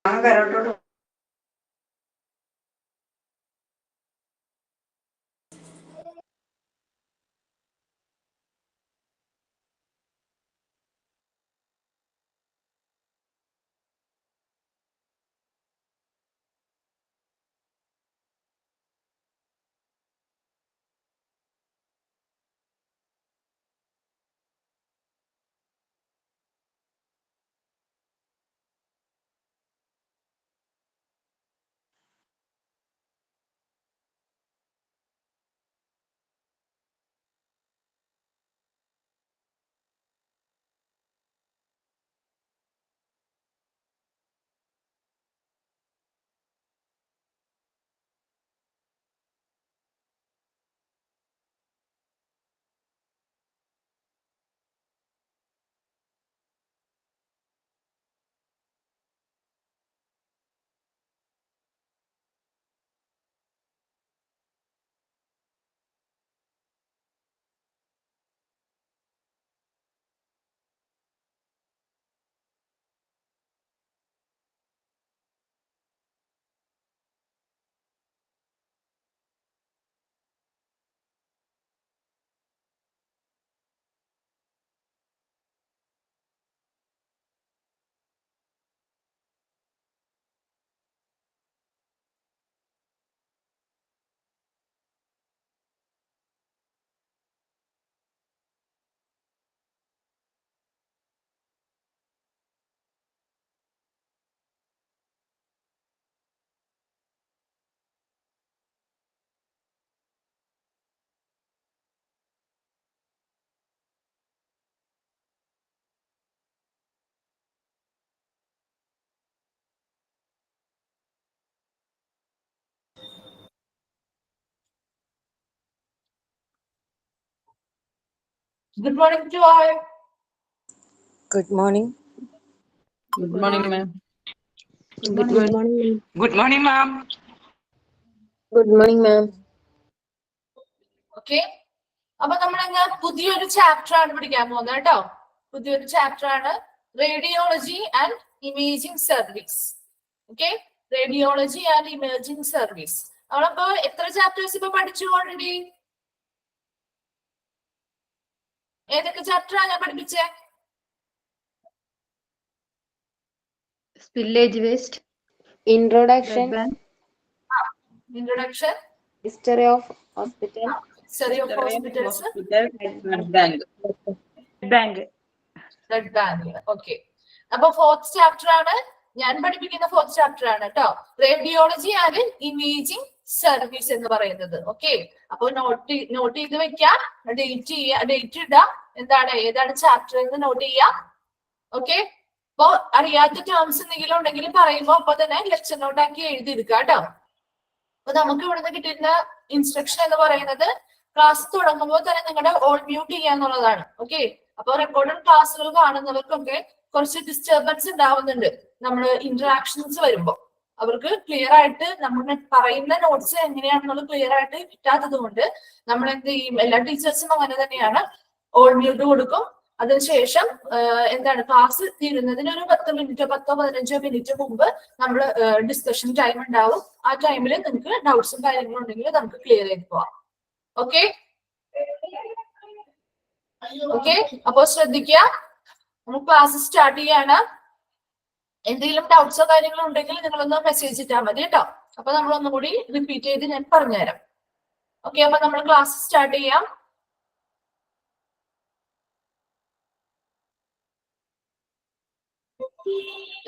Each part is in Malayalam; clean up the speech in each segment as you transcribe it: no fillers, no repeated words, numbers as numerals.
കരോട്ടോട്ട് Good morning to all. Good morning. Good morning, ma'am. Good morning. Good morning ma'am. Good morning, ma'am. Okay. അപ്പൊ നമ്മളിന്ന് പുതിയൊരു ചാപ്റ്റർ ആണ് പഠിക്കാൻ പോകുന്നത് കേട്ടോ. പുതിയൊരു ചാപ്റ്റർ ആണ് radiology and imaging service. Okay, radiology and imaging service. നമ്മളപ്പോ എത്ര ചാപ്റ്റേഴ്സ് ഇപ്പൊ പഠിച്ചു ഓൾറെഡി? ഏതൊക്കെ ചാപ്റ്ററാണ് ഞാൻ പഠിപ്പിച്ചേ? Spillage waste. Introduction. Introduction. History of hospital. History of hospitals. Blood bank. Blood bank. Okay. അപ്പൊ ഫോർത്ത് ചാപ്റ്റർ ആണ് ഞാൻ പഠിപ്പിക്കുന്ന, ഫോർത്ത് ചാപ്റ്റർ ആണ് കേട്ടോ, റേഡിയോളജി ആൻഡ് ഇമേജിംഗ് സർവീസ് എന്ന് പറയുന്നത്. ഓക്കെ, അപ്പൊ നോട്ട് ചെയ്ത് വെക്കാം, ഡേറ്റ് ഇടാം, ഏതാണ് ചാപ്റ്റർ എന്ന് നോട്ട് ചെയ്യാം. ഓക്കെ, അപ്പൊ അറിയാത്ത ടേംസ് എന്തെങ്കിലും ഉണ്ടെങ്കിൽ പറയുമ്പോ അപ്പൊ തന്നെ ലെക്ചർ നോട്ടാക്കി എഴുതിയെടുക്കുക കേട്ടോ. അപ്പൊ നമുക്ക് ഇവിടുന്ന് കിട്ടുന്ന ഇൻസ്ട്രക്ഷൻ എന്ന് പറയുന്നത് ക്ലാസ് തുടങ്ങുമ്പോൾ തന്നെ നിങ്ങളുടെ ഓൾ മ്യൂട്ട് ചെയ്യാന്നുള്ളതാണ്. ഓക്കെ, അപ്പൊ റെക്കോർഡഡ് ക്ലാസ്സുകൾ കാണുന്നവർക്കൊക്കെ കുറച്ച് ഡിസ്റ്റർബൻസ് ഉണ്ടാവുന്നുണ്ട്. നമ്മൾ ഇന്ററാക്ഷൻസ് വരുമ്പോൾ അവർക്ക് ക്ലിയർ ആയിട്ട് നമ്മൾ പറയുന്ന നോട്ട്സ് എങ്ങനെയാണെന്നുള്ളത് ക്ലിയർ ആയിട്ട് കിട്ടാത്തത് കൊണ്ട് നമ്മൾ എന്ത് ചെയ്യും, എല്ലാ ടീച്ചേഴ്സും അങ്ങനെ തന്നെയാണ്, ഓൾ മ്യൂട്ട് കൊടുക്കും. അതിനുശേഷം ക്ലാസ് തീരുന്നതിന് ഒരു 10 മിനിറ്റോ 15 മിനിറ്റ് മുമ്പ് നമ്മൾ ഡിസ്കഷൻ ടൈം ഉണ്ടാവും. ആ ടൈമിൽ നിങ്ങൾക്ക് ഡൗട്ട്സും കാര്യങ്ങളും ഉണ്ടെങ്കിൽ നമുക്ക് ക്ലിയർ ചെയ്ത് പോവാം. ഓക്കെ ഓക്കെ, അപ്പൊ ശ്രദ്ധിക്കുക, നമുക്ക് ക്ലാസ് സ്റ്റാർട്ട് ചെയ്യാണ്. എന്തെങ്കിലും ഡൗട്ട്സോ കാര്യങ്ങളോ ഉണ്ടെങ്കിൽ നിങ്ങളൊന്ന് മെസ്സേജ് ഇട്ടാൽ മതി കേട്ടോ. അപ്പൊ നമ്മൾ ഒന്നും കൂടി റിപ്പീറ്റ് ചെയ്ത് ഞാൻ പറഞ്ഞുതരാം. ഓക്കെ, അപ്പൊ നമ്മൾ ക്ലാസ് സ്റ്റാർട്ട് ചെയ്യാം.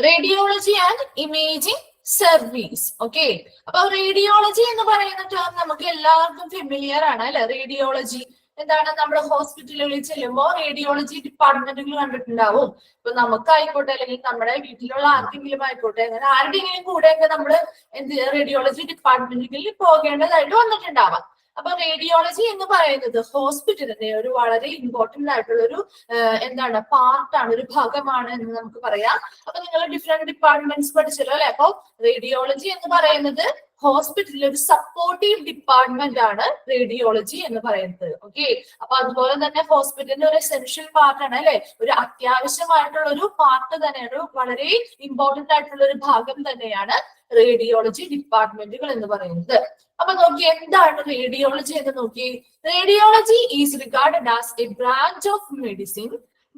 Radiology and imaging service. Okay, അപ്പൊ റേഡിയോളജി എന്ന് പറയുന്ന ടേം നമുക്ക് എല്ലാവർക്കും ഫെമിലിയർ ആണ് അല്ലെ. റേഡിയോളജി എന്താണ്, നമ്മുടെ ഹോസ്പിറ്റലുകളിൽ ചെല്ലുമ്പോൾ റേഡിയോളജി ഡിപ്പാർട്ട്മെന്റുകൾ കണ്ടിട്ടുണ്ടാവും. ഇപ്പൊ നമുക്കായിക്കോട്ടെ അല്ലെങ്കിൽ നമ്മുടെ വീട്ടിലുള്ള ആർക്കെങ്കിലും ആയിക്കോട്ടെ, അങ്ങനെ ആരുടെയെങ്കിലും കൂടെയൊക്കെ നമ്മൾ റേഡിയോളജി ഡിപ്പാർട്ട്മെന്റുകളിൽ പോകേണ്ടതായിട്ട് വന്നിട്ടുണ്ടാവാം. അപ്പൊ റേഡിയോളജി എന്ന് പറയുന്നത് ഹോസ്പിറ്റലിന്റെ ഒരു വളരെ ഇമ്പോർട്ടന്റ് ആയിട്ടുള്ള ഒരു പാർട്ടാണ്, ഒരു ഭാഗമാണ് എന്ന് നമുക്ക് പറയാം. അപ്പൊ നിങ്ങൾ ഡിഫറെന്റ് ഡിപ്പാർട്ട്മെന്റ്സ് പഠിച്ചല്ലോ അല്ലെ. അപ്പൊ റേഡിയോളജി എന്ന് പറയുന്നത് ഹോസ്പിറ്റലിൽ ഒരു സപ്പോർട്ടീവ് ഡിപ്പാർട്ട്മെന്റ് ആണ് റേഡിയോളജി എന്ന് പറയുന്നത്. ഓക്കെ, അപ്പൊ അതുപോലെ തന്നെ ഹോസ്പിറ്റലിന്റെ ഒരു എസെൻഷ്യൽ പാർട്ടാണ് അല്ലെ, ഒരു അത്യാവശ്യമായിട്ടുള്ള ഒരു പാർട്ട് തന്നെയാണ്, ഒരു വളരെ ഇമ്പോർട്ടന്റ് ആയിട്ടുള്ള ഒരു ഭാഗം തന്നെയാണ് റേഡിയോളജി ഡിപ്പാർട്ട്മെന്റുകൾ എന്ന് പറയുന്നത്. അപ്പൊ നോക്കി എന്താണ് റേഡിയോളജി എന്ന് നോക്കി. Radiology is regarded as A branch of medicine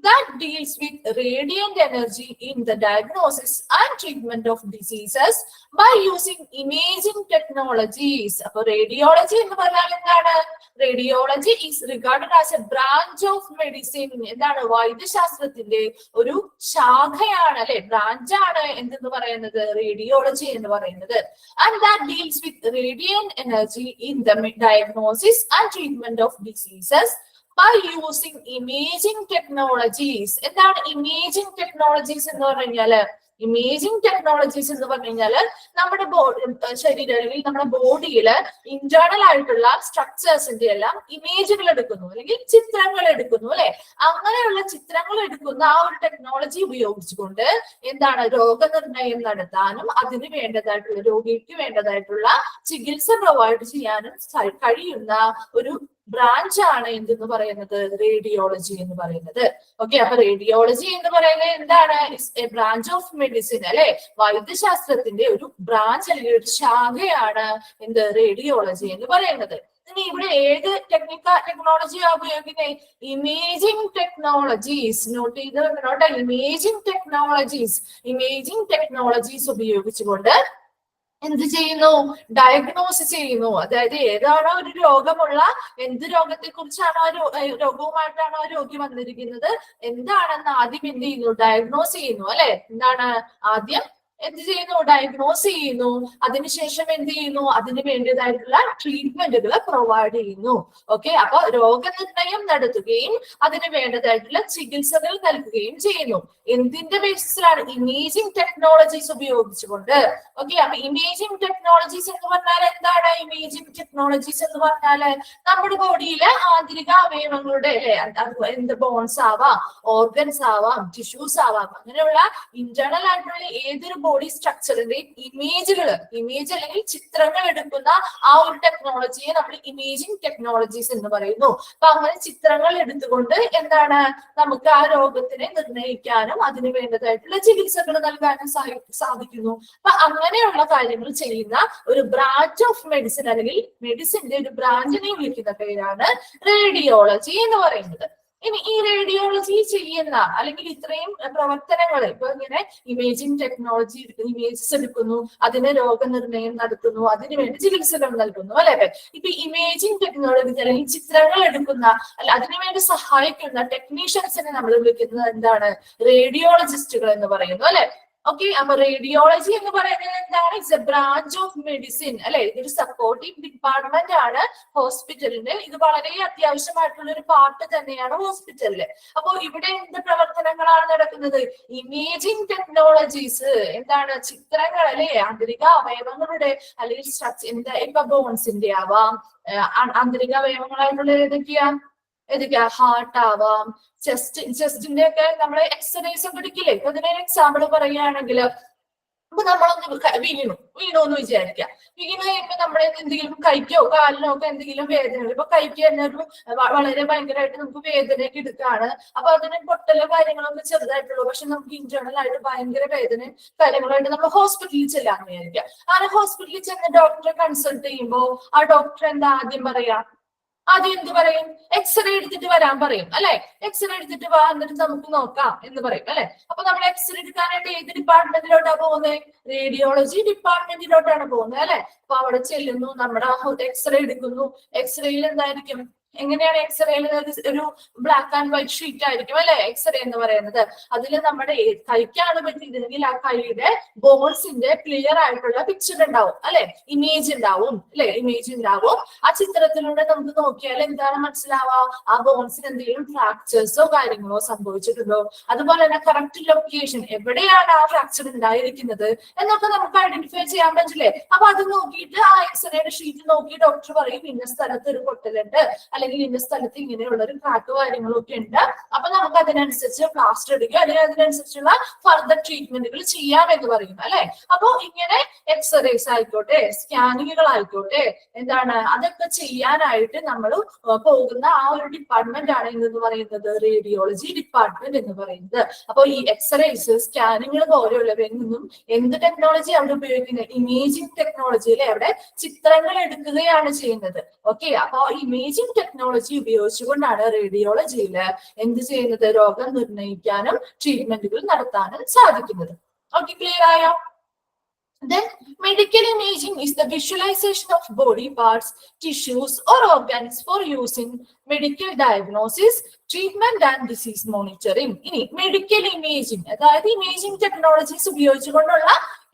that deals with radiant energy in the diagnosis and treatment of diseases by using imaging technologies. അപ്പൊ റേഡിയോളജി എന്ന് പറഞ്ഞാൽ എന്താണ്? Radiology is regarded as A branch of medicine. എന്താണ്? വൈദ്യശാസ്ത്രത്തിന്റെ ഒരു ശാഖയാണ് അല്ലെ, ബ്രാഞ്ചാണ് എന്തെന്ന് പറയുന്നത്, റേഡിയോളജി എന്ന് പറയുന്നത്. And that deals with Radiant energy in the diagnosis and treatment of diseases by using imaging technologies. എന്താണ് ഇമേജിംഗ് ടെക്നോളജീസ് എന്ന് പറഞ്ഞു കഴിഞ്ഞാല്? ഇമേജിംഗ് ടെക്നോളജീസ് എന്ന് പറഞ്ഞു കഴിഞ്ഞാല് നമ്മുടെ ശരീരം അല്ലെങ്കിൽ നമ്മുടെ ബോഡിയില് ഇന്റേണൽ ആയിട്ടുള്ള സ്ട്രക്ചേഴ്സിന്റെ എല്ലാം ഇമേജുകൾ എടുക്കുന്നു അല്ലെങ്കിൽ ചിത്രങ്ങൾ എടുക്കുന്നു അല്ലെ. അങ്ങനെയുള്ള ചിത്രങ്ങൾ എടുക്കുന്ന ആ ഒരു ടെക്നോളജി ഉപയോഗിച്ചുകൊണ്ട് എന്താണ് രോഗനിർണയം നടത്താനും അതിന് വേണ്ടതായിട്ടുള്ള രോഗിക്ക് വേണ്ടതായിട്ടുള്ള ചികിത്സ പ്രൊവൈഡ് ചെയ്യാനും കഴിയുന്ന ഒരു ബ്രാഞ്ച് ആണ് എന്തെന്ന് പറയുന്നത്, റേഡിയോളജി എന്ന് പറയുന്നത്. ഓക്കെ, അപ്പൊ റേഡിയോളജി എന്ന് പറയുന്നത് എന്താണ്? എ ബ്രാഞ്ച് ഓഫ് മെഡിസിൻ അല്ലെ, വൈദ്യശാസ്ത്രത്തിന്റെ ഒരു ബ്രാഞ്ച് അല്ലെങ്കിൽ ഒരു ശാഖയാണ് എന്ത്, റേഡിയോളജി എന്ന് പറയുന്നത്. ഇനി ഇവിടെ ഏത് ടെക്നോളജിയാ ഉപയോഗിക്കുന്നത്? Imaging technologies. നോട്ട് ചെയ്ത് ഇമേജിംഗ് ടെക്നോളജീസ്. ഇമേജിംഗ് ടെക്നോളജീസ് ഉപയോഗിച്ചുകൊണ്ട് എന്ത് ചെയ്യുന്നു? ഡയഗ്നോസ് ചെയ്യുന്നു. അതായത് ഏതാണോ ഒരു രോഗമുള്ള, എന്ത് രോഗത്തെ കുറിച്ചാണോ രോഗവുമായിട്ടാണോ ആ രോഗി വന്നിരിക്കുന്നത്, എന്താണെന്ന് ആദ്യം എന്ത് ചെയ്യുന്നു? ഡയഗ്നോസ് ചെയ്യുന്നു അല്ലെ. എന്താണ് ആദ്യം എന്ത് ചെയ്യുന്നു? ഡയഗ്നോസ് ചെയ്യുന്നു. അതിനുശേഷം എന്ത് ചെയ്യുന്നു? അതിന് വേണ്ടതായിട്ടുള്ള ട്രീറ്റ്മെന്റുകൾ പ്രൊവൈഡ് ചെയ്യുന്നു. ഓക്കെ, അപ്പൊ രോഗനിർണയം നടത്തുകയും അതിന് വേണ്ടതായിട്ടുള്ള ചികിത്സകൾ നൽകുകയും ചെയ്യുന്നു. എന്തിന്റെ ബേസിസിലാണ്? ഇമേജിംഗ് ടെക്നോളജീസ് ഉപയോഗിച്ചുകൊണ്ട്. ഓക്കെ, അപ്പൊ ഇമേജിംഗ് ടെക്നോളജീസ് എന്ന് പറഞ്ഞാൽ എന്താണ്? ഇമേജിംഗ് ടെക്നോളജീസ് എന്ന് പറഞ്ഞാല് നമ്മുടെ ബോഡിയിലെ ആന്തരിക അവയവങ്ങളുടെ അല്ലെ, എന്ത് ബോൺസ് ആവാം, ഓർഗൻസ് ആവാം, ടിഷ്യൂസ് ആവാം, അങ്ങനെയുള്ള ഇന്റേണൽ ആയിട്ടുള്ള ഏതൊരു ബോഡി സ്ട്രക്ചറിന്റെ ഇമേജ് അല്ലെങ്കിൽ ചിത്രങ്ങൾ എടുക്കുന്ന ആ ഒരു ടെക്നോളജിയെ നമ്മൾ ഇമേജിംഗ് ടെക്നോളജീസ് എന്ന് പറയുന്നു. അപ്പൊ അങ്ങനെ ചിത്രങ്ങൾ എടുത്തുകൊണ്ട് എന്താണ് നമുക്ക് ആ രോഗത്തിനെ നിർണ്ണയിക്കാനും അതിന് വേണ്ടതായിട്ടുള്ള ചികിത്സകൾ നൽകാനും സാധിക്കുന്നു. അപ്പൊ അങ്ങനെയുള്ള കാര്യങ്ങൾ ചെയ്യുന്ന ഒരു ബ്രാഞ്ച് ഓഫ് മെഡിസിൻ അല്ലെങ്കിൽ മെഡിസിന്റെ ഒരു ബ്രാഞ്ചിനെ വിളിക്കുന്ന പേരാണ് റേഡിയോളജി എന്ന് പറയുന്നത്. ഇനി ഈ റേഡിയോളജി ചെയ്യുന്ന അല്ലെങ്കിൽ ഇത്രയും പ്രവർത്തനങ്ങൾ ഇപ്പൊ ഇങ്ങനെ ഇമേജിംഗ് ടെക്നോളജി ഇമേജസ് എടുക്കുന്നു, അതിന് രോഗനിർണയം നടത്തുന്നു, അതിനുവേണ്ടി ചികിത്സകൾ നൽകുന്നു അല്ലെ. ഇപ്പൊ ഇമേജിംഗ് ടെക്നോളജി അല്ലെങ്കിൽ ചിത്രങ്ങൾ എടുക്കുന്ന അല്ല അതിനുവേണ്ടി സഹായിക്കുന്ന ടെക്നീഷ്യൻസിനെ നമ്മൾ വിളിക്കുന്നത് എന്താണ്? റേഡിയോളജിസ്റ്റുകൾ എന്ന് പറയുന്നു അല്ലെ. ഓക്കെ, അപ്പൊ റേഡിയോളജി എന്ന് പറയുന്നത് എന്താണ്? It's A branch of medicine അല്ലെ. ഇതൊരു സപ്പോർട്ടീവ് ഡിപ്പാർട്ട്മെന്റ് ആണ് ഹോസ്പിറ്റലിന്. ഇത് വളരെ അത്യാവശ്യമായിട്ടുള്ള ഒരു പാർട്ട് തന്നെയാണ് ഹോസ്പിറ്റലില്. അപ്പൊ ഇവിടെ എന്ത് പ്രവർത്തനങ്ങളാണ് നടക്കുന്നത്? Imaging technologies. എന്താണ്? ചിത്രങ്ങൾ അല്ലെ, ആന്തരിക അവയവങ്ങളുടെ അല്ലെങ്കിൽ എന്താ ഇപ്പൊ ബോൺസിന്റെ ആവാം, ആന്തരിക അവയവങ്ങളായിട്ടുള്ള ഏതൊക്കെയാ ഹാർട്ട് ആവാം, ചെസ്റ്റിന്റെ ഒക്കെ നമ്മള് എക്സ്റേസ് ഒക്കെ എടുക്കില്ലേ. ഇപ്പൊ അതിനൊരു എക്സാമ്പിൾ പറയുകയാണെങ്കിൽ അപ്പൊ നമ്മളൊന്ന് വീണു എന്ന് വിചാരിക്കാം. വീണ് കഴിയുമ്പോ നമ്മളെ എന്തെങ്കിലും കൈക്കോ കാലിനോ ഒക്കെ എന്തെങ്കിലും വേദന, ഇപ്പൊ കൈക്ക് തന്നെ ഒരു വളരെ ഭയങ്കരമായിട്ട് നമുക്ക് വേദനയൊക്കെ എടുക്കാണ്. അപ്പൊ അതിന് പൊട്ടലോ കാര്യങ്ങളൊക്കെ ചെറുതായിട്ടുള്ളൂ, പക്ഷെ നമുക്ക് ഇന്റേണൽ ആയിട്ട് ഭയങ്കര വേദനയും കാര്യങ്ങളായിട്ട് നമ്മൾ ഹോസ്പിറ്റലിൽ ചെല്ലാന്ന് വിചാരിക്കാം. അങ്ങനെ ഹോസ്പിറ്റലിൽ ചെന്ന് ഡോക്ടറെ കൺസൾട്ട് ചെയ്യുമ്പോ ആ ഡോക്ടർ എന്താ ആദ്യം പറയാ? ആദ്യം എന്ത് പറയും? എക്സ്റേ എടുത്തിട്ട് വരാൻ പറയും അല്ലെ. എക്സ്റേ എടുത്തിട്ട് വാ, എന്നിട്ട് നമുക്ക് നോക്കാം എന്ന് പറയും അല്ലെ. അപ്പൊ നമ്മൾ എക്സ്റേ എടുക്കാനായിട്ട് ഏത് ഡിപ്പാർട്ട്മെന്റിലോട്ടാണ് പോകുന്നത്? റേഡിയോളജി ഡിപ്പാർട്ട്മെന്റിലോട്ടാണ് പോകുന്നത് അല്ലെ. അപ്പൊ അവിടെ ചെല്ലുന്നു, നമ്മുടെ എക്സ്റേ എടുക്കുന്നു. എക്സ്റേയിൽ എന്തായിരിക്കും? എങ്ങനെയാണ് എക്സ്റേയിൽ? ഒരു ബ്ലാക്ക് ആൻഡ് വൈറ്റ് ഷീറ്റ് ആയിരിക്കും അല്ലെ എക്സ്റേ എന്ന് പറയുന്നത്. അതിൽ നമ്മുടെ കൈക്കാണ് പറ്റിയിരുന്നെങ്കിൽ ആ കൈയുടെ ബോൺസിന്റെ ക്ലിയർ ആയിട്ടുള്ള പിക്ചർ ഉണ്ടാവും അല്ലെ, ഇമേജ് ഉണ്ടാവും അല്ലെ, ഇമേജ് ഉണ്ടാവും. ആ ചിത്രത്തിലൂടെ നമുക്ക് നോക്കിയാൽ എന്താണ് മനസ്സിലാവുക? ആ ബോൺസിന് എന്തെങ്കിലും ഫ്രാക്ചേഴ്സോ കാര്യങ്ങളോ സംഭവിച്ചിട്ടുണ്ടോ, അതുപോലെ തന്നെ കറക്റ്റ് ലൊക്കേഷൻ എവിടെയാണ് ആ ഫ്രാക്ചർ ഉണ്ടായിരിക്കുന്നത് എന്നൊക്കെ നമുക്ക് ഐഡന്റിഫൈ ചെയ്യാൻ പറ്റില്ലേ. അപ്പൊ അത് നോക്കിയിട്ട് ആ എക്സ്റേയുടെ ഷീറ്റ് നോക്കി ഡോക്ടർ പറയും ഇന്ന സ്ഥലത്ത് ഒരു പൊട്ടലുണ്ട് അല്ലെങ്കിൽ ഇന്ന സ്ഥലത്ത് ഇങ്ങനെയുള്ള ഒരു ക്രാക്ക് കാര്യങ്ങളൊക്കെ ഉണ്ട്, അപ്പൊ നമുക്ക് അതിനനുസരിച്ച് പ്ലാസ്റ്റർ എടുക്കുക അല്ലെങ്കിൽ അതിനനുസരിച്ചുള്ള ഫർദർ ട്രീറ്റ്മെന്റുകൾ ചെയ്യാം എന്ന് പറയും അല്ലെ. അപ്പൊ ഇങ്ങനെ എക്സ്റേസ് ആയിക്കോട്ടെ, സ്കാനിങ്ങുകൾ ആയിക്കോട്ടെ, എന്താണ് അതൊക്കെ ചെയ്യാനായിട്ട് നമ്മൾ പോകുന്ന ആ ഒരു ഡിപ്പാർട്ട്മെന്റ് ആണ് എന്ന് പറയുന്നത് റേഡിയോളജി ഡിപ്പാർട്ട്മെന്റ് എന്ന് പറയുന്നത്. അപ്പൊ ഈ എക്സ്റേസ്, സ്കാനിങ്ങുകൾ പോലെയുള്ളവയൊന്നും എന്ത് ടെക്നോളജി അവിടെ ഉപയോഗിക്കുന്നത്? ഇമേജിംഗ് ടെക്നോളജിയിലെ അവിടെ ചിത്രങ്ങൾ എടുക്കുകയാണ് ചെയ്യുന്നത്. ഓക്കെ, അപ്പൊ ഇമേജിംഗ് ടെക്നോളജി ഉപയോഗിച്ചുകൊണ്ടാണ് റേഡിയോളജിയിൽ എന്ത് ചെയ്യുന്നത്? രോഗം നിർണ്ണയിക്കാനും ട്രീറ്റ്മെന്റുകൾ നടത്താനും സാധിക്കുന്നത്. ഓക്കെ, ക്ലിയർ ആയോ? Then medical imaging is the visualization of body parts, tissues or organs for use in medical diagnosis, treatment and disease monitoring. ഇനി മെഡിക്കൽ ഇമേജിംഗ്, അതായത് ഇമേജിംഗ് ടെക്നോളജീസ് ഉപയോഗിച്ചുകൊണ്ടുള്ള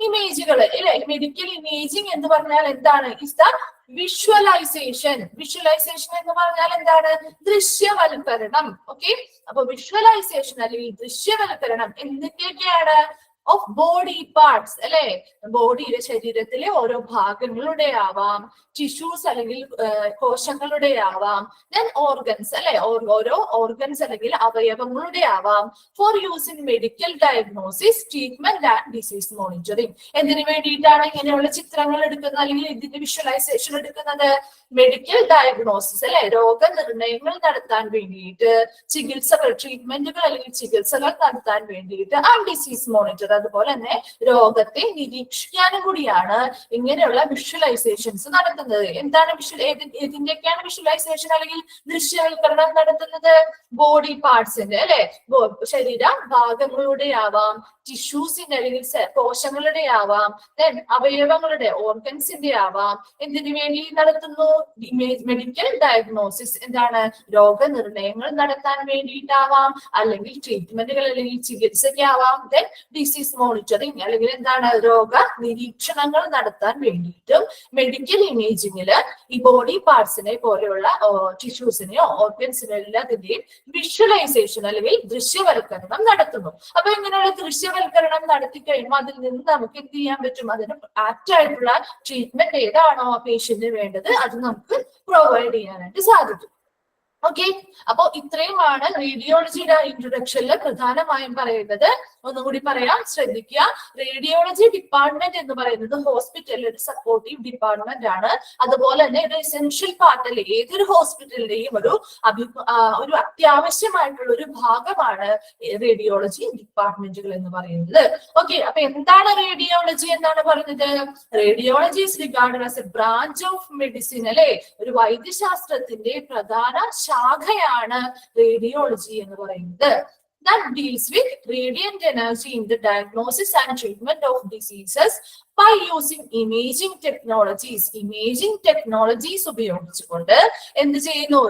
ഇമേജുകൾ അല്ലെ. മെഡിക്കൽ ഇമേജിംഗ് എന്ന് പറഞ്ഞാൽ എന്താണ്? Is the visualisation. വിഷ്വലൈസേഷൻ എന്ന് പറഞ്ഞാൽ എന്താണ്? ദൃശ്യവൽക്കരണം. ഓക്കെ, അപ്പൊ വിഷ്വലൈസേഷൻ അല്ലെങ്കിൽ ദൃശ്യവൽക്കരണം എന്തൊക്കെയാണ്? ഓഫ് ബോഡി പാർട്സ് അല്ലെ. ബോഡിയിലെ ശരീരത്തിലെ ഓരോ ഭാഗങ്ങളുടെ ആവാം, ടിഷ്യൂസ് അല്ലെങ്കിൽ കോശങ്ങളുടെ ആവാം, ദെൻ ഓർഗൻസ് അല്ലെ, ഓരോ ഓർഗൻസ് അല്ലെങ്കിൽ അവയവങ്ങളുടെ ആവാം. For use in medical diagnosis, treatment and disease monitoring. എന്തിനു വേണ്ടിയിട്ടാണ് ഇങ്ങനെയുള്ള ചിത്രങ്ങൾ എടുക്കുന്നത് അല്ലെങ്കിൽ ഇതിന്റെ വിഷ്വലൈസേഷൻ എടുക്കുന്നത്? മെഡിക്കൽ ഡയഗ്നോസിസ് അല്ലെ, രോഗനിർണയങ്ങൾ നടത്താൻ വേണ്ടിയിട്ട്, ചികിത്സകൾ, ട്രീറ്റ്മെന്റുകൾ അല്ലെങ്കിൽ ചികിത്സകൾ നടത്താൻ വേണ്ടിയിട്ട്, ആൻഡ് ഡിസീസ് മോണിറ്റർ, അതുപോലെ തന്നെ രോഗത്തെ നിരീക്ഷിക്കാനും കൂടിയാണ് ഇങ്ങനെയുള്ള വിഷ്വലൈസേഷൻസ് നടത്തുന്നത്. എന്താണ് ഇതിന്റെയൊക്കെയാണ് വിഷ്വലൈസേഷൻ അല്ലെങ്കിൽ ദൃശ്യവൽക്കരണം നടത്തുന്നത്? ബോഡി പാർട്സിന്റെ അല്ലെ, ശരീര ഭാഗങ്ങളുടെ ആവാം, ടിഷ്യൂസിന്റെ അല്ലെങ്കിൽ കോശങ്ങളുടെ ആവാം, ദെൻ അവയവങ്ങളുടെ ഓർഗൻസിന്റെ ആവാം. എന്തിനു വേണ്ടി നടത്തുന്നു? മെഡിക്കൽ ഡയഗ്നോസിസ്, എന്താണ്? രോഗനിർണയങ്ങൾ നടത്താൻ വേണ്ടിയിട്ടാവാം, അല്ലെങ്കിൽ ട്രീറ്റ്മെന്റുകൾ അല്ലെങ്കിൽ ചികിത്സയ്ക്കാവാം, ദെൻ ഡിസീസ് മോണിറ്ററിങ് അല്ലെങ്കിൽ എന്താണ്? രോഗ നിരീക്ഷണങ്ങൾ നടത്താൻ വേണ്ടിയിട്ടും മെഡിക്കൽ ഇമേജിങ്ങില് ഈ ബോഡി പാർട്സിനെ പോലെയുള്ള ടിഷ്യൂസിനെയോ ഓർഗൻസിനെയോ എല്ലാത്തിന്റെയും വിഷ്വലൈസേഷൻ അല്ലെങ്കിൽ ദൃശ്യവൽക്കരണം നടത്തുന്നു. അപ്പൊ ഇങ്ങനെയുള്ള ദൃശ്യവൽക്കരണം നടത്തി കഴിയുമ്പോൾ അതിൽ നിന്ന് നമുക്ക് എന്ത് ചെയ്യാൻ പറ്റും? അതിന് ആപ്റ്റ് ആയിട്ടുള്ള ട്രീറ്റ്മെന്റ് ഏതാണോ ആ പേഷ്യന്റിന് വേണ്ടത് അത് നമുക്ക് പ്രൊവൈഡ് ചെയ്യാനായിട്ട് സാധിക്കും. ഓക്കെ, അപ്പോ ഇത്രയുമാണ് റേഡിയോളജിയുടെ ഇൻട്രൊഡക്ഷനിൽ പ്രധാനമായും പറയുന്നത്. ഒന്നുകൂടി പറയാം, ശ്രദ്ധിക്കുക. റേഡിയോളജി ഡിപ്പാർട്ട്മെന്റ് എന്ന് പറയുന്നത് ഹോസ്പിറ്റലിൽ ഒരു സപ്പോർട്ടീവ് ഡിപ്പാർട്ട്മെന്റ് ആണ്. അതുപോലെ തന്നെ ഒരു എസെൻഷ്യൽ പാർട്ട് അല്ലെ ഏതൊരു ഹോസ്പിറ്റലിന്റെയും ഒരു അത്യാവശ്യമായിട്ടുള്ള ഒരു ഭാഗമാണ് റേഡിയോളജി ഡിപ്പാർട്ട്മെന്റുകൾ എന്ന് പറയുന്നത്. ഓക്കെ, അപ്പൊ എന്താണ് റേഡിയോളജി എന്നാണ് പറയുന്നത്? Radiology is regarded as A branch of medicine അല്ലെ, ഒരു വൈദ്യശാസ്ത്രത്തിന്റെ പ്രധാന ശാഖയാണ് റേഡിയോളജി എന്ന് പറയുന്നത്. That deals with radiant energy in the diagnosis and treatment of diseases by using imaging technologies. Imaging technologies ഉപയോഗിച്ചുകൊണ്ട് എന്ത് ചെയ്യുന്നു?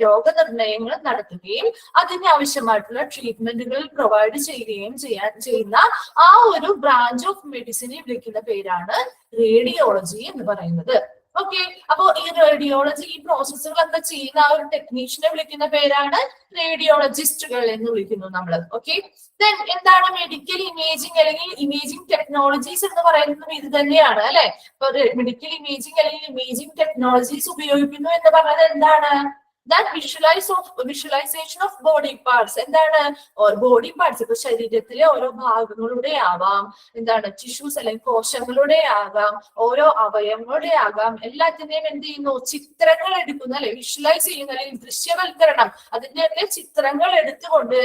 രോഗനിർണയങ്ങൾ നടത്തുകയും അതിന് ആവശ്യമായിട്ടുള്ള ട്രീറ്റ്മെന്റുകൾ പ്രൊവൈഡ് ചെയ്യുന്ന ആ ഒരു ബ്രാഞ്ച് ഓഫ് മെഡിസിനെ വിളിക്കുന്ന പേരാണ് റേഡിയോളജി എന്ന് പറയുന്നത്. ഓക്കെ, അപ്പോ ഈ റേഡിയോളജി ഈ പ്രോസസ്സുകളൊക്കെ ചെയ്യുന്ന ആ ഒരു ടെക്നീഷ്യനെ വിളിക്കുന്ന പേരാണ് റേഡിയോളജിസ്റ്റുകൾ എന്ന് വിളിക്കുന്നു നമ്മൾ. ഓക്കെ, ദെൻ എന്താണ് മെഡിക്കൽ ഇമേജിംഗ് അല്ലെങ്കിൽ ഇമേജിംഗ് ടെക്നോളജീസ് എന്ന് പറയുന്നതും ഇത് തന്നെയാണ് അല്ലെ. ഇപ്പൊ മെഡിക്കൽ ഇമേജിംഗ് അല്ലെങ്കിൽ ഇമേജിംഗ് ടെക്നോളജീസ് ഉപയോഗിക്കുന്നു എന്ന് പറഞ്ഞത് എന്താണ്? That visualization of body parts. എന്താണ്? ബോഡി പാർട്സ്, ഇപ്പൊ ശരീരത്തിലെ ഓരോ ഭാഗങ്ങളുടെ ആവാം, എന്താണ് ടിഷ്യൂസ് അല്ലെങ്കിൽ കോശങ്ങളുടെ ആകാം, ഓരോ അവയവങ്ങളുടെ ആകാം, എല്ലാത്തിന്റെയും എന്ത് ചെയ്യുന്നു? ചിത്രങ്ങൾ എടുക്കുന്നു അല്ലെ, വിഷ്വലൈസ് ചെയ്യുന്നു അല്ലെങ്കിൽ ദൃശ്യവൽക്കരണം, അതിന്റെയൊക്കെ ചിത്രങ്ങൾ എടുത്തുകൊണ്ട്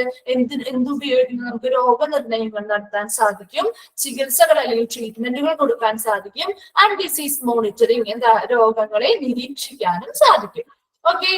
എന്തുപയോഗിക്കുന്നു? നമുക്ക് രോഗനിർണയങ്ങൾ നടത്താൻ സാധിക്കും, ചികിത്സകൾ അല്ലെങ്കിൽ ട്രീറ്റ്മെന്റുകൾ കൊടുക്കാൻ സാധിക്കും, ആൻഡ് ഡിസീസ് മോണിറ്ററിങ്, എന്താ രോഗങ്ങളെ നിരീക്ഷിക്കാനും സാധിക്കും. Okay,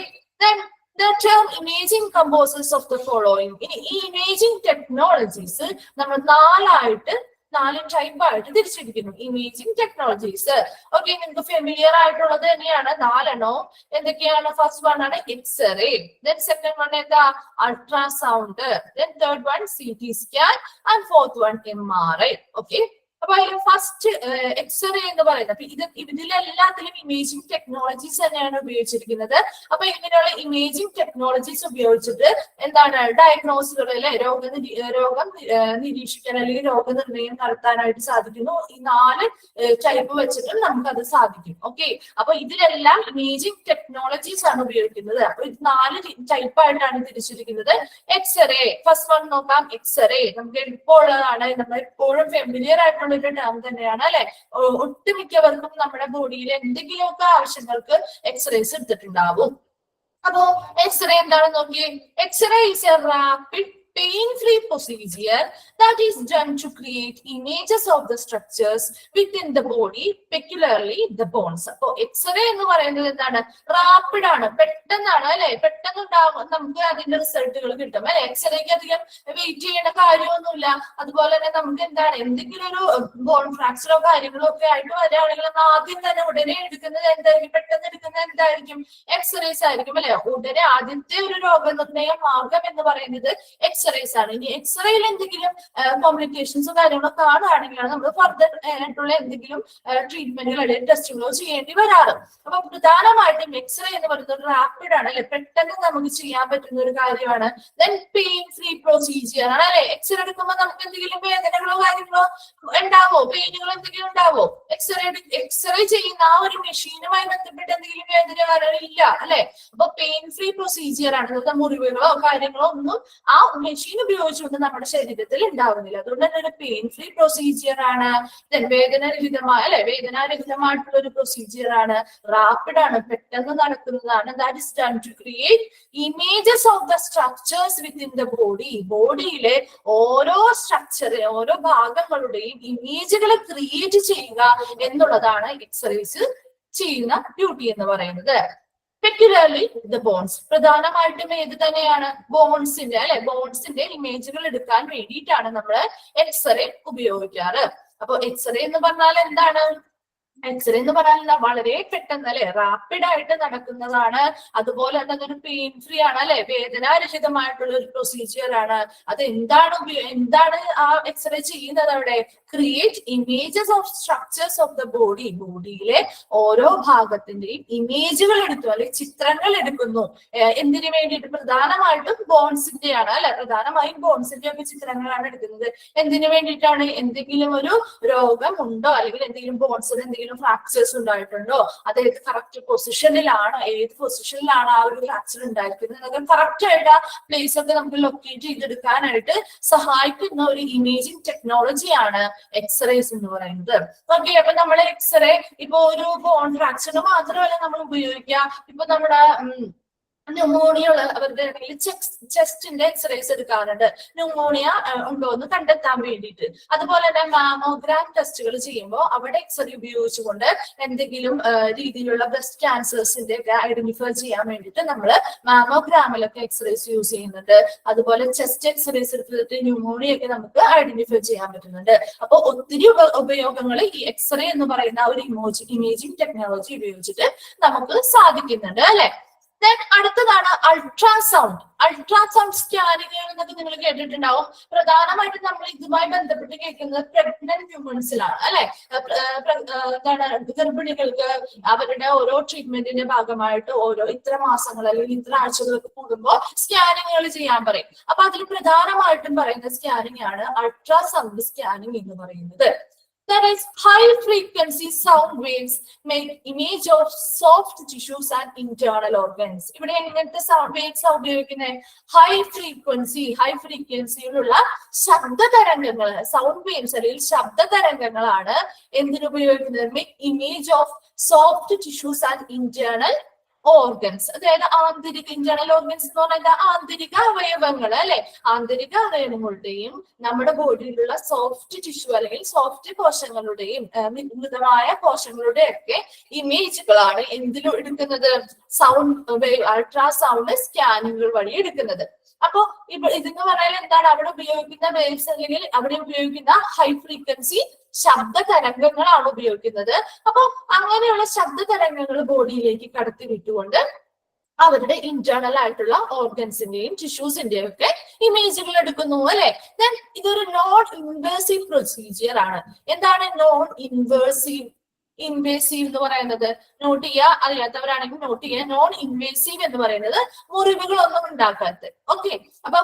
then the term imaging composes of the following. ഈ imaging technologies നമ്മൾ നാല് ടൈപ്പ് ആയിട്ട് തിരിച്ചിരിക്കുന്നു. ഇമേജിംഗ് ടെക്നോളജീസ് ഓക്കെ, നിങ്ങൾക്ക് ഫെമിലിയർ ആയിട്ടുള്ളത് തന്നെയാണ് 4 എന്തൊക്കെയാണ്? ഫസ്റ്റ് വൺ ആണ് എക്സ്റേ, ദെൻ സെക്കൻഡ് വൺ എന്താ? Ultrasound, then third one CT scan, and fourth one MRI. Okay, അപ്പൊ അതിൽ ഫസ്റ്റ് എക്സ്റേ എന്ന് പറയുന്നത്, അപ്പൊ ഇതിലെല്ലാത്തിലും ഇമേജിംഗ് ടെക്നോളജീസ് തന്നെയാണ് ഉപയോഗിച്ചിരിക്കുന്നത്. അപ്പൊ ഇങ്ങനെയുള്ള ഇമേജിംഗ് ടെക്നോളജീസ് ഉപയോഗിച്ചിട്ട് എന്താണ് ഡയഗ്നോസുകൾ അല്ലെ, രോഗം നിരീക്ഷിക്കാൻ അല്ലെങ്കിൽ രോഗനിർണയം നടത്താനായിട്ട് സാധിക്കുന്നു. ഈ 4 ടൈപ്പ് വെച്ചിട്ട് നമുക്കത് സാധിക്കും. ഓക്കെ, അപ്പൊ ഇതിലെല്ലാം ഇമേജിംഗ് ടെക്നോളജീസ് ആണ് ഉപയോഗിക്കുന്നത്. അപ്പൊ ഇത് 4 ടൈപ്പായിട്ടാണ് തിരിച്ചിരിക്കുന്നത്. എക്സ്റേ, ഫസ്റ്റ് വൺ നോക്കാം. എക്സ്റേ നമുക്ക് എളുപ്പമുള്ളതാണ്, നമ്മൾ എപ്പോഴും ഫെമിലിയർ ആയിട്ടുള്ള ഒരു ടേം തന്നെയാണ് അല്ലെ. ഒട്ടുമിക്കവർക്കും നമ്മുടെ ബോഡിയിൽ എന്തെങ്കിലുമൊക്കെ ആവശ്യങ്ങൾക്ക് എക്സ്റേസ് എടുത്തിട്ടുണ്ടാവും. അപ്പോ എക്സ്റേ എന്താണെന്ന് നോക്കിയേ. X-ray is a rapid pain-free procedure that is done to create images of the structures within the body, particularly the bones. അപ്പോ എക്സ്റേ എന്ന് പറയുന്നത് എന്താണ്, റാപ്പിഡ് ആണ്, പെട്ടെന്നാണ് അല്ലെ, പെട്ടെന്ന് നമുക്ക് അതിന്റെ റിസൾട്ടുകൾ കിട്ടും അല്ലെ. എക്സ്റേക്ക് അധികം വെയിറ്റ് ചെയ്യേണ്ട കാര്യമൊന്നുമില്ല. അതുപോലെ തന്നെ നമുക്ക് എന്താണ്, എന്തെങ്കിലും ഒരു ബോൺ ഫ്രാക്ചറോ കാര്യങ്ങളോ ഒക്കെ ആയിട്ട് വരികയാണെങ്കിൽ ആദ്യം തന്നെ ഉടനെ എടുക്കുന്നത് എന്തായിരിക്കും, പെട്ടെന്ന് എടുക്കുന്നത് എന്തായിരിക്കും, എക്സ്റേസ് ആയിരിക്കും അല്ലെ. ഉടനെ ആദ്യത്തെ ഒരു രോഗനിർണയ മാർഗം എന്ന് പറയുന്നത് എക്സ്റേസ് ആണ്. ഇനി എക്സ്റേയിൽ എന്തെങ്കിലും കോംപ്ലിക്കേഷൻസോ കാര്യങ്ങളോ കാണുകയാണെങ്കിലാണ് നമ്മൾ ഫർദർ ആയിട്ടുള്ള എന്തെങ്കിലും ട്രീറ്റ്മെന്റുകൾ അല്ലെങ്കിൽ ടെസ്റ്റുകളോ ചെയ്യേണ്ടി വരാറ്. അപ്പൊ പ്രധാനമായിട്ടും എക്സ്റേ എന്ന് പറയുന്നത് റാപ്പിഡ് ആണ് അല്ലെ, പെട്ടെന്ന് നമുക്ക് ചെയ്യാൻ പറ്റുന്ന ഒരു കാര്യമാണ്. ദെൻ പെയിൻ ഫ്രീ പ്രൊസീജിയർ ആണ് അല്ലെ. എക്സ്റേ എടുക്കുമ്പോൾ നമുക്ക് എന്തെങ്കിലും വേദനകളോ കാര്യങ്ങളോ ഉണ്ടാവോ, പെയിനുകളോ എന്തെങ്കിലും ഉണ്ടാവോ? എക്സ്റേ ചെയ്യുന്ന ആ ഒരു മെഷീനുമായി ബന്ധപ്പെട്ട് എന്തെങ്കിലും വേദന ഇല്ല അല്ലെ. അപ്പൊ പെയിൻ ഫ്രീ പ്രൊസീജിയർ ആണ്. അതായത് മുറിവുകളോ കാര്യങ്ങളോ ഒന്നും ആ മെഷീൻ ഉപയോഗിച്ചുകൊണ്ട് നമ്മുടെ ശരീരത്തിൽ ഉണ്ടാവുന്നില്ല. അതുകൊണ്ട് തന്നെ ഒരു പെയിൻ ഫ്രീ പ്രൊസീജിയർ ആണ്. വേദനാരഹിതമായ അല്ലെ, വേദനാരഹിതമായിട്ടുള്ള ഒരു പ്രൊസീജിയർ ആണ്. റാപ്പിഡ് ആണ്, പെട്ടെന്ന് നടക്കുന്നതാണ്. That is done to create images of the structures within the body. ബോഡിയിലെ ഓരോ ഓരോ ഭാഗങ്ങളുടെയും ഇമേജുകളെ ക്രിയേറ്റ് ചെയ്യുക എന്നുള്ളതാണ് എക്സ്റേസ് ചെയ്യുന്ന ഡ്യൂട്ടി എന്ന് പറയുന്നത്. പെക്യുലർലി ദ ബോൺസ്, പ്രധാനമായിട്ടും ഏത് തന്നെയാണ്, ബോൺസിന്റെ അല്ലെ, ബോൺസിന്റെ ഇമേജുകൾ എടുക്കാൻ വേണ്ടിയിട്ടാണ് നമ്മൾ എക്സ്റേ ഉപയോഗിക്കാറ്. അപ്പൊ എക്സ്റേ എന്ന് പറഞ്ഞാൽ എന്താണ്, എക്സ്റേ എന്ന് പറഞ്ഞാൽ വളരെ പെട്ടെന്ന് അല്ലെ, റാപ്പിഡ് ആയിട്ട് നടക്കുന്നതാണ്. അതുപോലെ തന്നെ അതൊരു പെയിൻ ഫ്രീ ആണ് അല്ലെ, വേദനാരഹിതമായിട്ടുള്ള ഒരു പ്രൊസീജിയർ ആണ്. അത് എന്താണ് ആ എക്സ്റേ ചെയ്യുന്നത് അവിടെ, create images of structures of the body. ബോഡിയിലെ ഓരോ ഭാഗത്തിന്റെയും ഇമേജുകൾ എടുത്തു അല്ലെങ്കിൽ ചിത്രങ്ങൾ എടുക്കുന്നു. എന്തിനു വേണ്ടിയിട്ട്, പ്രധാനമായിട്ടും ബോൺസിന്റെ ആണ് അല്ലെ, പ്രധാനമായും ബോൺസിന്റെ ഒക്കെ ചിത്രങ്ങളാണ് എടുക്കുന്നത്. എന്തിനു വേണ്ടിയിട്ടാണ്, എന്തെങ്കിലും ഒരു രോഗം ഉണ്ടോ അല്ലെങ്കിൽ എന്തെങ്കിലും ബോൺസിന് എന്തെങ്കിലും ഫ്രാക്ചേഴ്സ് ഉണ്ടായിട്ടുണ്ടോ, അത് ഏത് കറക്റ്റ് പൊസിഷനിലാണ്, ഏത് പൊസിഷനിലാണ് ആ ഒരു ഫ്രാക്ചർ ഉണ്ടായിരിക്കുന്നത് എന്നൊക്കെ കറക്റ്റ് ആയിട്ട് ആ പ്ലേസ് ഒക്കെ നമുക്ക് ലൊക്കേറ്റ് ചെയ്തെടുക്കാനായിട്ട് സഹായിക്കുന്ന ഒരു ഇമേജിംഗ് ടെക്നോളജിയാണ് എക്സ്റേസ് എന്ന് പറയുന്നത്. ഓക്കെ, അപ്പൊ നമ്മൾ എക്സ്റേ ഇപ്പൊ ഒരു ബോൺ ഫ്രാക്ചറിന് മാത്രമല്ല നമ്മൾ ഉപയോഗിക്കുക. ഇപ്പൊ നമ്മുടെ ന്യൂമോണിയ അവരുടെ ചെസ്റ്റിന്റെ എക്സ്റേസ് എടുക്കാറുണ്ട്, ന്യൂമോണിയ ഉണ്ടോ എന്ന് കണ്ടെത്താൻ വേണ്ടിയിട്ട്. അതുപോലെ തന്നെ മാമോഗ്രാം ടെസ്റ്റുകൾ ചെയ്യുമ്പോൾ അവിടെ എക്സ്റേ ഉപയോഗിച്ചുകൊണ്ട് എന്തെങ്കിലും രീതിയിലുള്ള ബ്രസ്റ്റ് ക്യാൻസേഴ്സിന്റെ ഒക്കെ ഐഡന്റിഫൈ ചെയ്യാൻ വേണ്ടിയിട്ട് നമ്മൾ മാമോഗ്രാമിലൊക്കെ എക്സ്റേസ് യൂസ് ചെയ്യുന്നുണ്ട്. അതുപോലെ ചെസ്റ്റ് എക്സ്റേസ് എടുത്തിട്ട് ന്യൂമോണിയ ഒക്കെ നമുക്ക് ഐഡന്റിഫൈ ചെയ്യാൻ പറ്റുന്നുണ്ട്. അപ്പൊ ഒത്തിരി ഉപയോഗങ്ങൾ ഈ എക്സ്റേ എന്ന് പറയുന്ന ഒരു ഇമേജിംഗ് ടെക്നോളജി ഉപയോഗിച്ചിട്ട് നമുക്ക് സാധിക്കുന്നുണ്ട് അല്ലെ. അടുത്തതാണ് അൾട്രാസൗണ്ട്. അൾട്രാസൗണ്ട് സ്കാനിങ്ങുകൾ എന്നൊക്കെ നിങ്ങൾ കേട്ടിട്ടുണ്ടാവും. പ്രധാനമായിട്ടും നമ്മൾ ഇതുമായി ബന്ധപ്പെട്ട് കേൾക്കുന്നത് പ്രഗ്നന്റ് ഹ്യൂമൻസിലാണ് അല്ലെ. എന്താണ്, ഗർഭിണികൾക്ക് അവരുടെ ഓരോ ട്രീറ്റ്മെന്റിന്റെ ഭാഗമായിട്ട് ഓരോ ഇത്ര മാസങ്ങൾ അല്ലെങ്കിൽ ഇത്ര ആഴ്ചകളൊക്കെ കൂടുമ്പോൾ സ്കാനിങ്ങുകൾ ചെയ്യാൻ പറയും. അപ്പൊ അതിൽ പ്രധാനമായിട്ടും പറയുന്ന സ്കാനിങ് ആണ് അൾട്രാസൗണ്ട് സ്കാനിങ് എന്ന് പറയുന്നത്. That is, high frequency sound waves make image of soft tissues and internal organs. ഇവിടെ എങ്ങനത്തെ സൗണ്ട് വേവ്സ് ഉപയോഗിക്കുന്നത്, ഹൈ ഫ്രീക്വൻസിയിലുള്ള ശബ്ദ തരംഗങ്ങൾ, സൗണ്ട് വേവ്സ് അല്ലെങ്കിൽ ശബ്ദ തരംഗങ്ങളാണ് എന്തിനുപയോഗിക്കുന്നത്, make image of soft tissues and internal organs. അതായത് ആന്തരിക, ഇന്റേണൽ ഓർഗൻസ് എന്ന് പറഞ്ഞാൽ ആന്തരിക അവയവങ്ങൾ അല്ലെ, ആന്തരിക അവയവങ്ങളുടെയും നമ്മുടെ ബോഡിയിലുള്ള സോഫ്റ്റ് ടിഷ്യൂ അല്ലെങ്കിൽ സോഫ്റ്റ് കോശങ്ങളുടെയും മൃദുവായ കോശങ്ങളുടെ ഒക്കെ ഇമേജുകളാണ് എന്തിലും എടുക്കുന്നത്, സൗണ്ട് അൾട്രാസൗണ്ട് സ്കാനിങ്ങുകൾ വഴി എടുക്കുന്നത്. അപ്പൊ ഇതെന്ന് പറഞ്ഞാൽ എന്താണ്, അവിടെ ഉപയോഗിക്കുന്ന വേവ്സ് അല്ലെങ്കിൽ അവിടെ ഉപയോഗിക്കുന്ന ഹൈ ഫ്രീക്വൻസി ശബ്ദ തരംഗങ്ങളാണ് ഉപയോഗിക്കുന്നത്. അപ്പൊ അങ്ങനെയുള്ള ശബ്ദ തരംഗങ്ങൾ ബോഡിയിലേക്ക് കടത്തി വിട്ടുകൊണ്ട് അവരുടെ ഇന്റേണൽ ആയിട്ടുള്ള ഓർഗൻസിന്റെയും ടിഷ്യൂസിന്റെയും ഒക്കെ ഇമേജുകൾ എടുക്കുന്നു അല്ലെ. ദെൻ ഇതൊരു നോൺ ഇൻവേസീവ് പ്രൊസീജിയർ ആണ്. എന്താണ് നോൺ ഇൻവേസീവ്? ഇൻവേസീവ് എന്ന് പറയുന്നത് നോട്ട് ചെയ്യുക, അറിയാത്തവരാണെങ്കിൽ നോട്ട് ചെയ്യുക. നോൺ ഇൻവേസീവ് എന്ന് പറയുന്നത് മുറിവുകളൊന്നും ഉണ്ടാക്കാത്തത്. ഓക്കെ, അപ്പൊ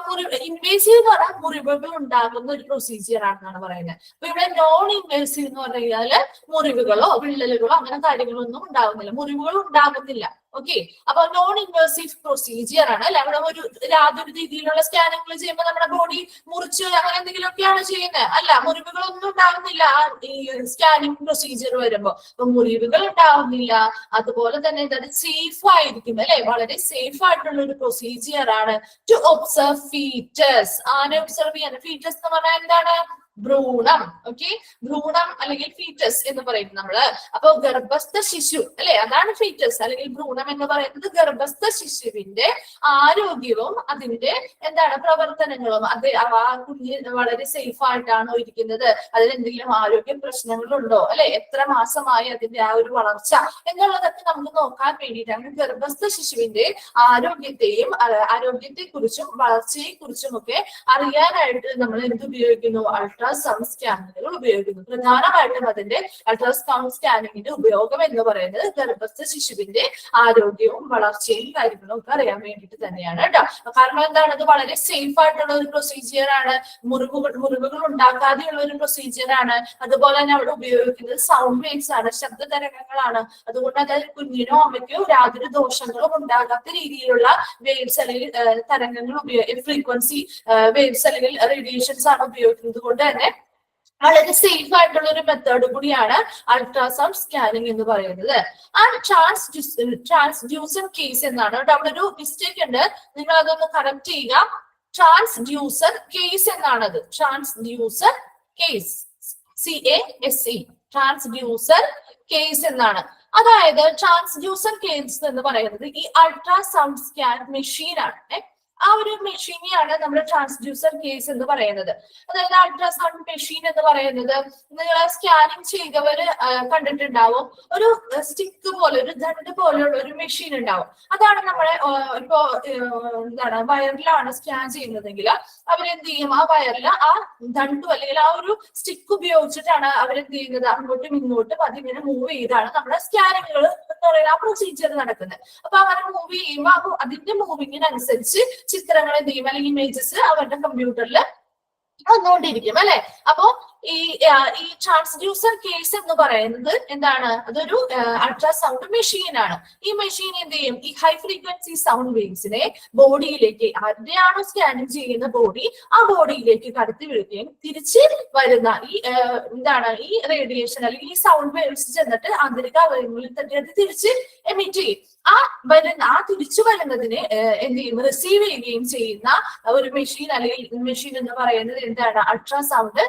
ഇൻവേസീവ് എന്ന് പറഞ്ഞാൽ മുറിവുകൾ ഉണ്ടാകുന്ന ഒരു പ്രൊസീജിയർ ആണെന്നാണ് പറയുന്നത്. അപ്പൊ ഇവിടെ നോൺ ഇൻവേസീവ് എന്ന് പറഞ്ഞു കഴിഞ്ഞാല് മുറിവുകളോ വിള്ളലുകളോ അങ്ങനെ കാര്യങ്ങളൊന്നും ഉണ്ടാകുന്നില്ല, മുറിവുകൾ ഉണ്ടാകുന്നില്ല. ഓക്കെ, അപ്പൊ നോൺ ഇൻവേസീവ് പ്രൊസീജിയർ ആണ് അല്ലെ. അവിടെ യാതൊരു രീതിയിലുള്ള സ്കാനിങ്ങൾ ചെയ്യുമ്പോൾ നമ്മുടെ ബോഡി മുറിച്ച് അങ്ങനെ എന്തെങ്കിലുമൊക്കെയാണ് ചെയ്യുന്നത്. അല്ല, മുറിവുകളൊന്നും ഉണ്ടാകുന്നില്ല ഈ സ്കാനിങ് പ്രൊസീജിയർ വരുമ്പോ. അപ്പൊ മുറിവുകൾ ഉണ്ടാവുന്നില്ല, അതുപോലെ തന്നെ എന്താണ് സേഫ് ആയിരിക്കും അല്ലെ. വളരെ സേഫ് ആയിട്ടുള്ള ഒരു പ്രൊസീജിയർ ആണ് ടു ഒബ്സർവ് ഫീറ്റസ്. ആരെ ഒബ്സർവ് ചെയ്യാൻ? ഫീറ്റസ് എന്ന് പറഞ്ഞാൽ എന്താണ്? ഭ്രൂണം. ഓക്കെ, ഭ്രൂണം അല്ലെങ്കിൽ ഫീറ്റസ് എന്ന് പറയുന്നത് നമ്മള്. അപ്പൊ ഗർഭസ്ഥ ശിശു അല്ലെ, അതാണ് ഫീറ്റസ് അല്ലെങ്കിൽ ഭ്രൂണം എന്ന് പറയുന്നത്. ഗർഭസ്ഥ ശിശുവിന്റെ ആരോഗ്യവും അതിന്റെ എന്താണ് പ്രവർത്തനങ്ങളും, അത് ആ കുഞ്ഞ് വളരെ സേഫ് ആയിട്ടാണോ ഇരിക്കുന്നത്, അതിലെന്തെങ്കിലും ആരോഗ്യ പ്രശ്നങ്ങളുണ്ടോ അല്ലെ, എത്ര മാസമായി അതിന്റെ ആ ഒരു വളർച്ച എന്നുള്ളതൊക്കെ നമുക്ക് നോക്കാൻ വേണ്ടിയിട്ടാണ് ഗർഭസ്ഥ ശിശുവിന്റെ ആരോഗ്യത്തെ കുറിച്ചും വളർച്ചയെ കുറിച്ചും ഒക്കെ അറിയാനായിട്ട് നമ്മൾ എന്ത് ഉപയോഗിക്കുന്നു? അൾട്രാസൗണ്ട് സ്കാനിങ്ങുകൾ ഉപയോഗിക്കുന്നു. പ്രധാനമായിട്ടും അതിന്റെ അൾട്രാസൗണ്ട് സ്കാനിങ്ങിന്റെ ഉപയോഗം എന്ന് പറയുന്നത് ഗർഭസ്ഥ ശിശുവിന്റെ ആരോഗ്യവും വളർച്ചയും കാര്യങ്ങളും ഒക്കെ അറിയാൻ വേണ്ടിയിട്ട് തന്നെയാണ് കേട്ടോ. കാരണം എന്താണ്? അത് വളരെ സേഫ് ആയിട്ടുള്ള ഒരു പ്രൊസീജിയർ ആണ്, മുറിവുകൾ ഉണ്ടാക്കാതെയുള്ള ഒരു പ്രൊസീജിയർ ആണ്. അതുപോലെ തന്നെ അവിടെ ഉപയോഗിക്കുന്നത് സൗണ്ട് വേവ്സ് ആണ്, ശബ്ദ തരംഗങ്ങളാണ്. അതുകൊണ്ട് അത് കുഞ്ഞിനോ അമ്മയ്ക്കോ യാതൊരു ദോഷങ്ങളും ഉണ്ടാകാത്ത രീതിയിലുള്ള വേവ്സ് അല്ലെങ്കിൽ തരംഗങ്ങൾ ഫ്രീക്വൻസി വേവ്സ് അല്ലെങ്കിൽ റേഡിയേഷൻസ് ആണ് ഉപയോഗിക്കുന്നത്. കൊണ്ട് തന്നെ വളരെ സേഫ് ആയിട്ടുള്ള ഒരു മെത്തേഡ് കൂടിയാണ് അൾട്രാസൗണ്ട് സ്കാനിങ് എന്ന് പറയുന്നത്. ആൻഡ് ട്രാൻസ്ഡ്യൂസർ കേസ് എന്നാണ് കേട്ടോ. അവിടെ ഒരു മിസ്റ്റേക്ക് ഉണ്ട്, നിങ്ങൾ അതൊന്ന് കറക്റ്റ് ചെയ്യുക. ട്രാൻസ്ഡ്യൂസർ കേസ് എന്നാണത്. Transducer case, CASE, transducer case എന്നാണ്. അതായത് ട്രാൻസ്ഡ്യൂസർ കേസ് എന്ന് പറയുന്നത് ഈ അൾട്രാസൗണ്ട് സ്കാൻ മെഷീൻ ആണ്. ആ ഒരു മെഷീനെയാണ് നമ്മുടെ ട്രാൻസ്ഡ്യൂസർ കേസ് എന്ന് പറയുന്നത്. അതായത് അൾട്രാസൗണ്ട് മെഷീൻ എന്ന് പറയുന്നത് നിങ്ങൾ സ്കാനിങ് ചെയ്തവര് കണ്ടിട്ടുണ്ടാവും. ഒരു സ്റ്റിക്ക് പോലെ, ഒരു ദണ്ട് പോലെയുള്ള ഒരു മെഷീൻ ഉണ്ടാവും. അതാണ് നമ്മളെ ഇപ്പോ എന്താണ് വയറിലാണ് സ്കാൻ ചെയ്യുന്നതെങ്കിൽ അവരെന്ത് ചെയ്യും? ആ വയറിൽ ആ ദണ്ടു അല്ലെങ്കിൽ ആ ഒരു സ്റ്റിക്ക് ഉപയോഗിച്ചിട്ടാണ് അവരെന്ത് ചെയ്യുന്നത്? അങ്ങോട്ടും ഇങ്ങോട്ടും അതിങ്ങനെ മൂവ് ചെയ്താണ് നമ്മുടെ സ്കാനിങ്ങുകൾ എന്ന് പറയുന്ന ആ പ്രൊസീജിയർ നടക്കുന്നത്. അപ്പൊ അങ്ങനെ മൂവ് ചെയ്യുമ്പോൾ അപ്പൊ അതിന്റെ മൂവിങ്ങിനനുസരിച്ച് ചിത്രങ്ങൾ എന്ത് ചെയ്യും? അല്ലെങ്കിൽ ഇമേജസ് അവരുടെ കമ്പ്യൂട്ടറിൽ വന്നുകൊണ്ടിരിക്കും അല്ലെ. അപ്പോ ഈ ട്രാൻസ്ഡ്യൂസർ കേസ് എന്ന് പറയുന്നത് എന്താണ്? അതൊരു അൾട്രാസൗണ്ട് മെഷീൻ ആണ്. ഈ മെഷീൻ എന്ത് ചെയ്യും? ഈ high frequency sound waves ബോഡിയിലേക്ക്, ആരുടെയാണോ scanning ചെയ്യുന്ന ബോഡി, ആ ബോഡിയിലേക്ക് കടത്തി വിടുകയും തിരിച്ച് വരുന്ന ഈ എന്താണ് ഈ റേഡിയേഷൻ അല്ലെങ്കിൽ ഈ സൗണ്ട് വേവ്സ് ചെന്നിട്ട് ആന്തരിക അവയവങ്ങളിൽ തട്ടി അത് തിരിച്ച് എമിറ്റ് ചെയ്യും. ആ തിരിച്ചു വരുന്നതിനെ എന്ത് ചെയ്യും? റിസീവ് ചെയ്യുകയും ചെയ്യുന്ന ഒരു മെഷീൻ അല്ലെങ്കിൽ മെഷീൻ എന്ന് പറയുന്നത് എന്താണ്? അൾട്രാസൗണ്ട്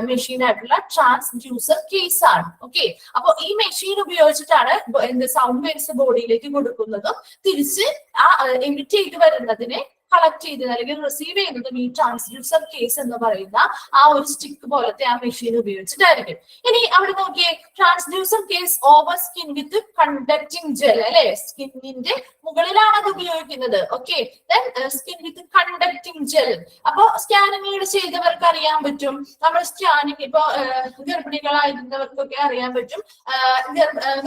മെഷീൻ ആയിട്ടുള്ള ട്രാൻസ്ഡ്യൂസർ കേസ് ആണ്. ഓക്കെ, അപ്പൊ ഈ മെഷീൻ ഉപയോഗിച്ചിട്ടാണ് എന്ത് സൗണ്ട് വേവ്സ് ബോഡിയിലേക്ക് കൊടുക്കുന്നതും തിരിച്ച് ആ എമിറ്റ് ചെയ്ത് വരുന്നതിനെ കളക്ട് ചെയ്തത് അല്ലെങ്കിൽ റിസീവ് ചെയ്യുന്നതും ഈ ട്രാൻസ്ഡ്യൂസർ കേസ് എന്ന് പറയുന്ന ആ ഒരു സ്റ്റിക്ക് പോലത്തെ ആ മെഷീൻ ഉപയോഗിച്ചിട്ടായിരിക്കും. ഇനി അവിടെ നോക്കിയേ, ട്രാൻസ്ഡ്യൂസർ കേസ് ഓവർ സ്കിൻ വിത്ത് കണ്ടക്റ്റിംഗ് ജെൽ അല്ലെ. സ്കിന്നിന്റെ മുകളിലാണ് അത് ഉപയോഗിക്കുന്നത്. ഓക്കെ, സ്കിൻ വിത്ത് കണ്ടക്റ്റിംഗ് ജെൽ. അപ്പൊ സ്കാനിങ് ചെയ്തവർക്ക് അറിയാൻ പറ്റും. നമ്മൾ സ്കാനിങ് ഇപ്പൊ ഗർഭിണികളായിരുന്നവർക്കൊക്കെ അറിയാൻ പറ്റും.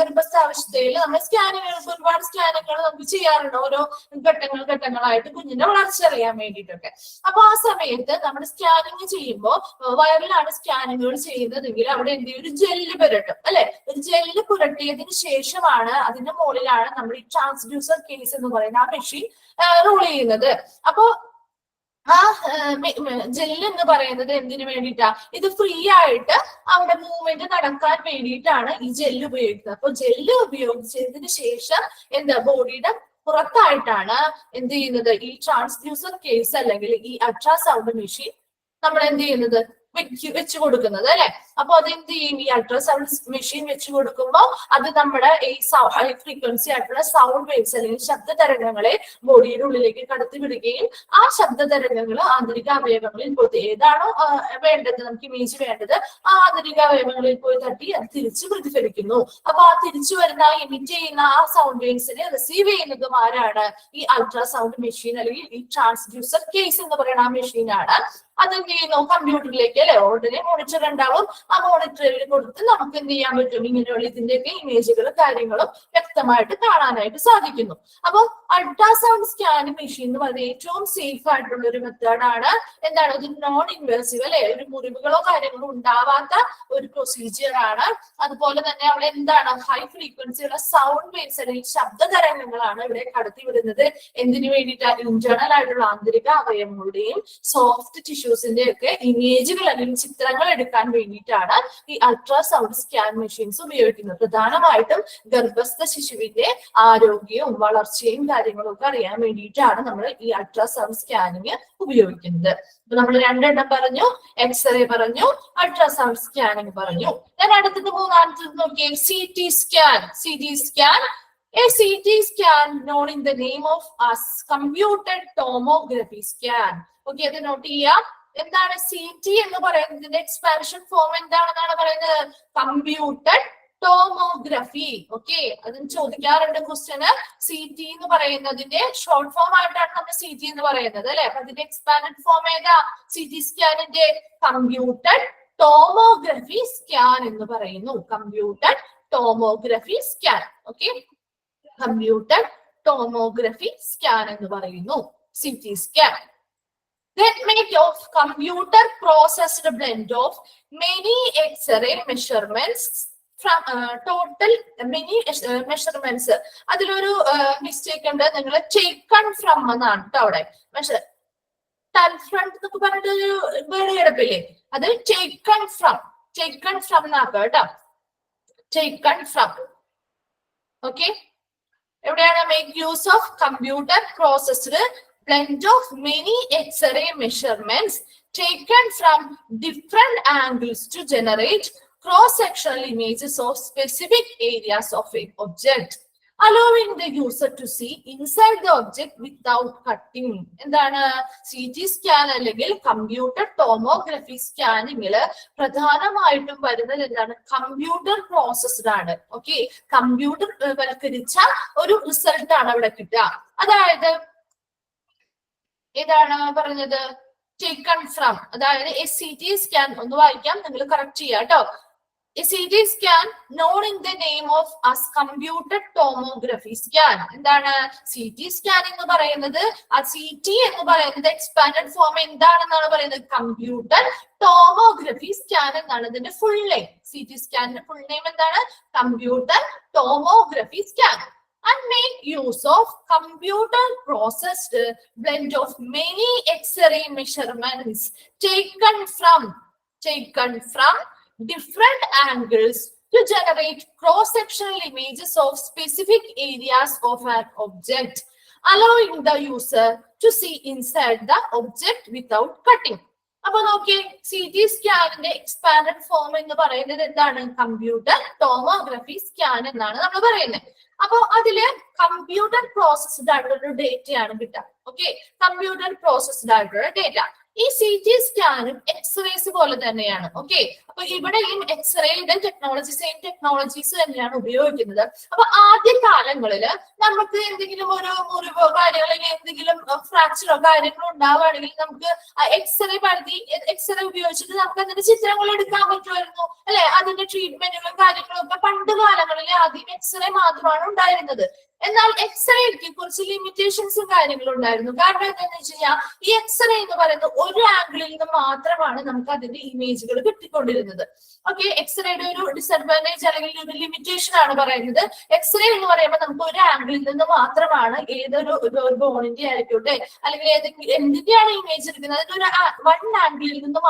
ഗർഭസ്ഥാവസ്ഥയിൽ നമ്മൾ സ്കാനിങ്ങുകൾക്ക് ഒരുപാട് സ്കാനിങ്ങുകൾ നമുക്ക് ചെയ്യാറുണ്ട്, ഓരോ ഘട്ടങ്ങളായിട്ട് കുഞ്ഞിന്റെ വളർച്ച അറിയാൻ വേണ്ടിയിട്ടൊക്കെ. അപ്പൊ ആ സമയത്ത് നമ്മൾ സ്കാനിങ് ചെയ്യുമ്പോൾ വയറിലാണ് സ്കാനിങ്ങുകൾ ചെയ്യുന്നതെങ്കിൽ അവിടെ എന്ത് ചെയ്യും? ഒരു ജെല്ല് പുരട്ടും അല്ലെ. ഒരു ജെല്ല് പുരട്ടിയതിനു ശേഷമാണ് അതിന്റെ മുകളിലാണ് നമ്മൾ ഈ ട്രാൻസ്ഡ്യൂസർ കേസ് എന്ന് പറയുന്ന ആ മെഷീൻ റോൾ ചെയ്യുന്നത്. അപ്പോ ആ ജെല്ല് എന്ന് പറയുന്നത് എന്തിനു വേണ്ടിയിട്ടാ? ഇത് ഫ്രീ ആയിട്ട് അവിടെ മൂവ്മെന്റ് നടക്കാൻ വേണ്ടിയിട്ടാണ് ഈ ജെല്ല് ഉപയോഗിക്കുന്നത്. അപ്പൊ ജെല്ല് ഉപയോഗിച്ചതിന് ശേഷം എന്താ ബോഡിയുടെ പുറത്തായിട്ടാണ് എന്ത് ചെയ്യുന്നത്? ഈ ട്രാൻസ്ഡ്യൂസർ കേസ് അല്ലെങ്കിൽ ഈ അൾട്രാസൗണ്ട് മെഷീൻ നമ്മൾ എന്ത് ചെയ്യുന്നത്? വെച്ച് കൊടുക്കുന്നത് അല്ലെ. അപ്പൊ അതെന്ത് ചെയ്യും, ഈ അൾട്രാസൗണ്ട് മെഷീൻ വെച്ച് കൊടുക്കുമ്പോൾ അത് നമ്മുടെ ഈ ഹൈ ഫ്രീക്വൻസി ആയിട്ടുള്ള സൗണ്ട് വേവ്സ് അല്ലെങ്കിൽ ശബ്ദ തരംഗങ്ങളെ ബോഡിയുടെ ഉള്ളിലേക്ക് കടത്തിവിടുകയും ആ ശബ്ദ തരംഗങ്ങൾ ആന്തരിക അവയവങ്ങളിൽ പോയി ഏതാണോ വേണ്ടത്, നമുക്ക് ഇമേജ് വേണ്ടത്, ആ ആന്തരിക അവയവങ്ങളിൽ പോയി തട്ടി അത് തിരിച്ച് പ്രതിഫലിക്കുന്നു. അപ്പൊ ആ തിരിച്ചു വരുന്ന എമിറ്റ് ചെയ്യുന്ന ആ സൗണ്ട് വേവ്സിനെ റിസീവ് ചെയ്യുന്നതും ആരാണ്, ഈ അൾട്രാസൗണ്ട് മെഷീൻ അല്ലെങ്കിൽ ഈ ട്രാൻസ്ഡ്യൂസർ കേസ് എന്ന് പറയുന്ന ആ മെഷീനാണ്. അതെന്ത് ചെയ്യുന്നു, കമ്പ്യൂട്ടറിലേക്ക് അല്ലെ, ഓൾറെഡി മോണിറ്റർ ഉണ്ടാവും, ആ മോണിറ്ററിൽ കൊടുത്ത് നമുക്ക് എന്ത് ചെയ്യാൻ പറ്റും, ഇങ്ങനെയുള്ള ഇതിന്റെയൊക്കെ ഇമേജുകളും കാര്യങ്ങളും വ്യക്തമായിട്ട് കാണാനായിട്ട് സാധിക്കുന്നു. അപ്പൊ അൾട്രാസൗണ്ട് സ്കാനിങ് മെഷീൻ എന്ന് പറയുന്നത് ഏറ്റവും സേഫ് ആയിട്ടുള്ള ഒരു മെത്തേഡാണ്. എന്താണ്, ഒരു നോൺ ഇൻവേസീവ് അല്ലെ, ഒരു മുറിവുകളോ കാര്യങ്ങളോ ഉണ്ടാവാത്ത ഒരു പ്രൊസീജിയർ ആണ്. അതുപോലെ തന്നെ അവിടെ എന്താണ്, ഹൈ ഫ്രീക്വൻസിയുള്ള സൗണ്ട് വേവ്സ് അല്ലെങ്കിൽ ശബ്ദ തരംഗങ്ങളാണ് ഇവിടെ കടത്തിവിടുന്നത്. എന്തിനു വേണ്ടിയിട്ടാണ്, ഇന്റേണൽ ആയിട്ടുള്ള ആന്തരിക അവയവങ്ങളുടെയും സോഫ്റ്റ് ടിഷ്യൂസിന്റെ ഒക്കെ ഇമേജുകൾ അല്ലെങ്കിൽ ചിത്രങ്ങൾ എടുക്കാൻ വേണ്ടിയിട്ടാണ് ഈ അൾട്രാസൗണ്ട് സ്കാൻ മെഷീൻസ് ഉപയോഗിക്കുന്നത്. പ്രധാനമായിട്ടും ഗർഭസ്ഥ ശിശുവിന്റെ ആരോഗ്യവും വളർച്ചയും കാര്യങ്ങളും ഒക്കെ അറിയാൻ വേണ്ടിയിട്ടാണ് നമ്മൾ ഈ അൾട്രാസൗണ്ട് സ്കാനിങ് ഉപയോഗിക്കുന്നത്. അപ്പൊ നമ്മൾ രണ്ടെണ്ണം പറഞ്ഞു, എക്സ്റേ പറഞ്ഞു, അൾട്രാസൗണ്ട് സ്കാനിങ് പറഞ്ഞു. ഞാൻ അടുത്തത് മൂന്നാമത്തത് നോക്കിയേ, CT scan. CT scan, a CT scan known in the name of as computed tomography scan. Okay, അത് നോട്ട് ചെയ്യാം. എന്താണ് CT എന്ന് പറയുന്നതിന്റെ എക്സ്പാൻഷൻ ഫോം എന്താണെന്നാണ് പറയുന്നത്, കമ്പ്യൂട്ടഡ് ടോമോഗ്രഫി. ഓക്കെ, അതിന് ചോദിക്കാറുണ്ട് ക്വസ്റ്റ്യന്. CT എന്ന് പറയുന്നതിന്റെ ഷോർട്ട് ഫോം ആയിട്ടാണ് നമ്മൾ CT എന്ന് പറയുന്നത് അല്ലെ. അപ്പൊ അതിന്റെ എക്സ്പാൻഡ് ഫോം ഏതാ, CT സ്കാനിന്റെ കമ്പ്യൂട്ടഡ് ടോമോഗ്രഫി സ്കാൻ എന്ന് പറയുന്നു. Computed tomography scan. Okay, computed tomography scan എന്ന് പറയുന്നു CT scan. That make of computer processed blend of many X-ray measurements from total many measurements. അതിലൊരു മിസ്റ്റേക്ക് ഉണ്ട്, നിങ്ങൾ taken from എന്നാണ് കേട്ടോ അവിടെ. പക്ഷെ ഫ്രണ്ട് എന്നൊക്കെ പറഞ്ഞിട്ട് ഒരു വേർഡ് കിടപ്പില്ലേ, അത് taken from എന്നാക്കാം കേട്ടോ, taken from. ഓക്കെ, എവിടെയാണ്, make use of computer processed blend of many X-ray measurements taken from different angles to generate cross-sectional images of specific areas of an object, allowing the user to see inside the object without cutting. എന്താണ്, CT സ്കാൻ അല്ലെങ്കിൽ കമ്പ്യൂട്ടർ ടോമോഗ്രഫി സ്കാനിങ്ങില് പ്രധാനമായിട്ടും വരുന്നത് എന്താണ്, കമ്പ്യൂട്ടർ പ്രോസസ്ഡ് ആണ്. ഓക്കെ, കമ്പ്യൂട്ടർ വൽക്കരിച്ച ഒരു റിസൾട്ട് ആണ് അവിടെ കിട്ടുക. അതായത് ഏതാണ് പറഞ്ഞത്, ടേക്കൺ ഫ്രം, അതായത് CT സ്കാൻ ഒന്ന് വായിക്കാം, നിങ്ങൾ കറക്റ്റ് ചെയ്യാം കേട്ടോ. CT scan known in the name of as computed tomography scan. എന്താണ് CT സ്കാൻ എന്ന് പറയുന്നത്, ആ CT എന്ന് പറയുന്നത് എക്സ്പാൻഡഡ് ഫോം എന്താണെന്നാണ് പറയുന്നത്, കമ്പ്യൂട്ടർ ടോമോഗ്രഫി സ്കാൻ എന്നാണ് ഇതിന്റെ ഫുൾ നെയിം. CT സ്കാനിന്റെ ഫുൾ നെയിം എന്താണ്, computer tomography scan. And make use of computer processed blend of many X-ray measurements taken from different angles to generate cross-sectional images of specific areas of an object, allowing the user to see inside the object without cutting. അപ്പൊ നോക്കിയേ, CT സ്കാനിന്റെ എക്സ്പാൻഡഡ് ഫോം എന്ന് പറയുന്നത് എന്താണ്, കമ്പ്യൂട്ടർ ടോമോഗ്രഫി സ്കാൻ എന്നാണ് നമ്മൾ പറയുന്നത്. അപ്പൊ അതില് കമ്പ്യൂട്ടർ പ്രോസസ്ഡ് ആയിട്ടുള്ള ഒരു ഡേറ്റയാണ് കിട്ടുക. ഓക്കെ, കമ്പ്യൂട്ടർ പ്രോസസ്ഡ് ആയിട്ടുള്ള ഡേറ്റ. ഈ CT സ്കാനും എക്സ്റേസ് പോലെ തന്നെയാണ്. ഓക്കെ, അപ്പൊ ഇവിടെയും എക്സ്റേയുടെ സെയിം ടെക്നോളജീസ് തന്നെയാണ് ഉപയോഗിക്കുന്നത്. അപ്പൊ ആദ്യ കാലങ്ങളില് നമുക്ക് എന്തെങ്കിലും ഒരു മുറിവോ കാര്യങ്ങളോ അല്ലെങ്കിൽ എന്തെങ്കിലും ഫ്രാക്ചറോ കാര്യങ്ങളോ ഉണ്ടാവുകയാണെങ്കിൽ നമുക്ക് എക്സ്റേ ഉപയോഗിച്ചിട്ട് നമുക്ക് അതിന്റെ ചിത്രങ്ങൾ എടുക്കാൻ പറ്റുമായിരുന്നു അല്ലെ. അതിന്റെ ട്രീറ്റ്മെന്റുകളും കാര്യങ്ങളും ഒക്കെ പണ്ട് കാലങ്ങളിൽ ആദ്യം എക്സ്റേ മാത്രമാണ് ഉണ്ടായിരുന്നത്. എന്നാൽ എക്സ്റേക്ക് കുറച്ച് ലിമിറ്റേഷൻസും കാര്യങ്ങളും ഉണ്ടായിരുന്നു. കാരണം എന്താണെന്ന് വെച്ച് കഴിഞ്ഞാൽ ഈ എക്സ്റേ എന്ന് പറയുന്നത് ഒരു ആംഗിളിൽ നിന്ന് മാത്രമാണ് നമുക്ക് അതിന്റെ ഇമേജുകൾ കിട്ടിക്കൊണ്ടിരുന്നത്. ഓക്കെ, എക്സ്റേയുടെ ഒരു ഡിസഡ്വാൻറ്റേജ് അല്ലെങ്കിൽ ഒരു ലിമിറ്റേഷൻ ആണ് പറയുന്നത്. എക്സ്റേ എന്ന് പറയുമ്പോൾ നമുക്ക് ഒരു ആംഗിളിൽ നിന്ന് മാത്രമാണ് ഏതൊരു ബോണിന്റെ ആയിക്കോട്ടെ അല്ലെങ്കിൽ എന്തിന്റെയാണ് ഇമേജ് എടുക്കുന്നത്, അതിന്റെ ഒരു ആംഗിളിൽ നിന്ന്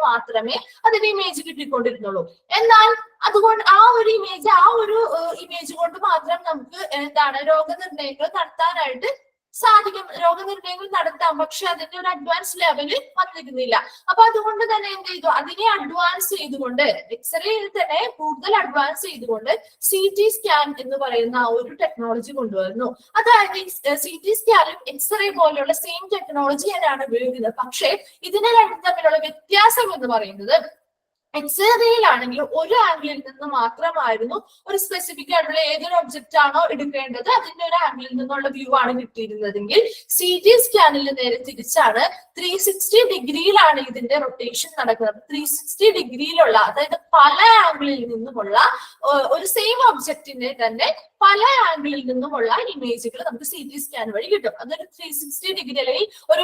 മാത്രമേ അതിന്റെ ഇമേജ് കിട്ടിക്കൊണ്ടിരുന്നുള്ളൂ. എന്നാൽ അതുകൊണ്ട് ആ ഒരു ഇമേജ് കൊണ്ട് മാത്രം നമുക്ക് എന്താണ് രോഗനിർണയങ്ങൾ നടത്താനായിട്ട് സാധിക്കും, രോഗനിർണയങ്ങൾ നടത്താം. പക്ഷെ അതിന്റെ ഒരു അഡ്വാൻസ് ലെവല് വന്നിരുന്നില്ല. അപ്പൊ അതുകൊണ്ട് തന്നെ എന്ത് ചെയ്തു, അതിനെ അഡ്വാൻസ് ചെയ്തുകൊണ്ട് എക്സ്റേയിൽ തന്നെ കൂടുതൽ അഡ്വാൻസ് ചെയ്തുകൊണ്ട് CT സ്കാൻ എന്ന് പറയുന്ന ആ ഒരു ടെക്നോളജി കൊണ്ടുവരുന്നു. അതായത് CT സ്കാനും എക്സ്റേ പോലെയുള്ള സെയിം ടെക്നോളജി തന്നെയാണ് ഉപയോഗിക്കുന്നത്. പക്ഷേ ഇതിനെ രണ്ടും തമ്മിലുള്ള വ്യത്യാസം എന്ന് പറയുന്നത്, എക്സ്റേയിലാണെങ്കിൽ ഒരു ആംഗിളിൽ നിന്ന് മാത്രമായിരുന്നു ഒരു സ്പെസിഫിക് ആയിട്ടുള്ള ഏതൊരു ഒബ്ജക്റ്റ് ആണോ എടുക്കേണ്ടത് അതിന്റെ ഒരു ആംഗിളിൽ നിന്നുള്ള വ്യൂ ആണ് കിട്ടിയിരുന്നതെങ്കിൽ CT സ്കാനിൽ നേരെ തിരിച്ചാണ്. 360 ഡിഗ്രിയിലാണ് ഇതിന്റെ റൊട്ടേഷൻ നടക്കുന്നത്. 360 ഡിഗ്രിയിലുള്ള, അതായത് പല ആംഗിളിൽ നിന്നുമുള്ള ഒരു സെയിം ഒബ്ജക്റ്റിന്റെ തന്നെ പല ആംഗിളിൽ നിന്നുമുള്ള ഇമേജുകൾ നമുക്ക് CT സ്കാൻ വഴി കിട്ടും. അതൊരു 360 ഡിഗ്രി അല്ലെങ്കിൽ ഒരു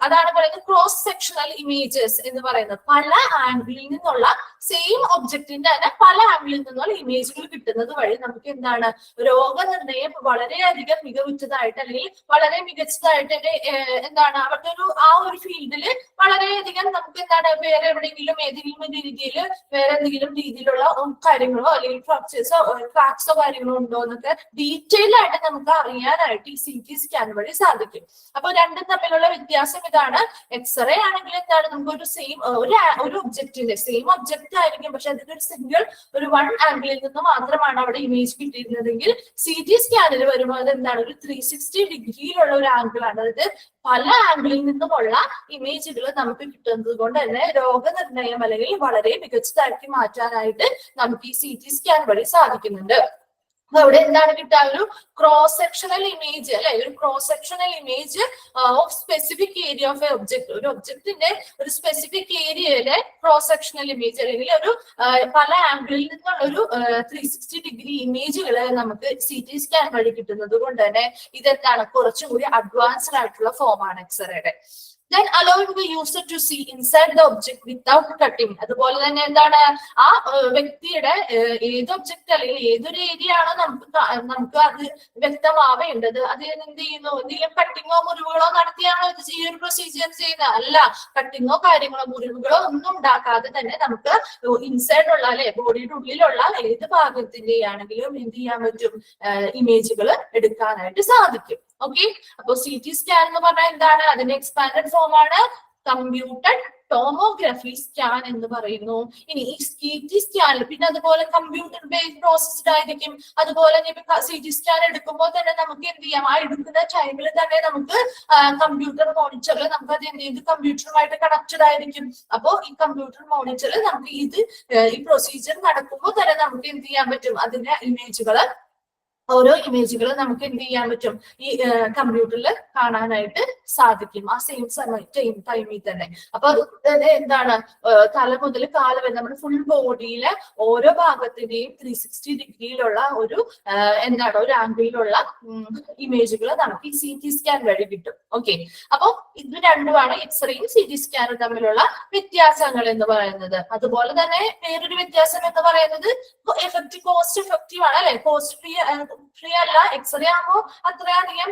അതാണ് പറയുന്നത് ക്രോസ് സെക്ഷണൽ ഇമേജസ് എന്ന് പറയുന്നത്. പല ആംഗിളിൽ നിന്നുള്ള സെയിം ഒബ്ജക്റ്റിന്റെ തന്നെ പല ആംഗിളിൽ നിന്നുള്ള ഇമേജുകൾ കിട്ടുന്നത് വഴി നമുക്ക് എന്താണ് രോഗനിർണയം വളരെയധികം മികവുറ്റതായിട്ട് അല്ലെങ്കിൽ വളരെ മികച്ചതായിട്ട് എന്താണ് അവരുടെ ആ ഒരു ഫീൽഡിൽ വളരെയധികം നമുക്ക് എന്താണ് വേറെ എവിടെയെങ്കിലും ഏതെങ്കിലും രീതിയിൽ വേറെ എന്തെങ്കിലും രീതിയിലുള്ള കാര്യങ്ങളോ അല്ലെങ്കിൽ ഫ്രാക്ചേഴ്സോ ക്രാക്സോ കാര്യങ്ങളോ ഉണ്ടോ എന്നൊക്കെ ഡീറ്റെയിൽ ആയിട്ട് നമുക്ക് അറിയാനായിട്ട് ഈ CT സ്കാൻ വഴി സാധിക്കും. അപ്പൊ രണ്ടും തമ്മിലുള്ള വ്യത്യാസം ഇതാണ്. എക്സ്റേ ആണെങ്കിൽ എന്താണ് നമുക്ക് ഒരു ഒബ്ജക്റ്റിന്റെ സെയിം ഒബ്ജക്റ്റ് ആയിരിക്കും, പക്ഷെ അതിന്റെ ഒരു സിംഗിൾ ഒരു വൺ ആംഗിളിൽ നിന്ന് മാത്രമാണ് അവിടെ ഇമേജ് കിട്ടിയിരുന്നതെങ്കിൽ CT സ്കാനിൽ വരുമ്പോൾ അത് എന്താണ് ഒരു 360 ഡിഗ്രിയിലുള്ള ഒരു ആംഗിൾ ആണ്. അതായത് പല ആംഗിളിൽ നിന്നുമുള്ള ഇമേജുകൾ നമുക്ക് കിട്ടുന്നത് കൊണ്ട് തന്നെ രോഗനിർണയം അല്ലെങ്കിൽ വളരെ മികച്ചതാക്കി മാറ്റാനായിട്ട് നമുക്ക് ഈ CT സ്കാൻ വഴി സാധിക്കുന്നുണ്ട്. അവിടെ എന്താണ് കിട്ടുക, ഒരു ക്രോസ് സെക്ഷണൽ ഇമേജ് അല്ലെ, ഒരു cross sectional image of specific area of A object. ഒരു ഒബ്ജക്റ്റിന്റെ ഒരു സ്പെസിഫിക് ഏരിയയിലെ ക്രോസ് സെക്ഷണൽ ഇമേജ് അല്ലെങ്കിൽ ഒരു പല ആംഗിളിൽ നിന്നുള്ള ഒരു 360 ഡിഗ്രി ഇമേജുകളെ നമുക്ക് CT സ്കാൻ വഴി കിട്ടുന്നത് കൊണ്ട് തന്നെ ഇതെന്താണ് കുറച്ചും കൂടി അഡ്വാൻസ്ഡ് ആയിട്ടുള്ള ഫോമാണ് എക്സ്റേയുടെ. Then allowing the user to see inside the object without cutting. അതുപോലെ തന്നെ എന്താണ് ആ വ്യക്തിയുടെ ഏത് ഒബ്ജക്റ്റ് അല്ലെങ്കിൽ ഏതൊരു ഏരിയ ആണോ നമുക്ക് അത് വ്യക്തമാവേണ്ടത് അതിന് എന്ത് ചെയ്യുന്നു, എന്തെങ്കിലും കട്ടിങ്ങോ മുറിവുകളോ നടത്തിയാണോ ഇത് ഈ ഒരു പ്രൊസീജിയർ ചെയ്യുന്നത്? അല്ല, കട്ടിങ്ങോ കാര്യങ്ങളോ മുറിവുകളോ ഒന്നും ഉണ്ടാക്കാതെ തന്നെ നമുക്ക് ഇൻസൈഡ് ഉള്ള അല്ലെ ബോഡിയുടെ ഉള്ളിലുള്ള ഏത് ഭാഗത്തിന്റെ ആണെങ്കിലും എന്ത് ചെയ്യാൻ പറ്റും, ഇമേജുകൾ എടുക്കാനായിട്ട് സാധിക്കും. ഓക്കെ, അപ്പൊ CT സ്കാൻ എന്ന് പറഞ്ഞാൽ എന്താണ്, അതിന്റെ എക്സ്പാൻഡഡ് ഫോം ആണ് കമ്പ്യൂട്ടഡ് ടോമോഗ്രഫി സ്കാൻ എന്ന് പറയുന്നു. ഇനി ഈ CT സ്കാനിൽ പിന്നെ അതുപോലെ കമ്പ്യൂട്ടർ ബേസ്ഡ് പ്രോസസ്ഡ് ആയിരിക്കും. അതുപോലെ CT സ്കാൻ എടുക്കുമ്പോൾ തന്നെ നമുക്ക് എന്ത് ചെയ്യാം, ആ എടുക്കുന്ന ടൈമിൽ തന്നെ നമുക്ക് കമ്പ്യൂട്ടർ മോണിറ്ററിൽ നമുക്ക് അത് എന്ത് ചെയ്ത് കമ്പ്യൂട്ടറുമായിട്ട് കണക്റ്റഡ് ആയിരിക്കും. അപ്പോ ഈ കമ്പ്യൂട്ടർ മോണിറ്ററിൽ നമുക്ക് ഈ പ്രൊസീജിയർ നടക്കുമ്പോൾ തന്നെ നമുക്ക് എന്ത് ചെയ്യാൻ പറ്റും, അതിന്റെ ഓരോ ഇമേജുകൾ നമുക്ക് എന്ത് ചെയ്യാൻ പറ്റും, ഈ കമ്പ്യൂട്ടറിൽ കാണാനായിട്ട് സാധിക്കും ആ സെയിം ടൈമിൽ തന്നെ. അപ്പൊ എന്താണ് തല മുതൽ കാല് വരെ നമ്മുടെ ഫുൾ ബോഡിയിലെ ഓരോ ഭാഗത്തിന്റെയും 360 ഡിഗ്രിയിലുള്ള ഒരു എന്താണ് ഒരു ആംഗിളിലുള്ള ഇമേജുകൾ നമുക്ക് ഈ CT സ്കാൻ വഴി കിട്ടും. ഓക്കെ, അപ്പൊ ഇത് രണ്ടുമാണ് എക്സ്റേയും CT സ്കാനും തമ്മിലുള്ള വ്യത്യാസങ്ങൾ എന്ന് പറയുന്നത്. അതുപോലെ തന്നെ വേറൊരു വ്യത്യാസം എന്ന് പറയുന്നത് കോസ്റ്റ് എഫക്റ്റീവ് ആണ് അല്ലെ, കോസ്റ്റ് ഫ്രീ അല്ല. എക്സ്റേ ആകുമ്പോൾ അത്രയധികം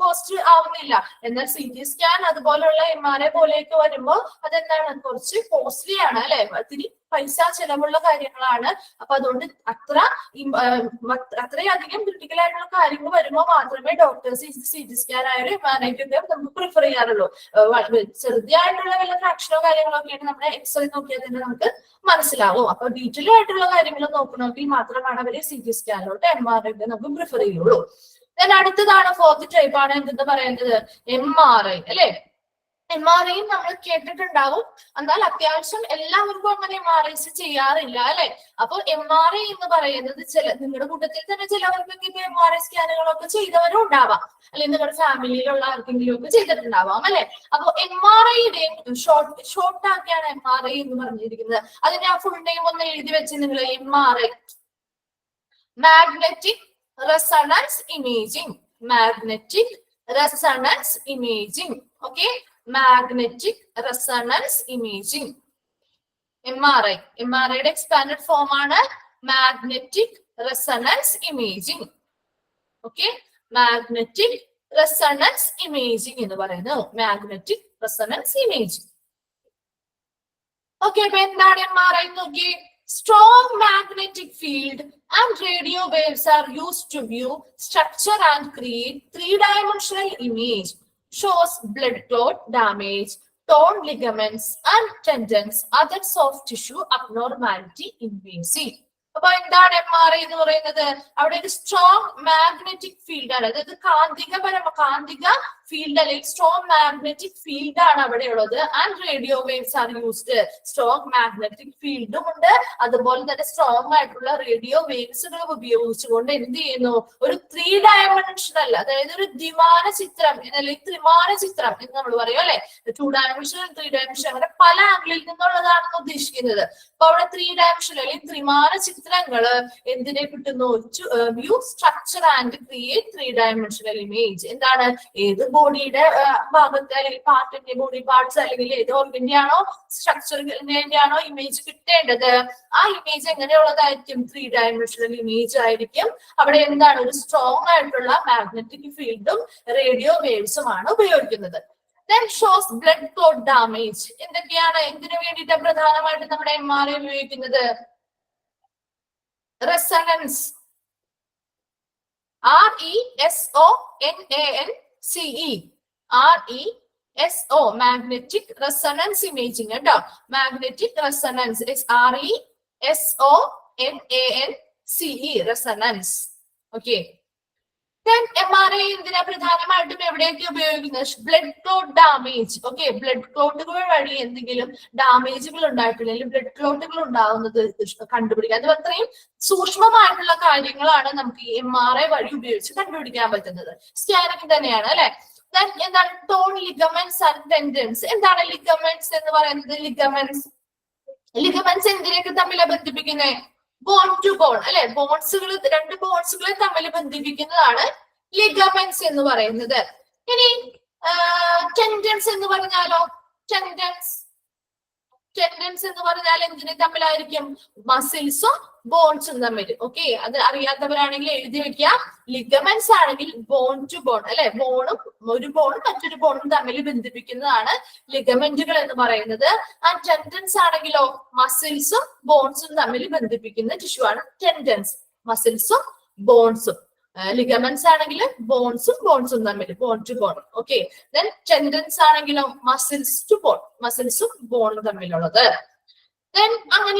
കോസ്റ്റ് ആവുന്നില്ല. എന്നാൽ CT സ്കാൻ അതുപോലുള്ള MRI പോലെയൊക്കെ വരുമ്പോൾ അതെന്താണ് കുറച്ച് കോസ്റ്റ്ലി ആണ് അല്ലെ, ഒത്തിരി പൈസ ചെലവുള്ള കാര്യങ്ങളാണ്. അപ്പൊ അതുകൊണ്ട് അത്രയധികം ക്രിട്ടിക്കൽ ആയിട്ടുള്ള കാര്യങ്ങൾ വരുമ്പോൾ മാത്രമേ ഡോക്ടേഴ്സ് CT സ്കാൻ ആയാലും MRI നമുക്ക് പ്രിഫർ ചെയ്യാറുള്ളൂ. ചെറുതായിട്ടുള്ള വല്ല ഫ്രാക്ഷനോ കാര്യങ്ങളോ ഒക്കെയാണ് നമ്മുടെ എക്സ്റേ നോക്കിയാൽ തന്നെ നമുക്ക് മനസ്സിലാവും. അപ്പൊ ഡീറ്റെയിൽ ആയിട്ടുള്ള കാര്യങ്ങൾ നോക്കണമെങ്കിൽ മാത്രമാണ് അവര് CT സ്കാനിലോട്ട് MRI നമുക്ക് പ്രിഫർ ചെയ്യുള്ളൂ. അടുത്തതാണ് ഫോർത്ത് ടൈപ്പ് ആണ് എന്തെന്ന് പറയുന്നത് MRI അല്ലെ. MRI നമ്മൾ കേട്ടിട്ടുണ്ടാവും, എന്നാൽ അത്യാവശ്യം എല്ലാവർക്കും അങ്ങനെ MRIs ചെയ്യാറില്ല അല്ലെ. അപ്പൊ MRI എന്ന് പറയുന്നത് നിങ്ങളുടെ കൂട്ടത്തിൽ തന്നെ ചിലവർക്കൊക്കെ ഇപ്പൊ MRI സ്കാനുകളൊക്കെ ചെയ്തവരും ഉണ്ടാവാം, അല്ലെങ്കിൽ നിങ്ങളുടെ ഫാമിലിയിലുള്ള ആർക്കെങ്കിലും ഒക്കെ ചെയ്തിട്ടുണ്ടാവാം അല്ലെ. അപ്പൊ MRIയുടെയും ഷോർട്ട് ആക്കിയാണ് MRI എന്ന് പറഞ്ഞിരിക്കുന്നത്. അതിന്റെ ആ ഫുൾ നെയിം ഒന്ന് എഴുതി വെച്ച് നിങ്ങൾ MRI magnetic resonance imaging, magnetic resonance imaging. Okay, magnetic resonance imaging MRIയുടെ എക്സ്പാൻഡഡ് ഫോം ആണ് magnetic resonance imaging. Okay, magnetic resonance imaging എന്ന് പറയുന്നത് മാഗ്നെറ്റിക് റെസൊണൻസ് ഇമേജിംഗ്. ഓക്കെ, അപ്പൊ എന്താണ് MRI നോക്കി, strong magnetic field and radio waves are used to view structure and create three-dimensional image. Shows blood clot damage, torn ligaments and tendons, other soft tissue abnormality in VC. അപ്പൊ എന്താണ് MRI എന്ന് പറയുന്നത്? അവിടെ ഒരു സ്ട്രോങ് മാഗ്നറ്റിക് ഫീൽഡ് ആണ്, അതായത് കാന്തിക ഫീൽഡ് അല്ലെങ്കിൽ സ്ട്രോങ് മാഗ്നറ്റിക് ഫീൽഡ് ആണ് അവിടെ ഉള്ളത്. And radio waves are used. Strong magnetic ഫീൽഡും ഉണ്ട്, അതുപോലെ തന്നെ സ്ട്രോങ് ആയിട്ടുള്ള റേഡിയോ വേവ്സുകൾ ഉപയോഗിച്ചുകൊണ്ട് എന്ത് ചെയ്യുന്നു, ഒരു 3 ഡയമെൻഷണൽ, അതായത് ഒരു ദ്വിമാന ചിത്രം അല്ലെങ്കിൽ ത്രിമാന ചിത്രം എന്ന് നമ്മൾ പറയും അല്ലെ. 2 ഡയമെൻഷണൽ 3 ഡയമെൻഷൻ അങ്ങനെ പല ആംഗിളിൽ നിന്നുള്ളതാണ് ഉദ്ദേശിക്കുന്നത്. അപ്പൊ അവിടെ 3 ഡയമെൻഷണൽ അല്ലെങ്കിൽ ത്രിമാന ചിത്രങ്ങള് എന്തിനെ കിട്ടുന്നു? View structure and create 3 dimensional image. എന്താണ്, ഏത് ബോഡിയുടെ ഭാഗത്ത് അല്ലെങ്കിൽ പാർട്ടിന്റെ ബോഡി പാർട്സ് അല്ലെങ്കിൽ ഏത് ഓർഗന്റെ ആണോ സ്ട്രക്ചറിന്റെ ആണോ ഇമേജ് കിട്ടേണ്ടത്, ആ ഇമേജ് എങ്ങനെയുള്ളതായിരിക്കും? 3 ഡയമെൻഷണൽ ഇമേജ് ആയിരിക്കും. അവിടെ എന്താണ്, ഒരു സ്ട്രോങ് ആയിട്ടുള്ള മാഗ്നറ്റിക് ഫീൽഡും റേഡിയോ വേവ്സും ആണ് ഉപയോഗിക്കുന്നത്. Then shows blood clot damage. എന്തൊക്കെയാണ്, എന്തിനു വേണ്ടിയിട്ട് പ്രധാനമായിട്ട് നമ്മുടെ MRI ഉപയോഗിക്കുന്നത്? Resonance, RESONANCE, RESO, magnetic resonance imaging കേട്ടോ. Magnetic resonance RESONANCE, resonance. Okay. MRI എന്തിനാ പ്രധാനമായിട്ടും എവിടെയൊക്കെ ഉപയോഗിക്കുന്നത്? Blood clot damage. Okay, blood ക്ലോട്ടുകൾ വഴി എന്തെങ്കിലും ഡാമേജുകൾ ഉണ്ടായിട്ടില്ലെങ്കിൽ ബ്ലഡ് ക്ലോട്ടുകൾ ഉണ്ടാവുന്നത് കണ്ടുപിടിക്കുക. അത് അത്രയും സൂക്ഷ്മമായിട്ടുള്ള കാര്യങ്ങളാണ് നമുക്ക് ഈ MRI വഴി ഉപയോഗിച്ച് കണ്ടുപിടിക്കാൻ പറ്റുന്നത്. സ്കാനിങ് തന്നെയാണ് അല്ലെ. എന്താണ് ടോൺ ലിഗമെന്റ്സ് ആൻഡ് ടെൻഡൻസ്? എന്താണ് ലിഗമെന്റ്സ് എന്ന് പറയുന്നത്? ലിഗമെന്റ്സ് എന്തിനൊക്കെ തമ്മിലാണ് ബന്ധിപ്പിക്കുന്നത്? ബോൺ ടു ബോൺ അല്ലെ. ബോൺസുകൾ, 2 ബോൺസുകളെ തമ്മിൽ ബന്ധിപ്പിക്കുന്നതാണ് ലിഗമെന്റ്സ് എന്ന് പറയുന്നത്. ഇനി ടെൻഡൻസ് എന്ന് പറഞ്ഞാലോ? ടെൻഡൻസ് എന്ന് പറഞ്ഞാൽ എന്തിനെ തമ്മിലായിരിക്കും? മസിൽസും ബോൺസും തമ്മിൽ. ഓക്കെ, അത് അറിയാത്തവരാണെങ്കിൽ എഴുതി വെക്കുക. ലിഗമെന്റ്സ് ആണെങ്കിൽ ബോൺ ടു ബോൺ അല്ലെ, ഒരു ബോണും മറ്റൊരു ബോണും തമ്മിൽ ബന്ധിപ്പിക്കുന്നതാണ് ലിഗമെന്റുകൾ എന്ന് പറയുന്നത്. ആൻഡ് ടെൻഡൻസ് ആണെങ്കിലോ മസിൽസും ബോൺസും തമ്മിൽ ബന്ധിപ്പിക്കുന്ന ടിഷ്യൂ ആണ് ടെൻഡൻസ്. മസിൽസും ബോൺസും. ലിഗമെന്റ്സ് ആണെങ്കിൽ ബോൺസും തമ്മിൽ, bone to bone. Okay. Then tendons ആണെങ്കിലോ മസിൽസ് ടു ബോൺ, മസിൽസും ബോണും തമ്മിലുള്ളത്. ദെൻ അങ്ങനെ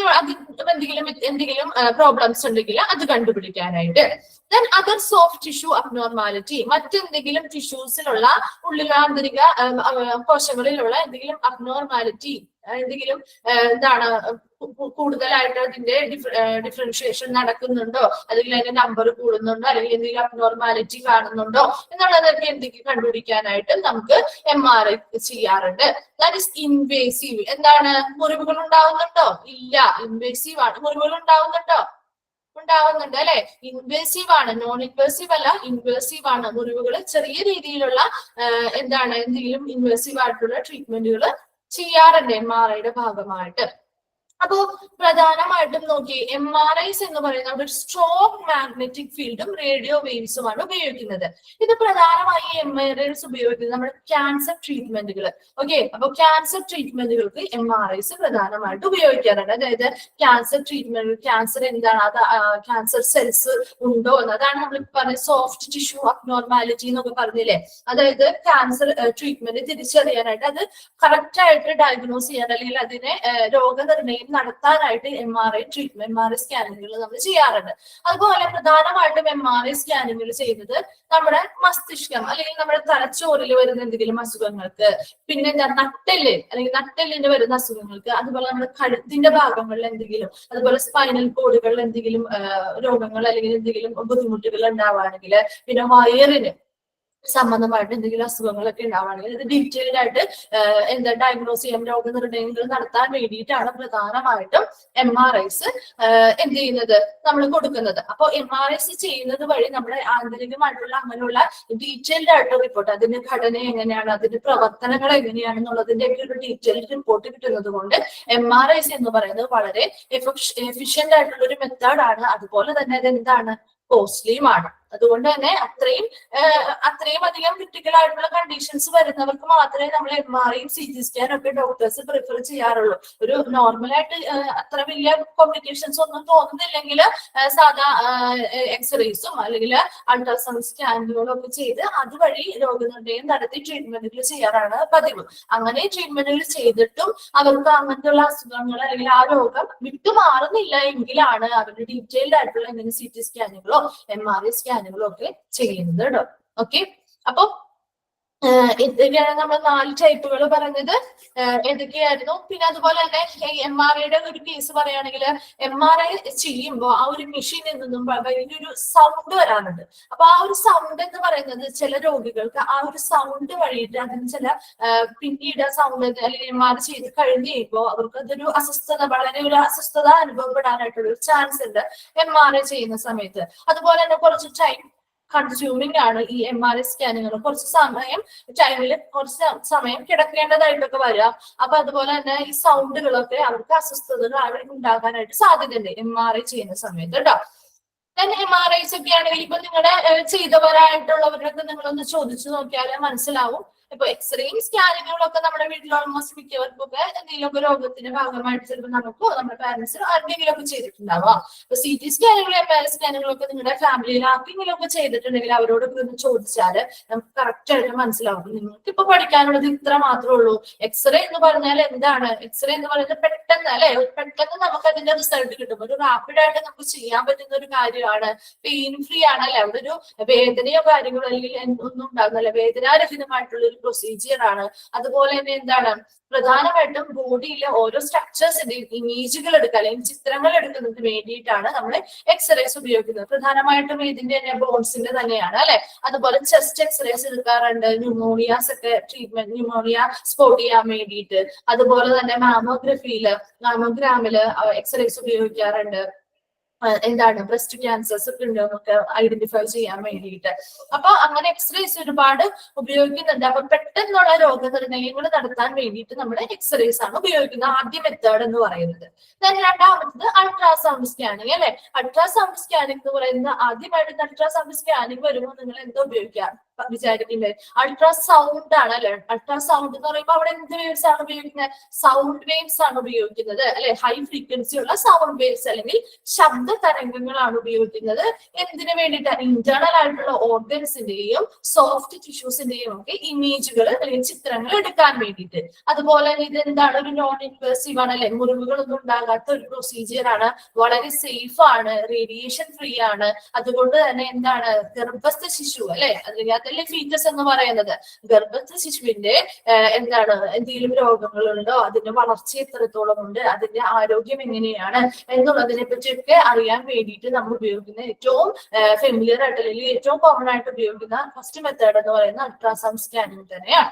എന്തെങ്കിലും പ്രോബ്ലംസ് ഉണ്ടെങ്കിൽ അത് കണ്ടുപിടിക്കാനായിട്ട്. Then other soft tissue abnormality, മറ്റെന്തെങ്കിലും ടിഷ്യൂസിലുള്ള ഉള്ളിലാന്തരിക കോശങ്ങളിലുള്ള എന്തെങ്കിലും അബ്നോർമാലിറ്റി, എന്തെങ്കിലും എന്താണ് കൂടുതലായിട്ട് അതിന്റെ ഡിഫറൻഷിയേഷൻ നടക്കുന്നുണ്ടോ, അല്ലെങ്കിൽ അതിന്റെ നമ്പർ കൂടുന്നുണ്ടോ, അല്ലെങ്കിൽ എന്തെങ്കിലും അബ്നോർമാലിറ്റി കാണുന്നുണ്ടോ എന്നുള്ളതൊക്കെ എന്തെങ്കിലും കണ്ടുപിടിക്കാനായിട്ട് നമുക്ക് MRI ചെയ്യാറുണ്ട്. That is invasive. എന്താണ്, മുറിവുകൾ ഉണ്ടാവുന്നുണ്ടോ? ഇല്ല, ഇൻവേസീവ് ആണ്. മുറിവുകൾ ഉണ്ടാവുന്നുണ്ടോ? ഉണ്ടാവുന്നുണ്ട് അല്ലെ. ഇൻവേസീവ് ആണ്, നോൺ ഇൻവേസീവ് അല്ല, ഇൻവേസീവ് ആണ്. മുറിവുകൾ ചെറിയ രീതിയിലുള്ള എന്തെങ്കിലും ഇൻവേസീവ് ആയിട്ടുള്ള ട്രീറ്റ്മെന്റുകൾ ചെയ്യാറുണ്ട് MRIയുടെ ഭാഗമായിട്ട്. അപ്പോ പ്രധാനമായിട്ടും നോക്കി MRIs എന്ന് പറയുന്നത് ഒരു സ്ട്രോങ് മാഗ്നറ്റിക് ഫീൽഡും റേഡിയോ വേവ്സുമാണ് ഉപയോഗിക്കുന്നത്. ഇത് പ്രധാനമായി MRIs ഉപയോഗിക്കുന്നത് നമ്മുടെ ക്യാൻസർ ട്രീറ്റ്മെന്റുകൾ. ഓക്കെ, അപ്പൊ ക്യാൻസർ ട്രീറ്റ്മെന്റുകൾക്ക് MRIs പ്രധാനമായിട്ട് ഉപയോഗിക്കാറുണ്ട്. അതായത് ക്യാൻസർ ട്രീറ്റ്മെന്റ്, ക്യാൻസർ എന്താണ്, അത് ക്യാൻസർ സെൽസ് ഉണ്ടോ എന്ന്, അതാണ് നമ്മൾ പറഞ്ഞ സോഫ്റ്റ് ടിഷ്യൂ അബ്നോർമാലിറ്റി എന്നൊക്കെ പറഞ്ഞില്ലേ. അതായത് ക്യാൻസർ ട്രീറ്റ്മെന്റ് തിരിച്ചറിയാനായിട്ട്, അത് കറക്റ്റ് ആയിട്ട് ഡയഗ്നോസ് ചെയ്യാൻ അല്ലെങ്കിൽ അതിനെ രോഗനിർണയം നടത്താനായിട്ട് MRI സ്കാനിങ്ങുകൾ നമ്മൾ ചെയ്യാറുണ്ട്. അതുപോലെ പ്രധാനമായിട്ടും MRI സ്കാനിങ്ങുകൾ ചെയ്യുന്നത് നമ്മുടെ മസ്തിഷ്കം അല്ലെങ്കിൽ നമ്മുടെ തലച്ചോറിൽ വരുന്ന എന്തെങ്കിലും അസുഖങ്ങൾക്ക്, പിന്നെ നട്ടെല്ല് അല്ലെങ്കിൽ നട്ടെല്ലിന് വരുന്ന അസുഖങ്ങൾക്ക്, അതുപോലെ നമ്മുടെ കഴുത്തിന്റെ ഭാഗങ്ങളിൽ എന്തെങ്കിലും, അതുപോലെ സ്പൈനൽ കോഡുകളിൽ എന്തെങ്കിലും രോഗങ്ങൾ അല്ലെങ്കിൽ എന്തെങ്കിലും ബുദ്ധിമുട്ടുകൾ ഉണ്ടാവുകയാണെങ്കിൽ, പിന്നെ വയറിന് സംബന്ധമായിട്ട് എന്തെങ്കിലും അസുഖങ്ങളൊക്കെ ഉണ്ടാവുകയാണെങ്കിൽ ഇത് ഡീറ്റെയിൽഡ് ആയിട്ട് ഡയഗ്നോസ് ചെയ്യാൻ, രോഗനിർണയങ്ങൾ നടത്താൻ വേണ്ടിയിട്ടാണ് പ്രധാനമായിട്ടും MRIs എന്ത് ചെയ്യുന്നത്, നമ്മൾ കൊടുക്കുന്നത്. അപ്പൊ MRIs ചെയ്യുന്നത് വഴി നമ്മുടെ ആന്തരികമായിട്ടുള്ള അങ്ങനെയുള്ള ഡീറ്റെയിൽഡ് ആയിട്ടുള്ള റിപ്പോർട്ട്, അതിന്റെ ഘടന എങ്ങനെയാണ്, അതിന്റെ പ്രവർത്തനങ്ങൾ എങ്ങനെയാണെന്നുള്ളതിന്റെ ഒരു ഡീറ്റെയിൽഡ് റിപ്പോർട്ട് കിട്ടുന്നത് കൊണ്ട് MRIs എന്ന് പറയുന്നത് വളരെ എഫിഷ്യന്റ് ആയിട്ടുള്ള ഒരു മെത്തേഡാണ്. അതുപോലെ തന്നെ അത് എന്താണ്, കോസ്റ്റ്ലിയുമാണ്. അതുകൊണ്ട് തന്നെ അത്രയും അധികം ക്രിട്ടിക്കൽ ആയിട്ടുള്ള കണ്ടീഷൻസ് വരുന്നവർക്ക് മാത്രമേ നമ്മൾ MRI CT സ്കാൻ ഒക്കെ ഡോക്ടേഴ്സ് പ്രിഫർ ചെയ്യാറുള്ളൂ. ഒരു നോർമലായിട്ട് അത്ര വലിയ കോംപ്ലിക്കേഷൻസ് ഒന്നും തോന്നുന്നില്ലെങ്കിൽ സാധാ എക്സ്റേസും അല്ലെങ്കിൽ അൾട്രാസൗണ്ട് സ്കാനുകളും ഒക്കെ ചെയ്ത് അതുവഴി രോഗനിർണയം നടത്തി ട്രീറ്റ്മെന്റുകൾ ചെയ്യാറാണ് പതിവ്. അങ്ങനെ ട്രീറ്റ്മെന്റുകൾ ചെയ്തിട്ടും അവർക്ക് അങ്ങനത്തെയുള്ള അസുഖങ്ങൾ അല്ലെങ്കിൽ ആ രോഗം വിട്ടുമാറുന്നില്ല എങ്കിലാണ് അവരുടെ ഡീറ്റെയിൽഡ് ആയിട്ടുള്ള എന്തെങ്കിലും CT സ്കാനുകളോ MRI സ്കാനുകളോ ഒക്കെ ചെയ്യുന്നത് കേട്ടോ. ഓക്കെ, അപ്പൊ ഇതൊക്കെയാണ് നമ്മൾ 4 ടൈപ്പുകൾ പറഞ്ഞത്. ഏതൊക്കെയായിരുന്നു? പിന്നെ അതുപോലെ തന്നെ MRIയുടെ ഒരു കേസ് പറയുകയാണെങ്കിൽ MRI ചെയ്യുമ്പോൾ ആ ഒരു മെഷീനിൽ നിന്നും വലിയൊരു സൗണ്ട് വരാറുണ്ട്. അപ്പൊ ആ ഒരു സൗണ്ട് എന്ന് പറയുന്നത് ചില രോഗികൾക്ക് ആ ഒരു സൗണ്ട് വഴിയിട്ട് അതിന് ചില പിന്നീട് സൗണ്ട് അല്ലെങ്കിൽ MRI ചെയ്ത് കഴിഞ്ഞ് കഴിയുമ്പോൾ അവർക്ക് അതൊരു വളരെ ഒരു അസ്വസ്ഥത അനുഭവപ്പെടാനായിട്ടുള്ള ഒരു ചാൻസ് ഉണ്ട് MRI ചെയ്യുന്ന സമയത്ത്. അതുപോലെ തന്നെ കുറച്ച് ടൈം കൺസ്യൂമിംഗ് ആണ് ഈ MRI സ്കാനുകൾ. കുറച്ച് സമയം കിടക്കേണ്ടതായിട്ടൊക്കെ വരാം. അപ്പൊ അതുപോലെ തന്നെ ഈ സൗണ്ടുകളൊക്കെ അവർക്ക് അസ്വസ്ഥതകൾ ഉണ്ടാകാനായിട്ട് സാധ്യതയുണ്ട് MRI ചെയ്യുന്ന സമയത്ത് കേട്ടോ. MRIs ഒക്കെ ആണെങ്കിൽ ഇപ്പൊ നിങ്ങളുടെ ചെയ്തവരായിട്ടുള്ളവരൊക്കെ നിങ്ങളൊന്ന് ചോദിച്ചു നോക്കിയാൽ മനസ്സിലാവും. ഇപ്പൊ എക്സ്റേയും സ്കാനിങ്ങുകളൊക്കെ നമ്മുടെ വീട്ടിൽ ഓൾമോസ്റ്റ് മിക്കവർക്കൊക്കെ എന്തെങ്കിലുമൊക്കെ രോഗത്തിന്റെ ഭാഗമായിട്ട് ചിലപ്പോൾ നമുക്കോ നമ്മുടെ പാരന്റ്സിനോ ആർക്കെങ്കിലും ഒക്കെ ചെയ്തിട്ടുണ്ടാവാം. ഇപ്പൊ CT സ്കാനുകളും MRI സ്കാനുകളും ഒക്കെ നിങ്ങളുടെ ഫാമിലിയിൽ ആർക്കെങ്കിലും ഒക്കെ ചെയ്തിട്ടുണ്ടെങ്കിൽ അവരോടൊക്കെ ഒന്ന് ചോദിച്ചാല് നമുക്ക് കറക്റ്റ് ആയിട്ട് മനസ്സിലാവും. നിങ്ങൾക്ക് ഇപ്പൊ പഠിക്കാനുള്ളത് ഇത്ര മാത്രമേ ഉള്ളൂ. എക്സ്റേ എന്ന് പറഞ്ഞാൽ എന്താണ്? എക്സ്റേ എന്ന് പറയുന്നത് പെട്ടെന്ന് അല്ലെ, പെട്ടെന്ന് നമുക്ക് അതിന്റെ റിസൾട്ട് കിട്ടും. ഒരു റാപ്പിഡായിട്ട് നമുക്ക് ചെയ്യാൻ പറ്റുന്ന ഒരു കാര്യമാണ്. പെയിൻ ഫ്രീ ആണ് അല്ലെ, അവിടെ ഒരു വേദനയോ കാര്യങ്ങളോ അല്ലെങ്കിൽ ഒന്നും ഉണ്ടാകുന്നില്ല. വേദനാരഹിതമായിട്ടുള്ള ഒരു പ്രൊസീജിയർ ആണ്. അതുപോലെ തന്നെ എന്താണ്, പ്രധാനമായിട്ടും ബോഡിയിലെ ഓരോ സ്ട്രക്ചേഴ്സിന്റെയും ഇമേജുകൾ എടുക്കുക അല്ലെങ്കിൽ ചിത്രങ്ങൾ എടുക്കുന്നതിന് വേണ്ടിയിട്ടാണ് നമ്മൾ എക്സ്റേസ് ഉപയോഗിക്കുന്നത്. പ്രധാനമായിട്ടും ഇതിന്റെ തന്നെ ബോൺസിന്റെ തന്നെയാണ് അല്ലെ. അതുപോലെ ചെസ്റ്റ് എക്സ്റേസ് എടുക്കാറുണ്ട്, ന്യൂമോണിയാസ് ഒക്കെ ട്രീറ്റ്മെന്റ്, ന്യൂമോണിയ സ്പോട്ട് ചെയ്യാൻ വേണ്ടിയിട്ട്. അതുപോലെ തന്നെ മാമോഗ്രാമില് എക്സ്റേസ് ഉപയോഗിക്കാറുണ്ട്. എന്താണ് ബ്രസ്റ്റ് ക്യാൻസേഴ്സ് ഒക്കെ ഉണ്ടോ എന്നൊക്കെ ഐഡന്റിഫൈ ചെയ്യാൻ വേണ്ടിയിട്ട്. അപ്പൊ അങ്ങനെ എക്സ്റേസ് ഒരുപാട് ഉപയോഗിക്കുന്നുണ്ട്. അപ്പൊ പെട്ടെന്നുള്ള രോഗനിർണയങ്ങൾ നടത്താൻ വേണ്ടിയിട്ട് നമ്മുടെ എക്സ്റേസ് ആണ് ഉപയോഗിക്കുന്നത്. ആദ്യ മെത്തേഡ് എന്ന് പറയുന്നത്. രണ്ടാമത്തത് അൾട്രാസൗണ്ട് സ്കാനിങ് അല്ലെ. അൾട്രാസൗണ്ട് സ്കാനിങ് എന്ന് പറയുന്നത് ആദ്യമായിട്ട് അൾട്രാസൗണ്ട് സ്കാനിങ് വരുമ്പോൾ നിങ്ങൾ എന്താ ഉപയോഗിക്കാം വിചാരിക്കുന്നത്? അൾട്രാസൗണ്ട് ആണ് അല്ലെ. അൾട്രാസൗണ്ട് എന്ന് പറയുമ്പോൾ അവിടെ എന്ത് വേവ്സ് ആണ് ഉപയോഗിക്കുന്നത്? സൗണ്ട് വേവ്സ് ആണ് ഉപയോഗിക്കുന്നത് അല്ലെ. ഹൈ ഫ്രീക്വൻസി ഉള്ള സൗണ്ട് വേവ്സ് അല്ലെങ്കിൽ ശബ്ദ തരംഗങ്ങളാണ് ഉപയോഗിക്കുന്നത്. എന്തിനു വേണ്ടിയിട്ട്? ഇന്റേണൽ ആയിട്ടുള്ള ഓർഗൻസിന്റെയും സോഫ്റ്റ് ടിഷ്യൂസിന്റെയും ഒക്കെ ഇമേജുകൾ അല്ലെങ്കിൽ ചിത്രങ്ങൾ എടുക്കാൻ വേണ്ടിയിട്ട്. അതുപോലെ ഇത് എന്താണ്, ഒരു നോൺ ഇൻവേസീവ് ആണ് അല്ലെ. മുറിവുകളൊന്നും ഉണ്ടാകാത്ത ഒരു പ്രൊസീജിയർ ആണ്. വളരെ സേഫ് ആണ്, റേഡിയേഷൻ ഫ്രീ ആണ്. അതുകൊണ്ട് തന്നെ എന്താണ്, ഗർഭസ്ഥ ശിശു അല്ലെ, അല്ലെങ്കിൽ അതല്ലേ ഫീറ്റസ് എന്ന് പറയുന്നത്. ഗർഭസ്ഥ ശിശുവിന്റെ എന്താണ് എന്തെങ്കിലും രോഗങ്ങളുണ്ടോ, അതിന്റെ വളർച്ച എത്രത്തോളം ഉണ്ട്, അതിന്റെ ആരോഗ്യം എങ്ങനെയാണ് എന്നുള്ളതിനെ പറ്റിയൊക്കെ അറിയാൻ വേണ്ടിയിട്ട് നമ്മൾ ഉപയോഗിക്കുന്ന ഏറ്റവും ഫെമിലിയർ ആയിട്ട് അല്ലെങ്കിൽ ഏറ്റവും കോമൺ ആയിട്ട് ഉപയോഗിക്കുന്ന ഫസ്റ്റ് മെത്തേഡ് എന്ന് പറയുന്നത് അൾട്രാസൗണ്ട് സ്കാനിങ് തന്നെയാണ്.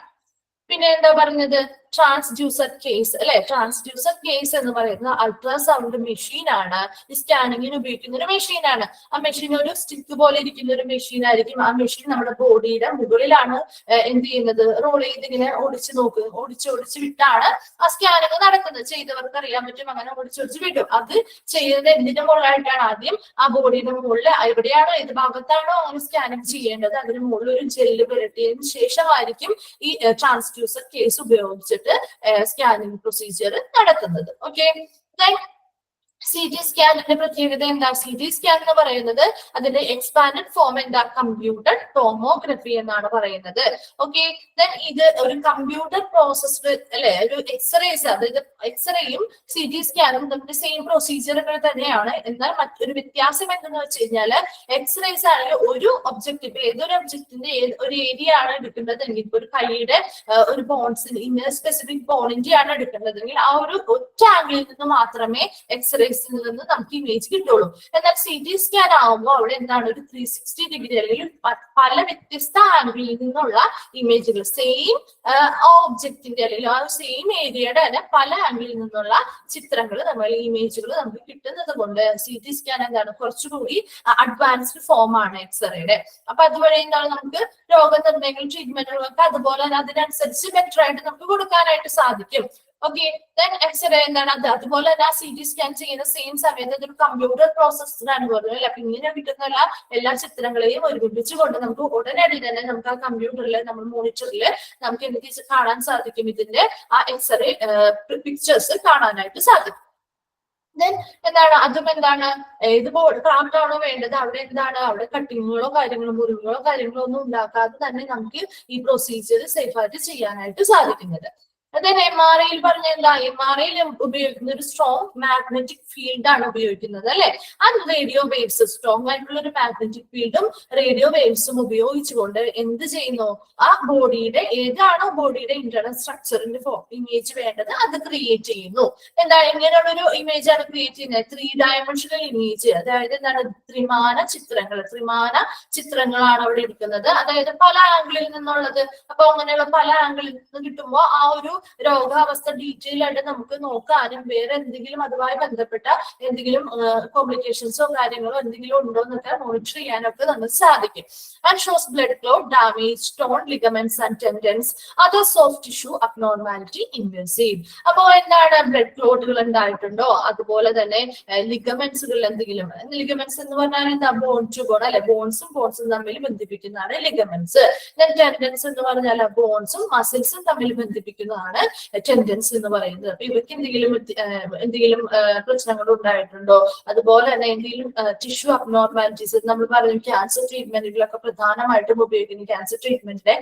പിന്നെ എന്താ പറഞ്ഞത്? ട്രാൻസ്ഡ്യൂസർ കേസ് അല്ലെ. ട്രാൻസ്ഡ്യൂസർ കേസ് എന്ന് പറയുന്നത് അൾട്രാസൗണ്ട് മെഷീൻ ആണ്. ഈ സ്കാനിങ്ങിന് ഉപയോഗിക്കുന്ന ഒരു മെഷീനാണ്. ആ മെഷീൻ ഒരു സ്റ്റിക്ക് പോലെ ഇരിക്കുന്ന ഒരു മെഷീൻ ആയിരിക്കും. ആ മെഷീൻ നമ്മുടെ ബോഡിയുടെ മുകളിലാണ് എന്ത് ചെയ്യുന്നത്, റോൾ ചെയ്ത് ഇങ്ങനെ ഓടിച്ച് വിട്ടാണ് ആ സ്കാനിങ് നടക്കുന്നത്. ചെയ്തവർക്ക് അറിയാൻ പറ്റും. അങ്ങനെ ഓടിച്ച് വിടും. അത് ചെയ്യുന്നത് എന്തിന്റെ മുകളിലായിട്ടാണ്? ആദ്യം ആ ബോഡിയുടെ മുകളിൽ എവിടെയാണോ, ഏത് ഭാഗത്താണോ അങ്ങനെ സ്കാനിങ് ചെയ്യേണ്ടത് അതിന് മുകളിൽ ഒരു ജെല്ല് പുരട്ടിയതിനു ശേഷമായിരിക്കും ഈ ട്രാൻസ്ഡ്യൂസർ കേസ് ഉപയോഗിച്ചിട്ട് സ്കാനിങ് പ്രൊസീജിയർ നടത്തുന്നത്. ഓക്കെ, CT സ്കാനിന്റെ പ്രത്യേകത എന്താ? CT സ്കാൻ എന്ന് പറയുന്നത് അതിന്റെ എക്സ്പാൻഡഡ് ഫോം എന്താ? കമ്പ്യൂട്ടർ ടോമോഗ്രഫി എന്നാണ് പറയുന്നത്. ഓക്കെ, ഇത് ഒരു കമ്പ്യൂട്ടർ പ്രോസസ്ഡ് അല്ലെ, ഒരു എക്സ്റേസ്. അതായത് എക്സ്റേയും CT സ്കാനും നമ്മുടെ സെയിം പ്രൊസീജിയറുകൾ തന്നെയാണ്. എന്നാൽ മറ്റൊരു വ്യത്യാസം എന്തെന്ന് വെച്ച് കഴിഞ്ഞാല് എക്സ്റേസ് ആണെങ്കിൽ ഒരു ഒബ്ജക്റ്റ്, ഏതൊരു ഒബ്ജക്റ്റിന്റെ ഒരു ഏരിയ ആണ് എടുക്കേണ്ടതെങ്കിൽ, ഇപ്പൊ ഒരു കൈയുടെ ഒരു ബോൺസിന് ഇന്ന സ്പെസിഫിക് ബോണിന്റെ ആണ് എടുക്കേണ്ടതെങ്കിൽ ആ ഒരു ഒറ്റ ആംഗിളിൽ നിന്ന് മാത്രമേ എക്സ്റേ നിന്ന് നമുക്ക് ഇമേജ് കിട്ടുള്ളൂ. എന്നാൽ CT സ്കാൻ ആവുമ്പോൾ അവിടെ എന്താണ്, ഒരു 360 ഡിഗ്രി അല്ലെങ്കിൽ പല വ്യത്യസ്ത ആംഗിളിൽ നിന്നുള്ള ഇമേജുകൾ, സെയിം ഓബ്ജക്റ്റിന്റെ അല്ലെങ്കിൽ ആ സെയിം ഏരിയയുടെ തന്നെ പല ആംഗിളിൽ നിന്നുള്ള ചിത്രങ്ങൾ ഇമേജുകൾ നമുക്ക് കിട്ടുന്നത് കൊണ്ട് CT സ്കാൻ എന്താണ്, കുറച്ചുകൂടി അഡ്വാൻസ്ഡ് ഫോം ആണ് എക്സ്റേയുടെ. അപ്പൊ അതുവഴി എന്താണ്, നമുക്ക് രോഗനിർണയങ്ങൾ ട്രീറ്റ്മെന്റുകളൊക്കെ അതുപോലെ തന്നെ അതിനനുസരിച്ച് ബെറ്റർ ആയിട്ട് നമുക്ക് കൊടുക്കാനായിട്ട് സാധിക്കും. ഓക്കെ. ദെൻ എക്സ്റേ എന്താണ് അത്, അതുപോലെ തന്നെ ആ CT സ്കാൻ ചെയ്യുന്ന സെയിം സമയത്ത് അതൊരു കമ്പ്യൂട്ടർ പ്രോസസ്സാണ് പറഞ്ഞത്. അപ്പൊ ഇങ്ങനെ കിട്ടുന്ന എല്ലാ ചിത്രങ്ങളെയും ഒരുമിപ്പിച്ചുകൊണ്ട് നമുക്ക് ഉടനടി തന്നെ നമുക്ക് ആ കമ്പ്യൂട്ടറിൽ നമ്മൾ മോണിറ്ററിൽ നമുക്ക് എന്ത് കാണാൻ സാധിക്കും, ഇതിന്റെ ആ എക്സ്റേ പിക്ചേഴ്സ് കാണാനായിട്ട് സാധിക്കും. ദെൻ എന്താണ് അതും എന്താണ് ഏത് ക്രാഫ്റ്റ് ആണോ വേണ്ടത് അവിടെ എന്താണ് അവിടെ കട്ടിങ്ങുകളോ കാര്യങ്ങളോ മുറിവുകളോ കാര്യങ്ങളോ ഒന്നും ഉണ്ടാക്കാതെ തന്നെ നമുക്ക് ഈ പ്രൊസീജിയർ സേഫ് ആയിട്ട് ചെയ്യാനായിട്ട് സാധിക്കുന്നത്. അതായത് MRIയിൽ പറഞ്ഞ എന്താ, MRIയിൽ ഉപയോഗിക്കുന്ന ഒരു സ്ട്രോങ് മാഗ്നറ്റിക് ഫീൽഡ് ആണ് ഉപയോഗിക്കുന്നത് അല്ലെ. അത് റേഡിയോ വേവ്സ്, സ്ട്രോങ് ആയിട്ടുള്ള ഒരു മാഗ്നറ്റിക് ഫീൽഡും റേഡിയോ വേവ്സും ഉപയോഗിച്ചുകൊണ്ട് എന്ത് ചെയ്യുന്നു, ആ ബോഡിയുടെ ഏതാണോ ബോഡിയുടെ ഇന്റേണൽ സ്ട്രക്ചറിന്റെ ഇമേജ് വേണ്ടത് അത് ക്രിയേറ്റ് ചെയ്യുന്നു. എന്താണ് ഇങ്ങനെയുള്ള ഒരു ഇമേജ് ആണ് ക്രിയേറ്റ് ചെയ്യുന്നത്, 3 ഡയമെൻഷണൽ ഇമേജ്. അതായത് എന്താണ് ത്രിമാന ചിത്രങ്ങളാണ് അവിടെ എടുക്കുന്നത്. അതായത് പല ആംഗിളിൽ നിന്നുള്ളത്. അപ്പൊ അങ്ങനെയുള്ള പല ആംഗിളിൽ നിന്ന് കിട്ടുമ്പോൾ ആ ഒരു രോഗാവസ്ഥ ഡീറ്റെയിൽ ആയിട്ട് നമുക്ക് നോക്കാനും വേറെ എന്തെങ്കിലും അതുമായി ബന്ധപ്പെട്ട എന്തെങ്കിലും കോംപ്ലിക്കേഷൻസോ കാര്യങ്ങളോ എന്തെങ്കിലും ഉണ്ടോ എന്നൊക്കെ മോണിറ്റർ ചെയ്യാനൊക്കെ നമുക്ക് സാധിക്കും. And shows blood clot, damage, tone ligaments and tendons, other soft tissue abnormality invasive. അപ്പോ എന്താണ് ബ്ലഡ് ക്ലോട്ടുകൾ ഉണ്ടായിട്ടുണ്ടോ, അതുപോലെ തന്നെ ലിഗമെന്റ്സുകൾ എന്തെങ്കിലും, ലിഗമെന്റ്സ് എന്ന് പറഞ്ഞാൽ എന്താ, ബോൺ ടു ബോൺ അല്ലെ, ബോൺസും തമ്മിൽ ബന്ധിപ്പിക്കുന്നതാണ് ലിഗമെന്റ്സ്. ടെൻഡൻസ് എന്ന് പറഞ്ഞാൽ ബോൺസും മസിൽസും തമ്മിൽ ബന്ധിപ്പിക്കുന്നതാണ് ടെൻഡൻസ് എന്ന് പറയുന്നത്. അപ്പൊ ഇവർക്ക് എന്തെങ്കിലും പ്രശ്നങ്ങൾ ഉണ്ടായിട്ടുണ്ടോ, അതുപോലെ തന്നെ എന്തെങ്കിലും ടിഷ്യൂ അബ്നോർമാലിറ്റീസ് നമ്മൾ പറഞ്ഞു ക്യാൻസർ ട്രീറ്റ്മെന്റുകളൊക്കെ പ്രധാനമായിട്ടും ഉപയോഗിക്കുന്ന ക്യാൻസർ ട്രീറ്റ്മെന്റിന്റെ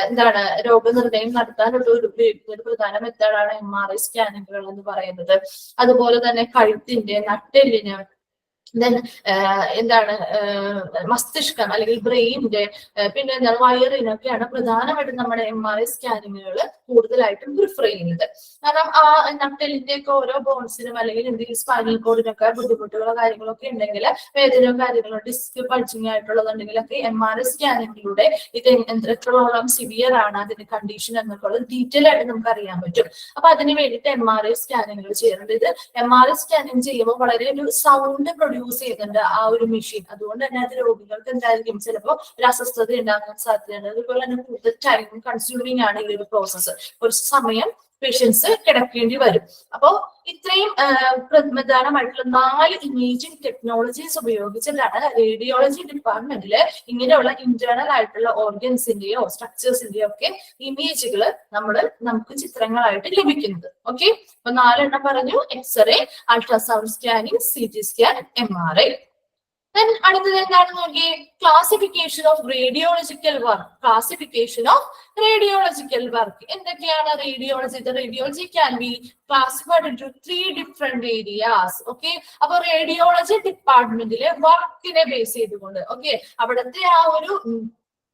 എന്താണ് രോഗനിർണയം നടത്താനുള്ള ഉപയോഗിക്കുന്ന ഒരു പ്രധാന മെത്തേഡാണ് MRI സ്കാനിങ്ങുകൾ എന്ന് പറയുന്നത്. അതുപോലെ തന്നെ കഴുത്തിന്റെ നട്ടെല്ലിന്, ദെൻ എന്താണ് മസ്തിഷ്കം അല്ലെങ്കിൽ ബ്രെയിനിന്റെ, പിന്നെ എന്താണ് വയറിനൊക്കെയാണ് പ്രധാനമായിട്ടും നമ്മുടെ MRI സ്കാനിങ്ങുകൾ കൂടുതലായിട്ടും പ്രിഫർ ചെയ്യുന്നത്. കാരണം ആ നട്ടെല്ലിന്റെ ഒക്കെ ഓരോ ബോൺസിനും അല്ലെങ്കിൽ എന്തെങ്കിലും സ്പൈനൽ കോഡിനൊക്കെ ബുദ്ധിമുട്ടുകളോ കാര്യങ്ങളോ ഒക്കെ ഉണ്ടെങ്കിൽ, വേദനയോ കാര്യങ്ങളോ ഡിസ്ക് പൾച്ചിങ് ആയിട്ടുള്ളതുണ്ടെങ്കിലൊക്കെ MRI സ്കാനിങ്ങിലൂടെ ഇത് എത്രത്തോളം സിവിയർ ആണ് അതിന്റെ കണ്ടീഷൻ എന്നൊക്കെ ഉള്ളത് ഡീറ്റെയിൽ ആയിട്ട് നമുക്ക് അറിയാൻ പറ്റും. അപ്പൊ അതിന് വേണ്ടിയിട്ട് MRI സ്കാനിങ്ങുകൾ ചെയ്യുന്നുണ്ട്. ഇത് MRI സ്കാനിങ് ചെയ്യുമ്പോൾ വളരെ ഒരു സൗണ്ട് യൂസ് ചെയ്യുന്നുണ്ട് ആ ഒരു മെഷീൻ. അതുകൊണ്ട് തന്നെ അത് രോഗികൾക്ക് എന്തായിരിക്കും ചിലപ്പോൾ ഒരു അസ്വസ്ഥത ഉണ്ടാകാൻ സാധ്യതയുണ്ട്. അതുപോലെ തന്നെ കൂടുതൽ ടൈം കൺസ്യൂമിങ് ആണ് ഈ ഒരു പ്രോസസ്സ്. ഒരു സമയം പേഷ്യൻസ് കിടക്കേണ്ടി വരും. അപ്പോ ഇത്രയും പ്രധാനമായിട്ടുള്ള 4 ഇമേജിംഗ് ടെക്നോളജീസ് ഉപയോഗിച്ചിട്ടാണ് റേഡിയോളജി ഡിപ്പാർട്ട്മെന്റില് ഇങ്ങനെയുള്ള ഇന്റേണൽ ആയിട്ടുള്ള ഓർഗൻസിന്റെയോ സ്ട്രക്ചേഴ്സിന്റെയോ ഒക്കെ ഇമേജുകൾ നമുക്ക് ചിത്രങ്ങളായിട്ട് ലഭിക്കുന്നത്. ഓക്കെ, അപ്പൊ 4 എണ്ണം പറഞ്ഞു: X-ray, ultrasound scanning, CT scan, MRI. അടുത്തത് എന്താണ് നോക്കിയേ, ക്ലാസിഫിക്കേഷൻ ഓഫ് റേഡിയോളജിക്കൽ വർക്ക്. എന്തൊക്കെയാണ് radiology? Radiology can be classified into 3 different areas. Okay, അപ്പൊ റേഡിയോളജി ഡിപ്പാർട്ട്മെന്റിലെ വർക്കിനെ ബേസ് ചെയ്തുകൊണ്ട്, ഓക്കെ, അവിടുത്തെ ആ ഒരു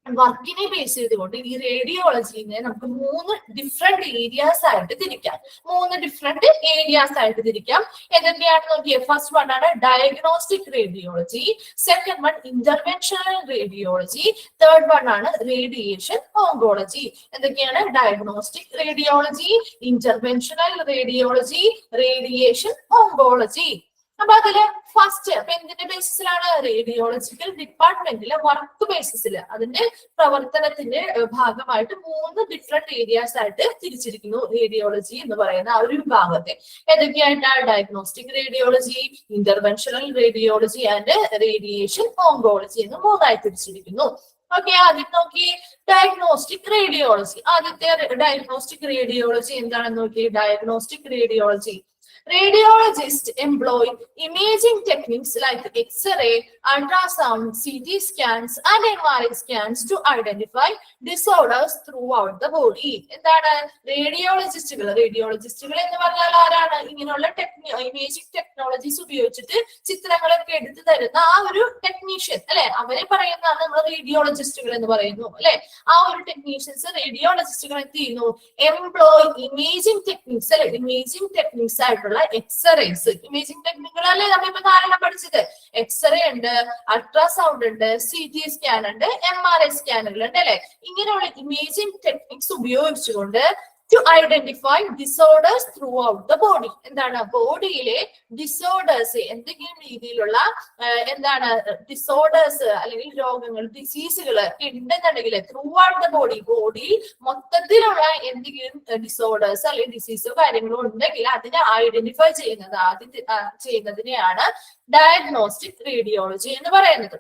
വർക്കിനെ ബേസ് ചെയ്തുകൊണ്ട് ഈ റേഡിയോളജിനെ നമുക്ക് 3 ഡിഫറെന്റ് ഏരിയാസ് ആയിട്ട് തിരിക്കാം. എന്തൊക്കെയാണ് നോക്കിയേ, ഫസ്റ്റ് വൺ ആണ് diagnostic radiology, second one interventional radiology, third one ആണ് റേഡിയേഷൻ ഓങ്കോളജി. എന്തൊക്കെയാണ്? Diagnostic radiology, interventional radiology, radiation oncology. അപ്പൊ അതില് ഫസ്റ്റ് അപ്പൊ എന്തിന്റെ ബേസിസിലാണ്? റേഡിയോളജിക്കൽ ഡിപ്പാർട്ട്മെന്റിലെ വർക്ക് ബേസിസിൽ അതിന്റെ പ്രവർത്തനത്തിന്റെ ഭാഗമായിട്ട് 3 ഡിഫറെന്റ് ഏരിയാസ് ആയിട്ട് തിരിച്ചിരിക്കുന്നു റേഡിയോളജി എന്ന് പറയുന്ന ആ ഒരു വിഭാഗത്തെ. ഏതൊക്കെയായിട്ടാണ്? Diagnostic radiology, interventional radiology and radiation oncology എന്ന് 3ആയി തിരിച്ചിരിക്കുന്നു. ഓക്കെ, ആദ്യം നോക്കി ഡയഗ്നോസ്റ്റിക് റേഡിയോളജി. ആദ്യത്തെ ഡയഗ്നോസ്റ്റിക് റേഡിയോളജി എന്താണെന്ന് നോക്കി. Diagnostic radiology: radiologists employ imaging techniques like X-ray, ultrasound, CT scans, and MRI scans to identify disorders throughout the body. എന്താണ് റേഡിയോളജിസ്റ്റുകൾ എന്ന് പറഞ്ഞാൽ ആരാണ്? ഇങ്ങനെയുള്ള ഇമേജിംഗ് ടെക്നോളജീസ് ഉപയോഗിച്ചിട്ട് ചിത്രങ്ങളൊക്കെ എടുത്തു തരുന്ന ആ ഒരു ടെക്നീഷ്യൻ അല്ലെ, അവരെ പറയുന്നതാണ് നമ്മൾ റേഡിയോളജിസ്റ്റുകൾ എന്ന് പറയുന്നു അല്ലെ. ആ ഒരു ടെക്നീഷ്യൻസ് റേഡിയോളജിസ്റ്റുകൾ എന്ത് ചെയ്യുന്നു? എംപ്ലോയ് ഇമേജിംഗ് ടെക്നിക്സ് അല്ലെ, ഇമേജിംഗ് ടെക്നിക്സ് ആയിട്ടുള്ള എക്സ്റേസ്. ഇമേജിംഗ് ടെക്നിക്കുകൾ അല്ലേ നമ്മളിപ്പോ 4 പഠിച്ചത്. എക്സ്റേ ഉണ്ട്, അൾട്രാസൗണ്ട് ഉണ്ട്, CT സ്കാൻ ഉണ്ട്, MRI സ്കാനുകൾ ഉണ്ട് അല്ലെ. ഇങ്ങനെയുള്ള ഇമേജിംഗ് ടെക്നിക്സ് ഉപയോഗിച്ചുകൊണ്ട് to identify disorders throughout the body. എന്താണ് ബോഡിയിലെ ഡിസോർഡേഴ്സ്, എന്തെങ്കിലും രീതിയിലുള്ള എന്താണ് ഡിസോർഡേഴ്സ് അല്ലെങ്കിൽ രോഗങ്ങൾ, ഡിസീസുകൾ ഉണ്ടെന്നുണ്ടെങ്കിൽ ത്രൂ ഔട്ട് ദ ബോഡി, ബോഡിയിൽ മൊത്തത്തിലുള്ള എന്തെങ്കിലും ഡിസോർഡേഴ്സ് അല്ലെങ്കിൽ ഡിസീസോ കാര്യങ്ങളോ ഉണ്ടെങ്കിൽ അതിനെ ഐഡന്റിഫൈ ചെയ്യുന്നതിനെയാണ് ഡയഗ്നോസ്റ്റിക് റേഡിയോളജി എന്ന് പറയുന്നത്.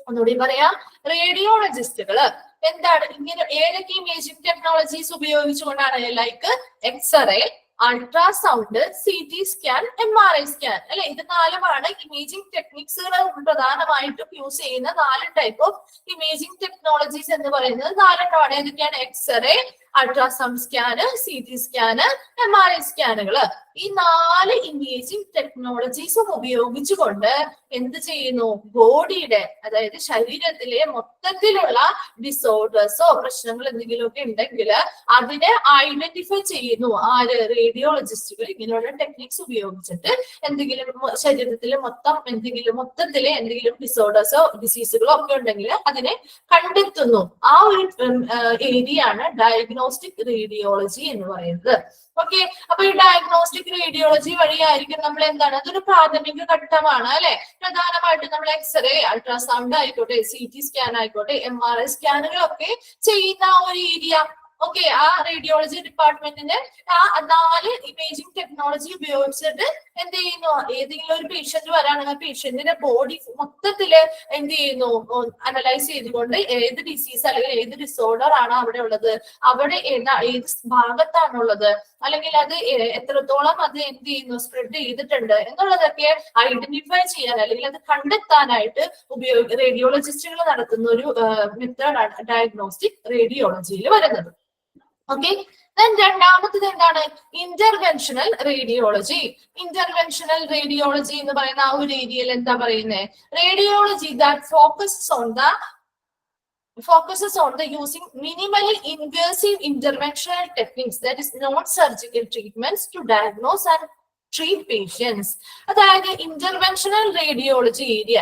ഒന്നുകൂടി പറയാം, റേഡിയോളജിസ്റ്റുകള് എന്താണ് ഇങ്ങനെ ഏതൊക്കെ ഇമേജിംഗ് ടെക്നോളജീസ് ഉപയോഗിച്ചുകൊണ്ടാണ്, like x-ray, ultrasound, CT scan, MRI scan അല്ലെ, ഇത് നാലുമാണ് ഇമേജിംഗ് ടെക്നിക്സുകൾ പ്രധാനമായിട്ടും യൂസ് ചെയ്യുന്ന 4 ടൈപ്പ് ഓഫ് ഇമേജിംഗ് ടെക്നോളജീസ് എന്ന് പറയുന്നത് 4 ഏതൊക്കെയാണ്? X-ray, ultrasound scan, CT scan, MRI സ്കാനുകള്. ഈ 4 ഇമേജിംഗ് ടെക്നോളജീസും ഉപയോഗിച്ചുകൊണ്ട് എന്ത് ചെയ്യുന്നു? ബോഡിയുടെ, അതായത് ശരീരത്തിലെ മൊത്തത്തിലുള്ള ഡിസോർഡേഴ്സോ പ്രശ്നങ്ങൾ എന്തെങ്കിലുമൊക്കെ ഉണ്ടെങ്കിൽ അതിനെ ഐഡന്റിഫൈ ചെയ്യുന്നു. ആര്? റേഡിയോളജിസ്റ്റുകൾ ഇങ്ങനെയുള്ള ടെക്നിക്സ് ഉപയോഗിച്ചിട്ട് എന്തെങ്കിലും ശരീരത്തിലെ മൊത്തത്തിലെ എന്തെങ്കിലും ഡിസോർഡേഴ്സോ ഡിസീസുകളോ ഒക്കെ ഉണ്ടെങ്കിൽ അതിനെ കണ്ടെത്തുന്നു. ആ ഒരു ഏരിയയാണ് ഡയഗ്നോസ്റ്റിക് റേഡിയോളജി എന്ന് പറയുന്നത്. ഓക്കെ, അപ്പൊ ഈ ഡയഗ്നോസ്റ്റിക് റേഡിയോളജി വഴിയായിരിക്കും നമ്മൾ എന്താണ്, അതൊരു പ്രാഥമിക ഘട്ടമാണ് അല്ലെ. പ്രധാനമായിട്ടും നമ്മൾ എക്സ്റേ, അൾട്രാസൗണ്ട് ആയിക്കോട്ടെ, CT സ്കാൻ ആയിക്കോട്ടെ, MRI സ്കാനുകളൊക്കെ ചെയ്യുന്ന ഒരു ഏരിയ. ഓക്കെ, ആ റേഡിയോളജി ഡിപ്പാർട്ട്മെന്റിന് ആ 4 ഇമേജിംഗ് ടെക്നോളജി ഉപയോഗിച്ചിട്ട് എന്ത് ചെയ്യുന്നു? ഏതെങ്കിലും ഒരു പേഷ്യന്റ് വരാണെങ്കിൽ പേഷ്യന്റിന്റെ ബോഡി മൊത്തത്തില് എന്ത് ചെയ്യുന്നു? അനലൈസ് ചെയ്തുകൊണ്ട് ഏത് ഡിസീസ് അല്ലെങ്കിൽ ഏത് ഡിസോർഡർ ആണ് അവിടെ ഉള്ളത്, അവിടെ ഏത് ഭാഗത്താണുള്ളത്, അല്ലെങ്കിൽ അത് എത്രത്തോളം അത് എന്ത് ചെയ്യുന്നു, സ്പ്രെഡ് ചെയ്തിട്ടുണ്ട് എന്നുള്ളതൊക്കെ ഐഡന്റിഫൈ ചെയ്യാൻ അല്ലെങ്കിൽ അത് കണ്ടെത്താനായിട്ട് റേഡിയോളജിസ്റ്റുകൾ നടത്തുന്ന ഒരു മെത്തേഡാണ് ഡയഗ്നോസ്റ്റിക് റേഡിയോളജിയിൽ വരുന്നത്. ഓക്കെ, രണ്ടാമത്തത് എന്താണ്? Interventional radiology. ഇന്റർവെൻഷണൽ റേഡിയോളജി എന്ന് പറയുന്ന ആ ഒരു ഏരിയയിൽ എന്താ പറയുന്നത്? Radiology that focuses on the using minimally invasive interventional techniques, that is non-surgical treatments, to diagnose and treat patients. അതായത് ഇന്റർവെൻഷണൽ റേഡിയോളജി ഏരിയ.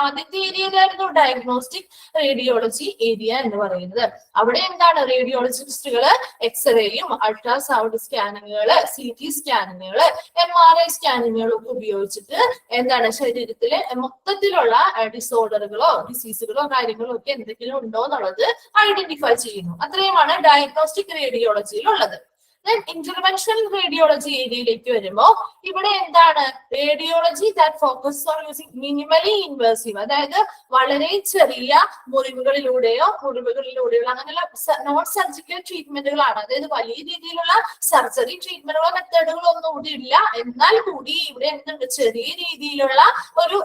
ആദ്യത്തെ ഏരിയയിലായിരുന്നു ഡയഗ്നോസ്റ്റിക് റേഡിയോളജി ഏരിയ എന്ന് പറയുന്നത്. അവിടെ എന്താണ്? റേഡിയോളജിസ്റ്റുകള് എക്സ്റേയും അൾട്രാസൗണ്ട് സ്കാനിങ്ങുകള്, CT സ്കാനിങ്ങുകള്, MRI സ്കാനിങ്ങുകളൊക്കെ ഉപയോഗിച്ചിട്ട് എന്താണ് ശരീരത്തിലെ മൊത്തത്തിലുള്ള ഡിസോർഡറുകളോ ഡിസീസുകളോ കാര്യങ്ങളോ ഒക്കെ എന്തെങ്കിലും ഉണ്ടോ എന്നുള്ളത് ഐഡന്റിഫൈ ചെയ്യുന്നു. അത്രയുമാണ് ഡയഗ്നോസ്റ്റിക് റേഡിയോളജിയിൽ ഉള്ളത്. ഇന്റർവെൻഷണൽ റേഡിയോളജി ഏരിയയിലേക്ക് വരുമ്പോ ഇവിടെ എന്താണ്? Radiology that focus on using minimally invasive, അതായത് വളരെ ചെറിയ മുറിവുകളിലൂടെയോ അങ്ങനെയുള്ള നോൺ സർജിക്കൽ ട്രീറ്റ്മെന്റുകളാണ്. അതായത് വലിയ രീതിയിലുള്ള സർജറി ട്രീറ്റ്മെന്റുകളോ മെത്തേഡുകളോ ഒന്നും ഇവിടെ ഇല്ല. എന്നാൽ കൂടി ഇവിടെ എന്തുണ്ട്? ചെറിയ രീതിയിലുള്ള ഒരു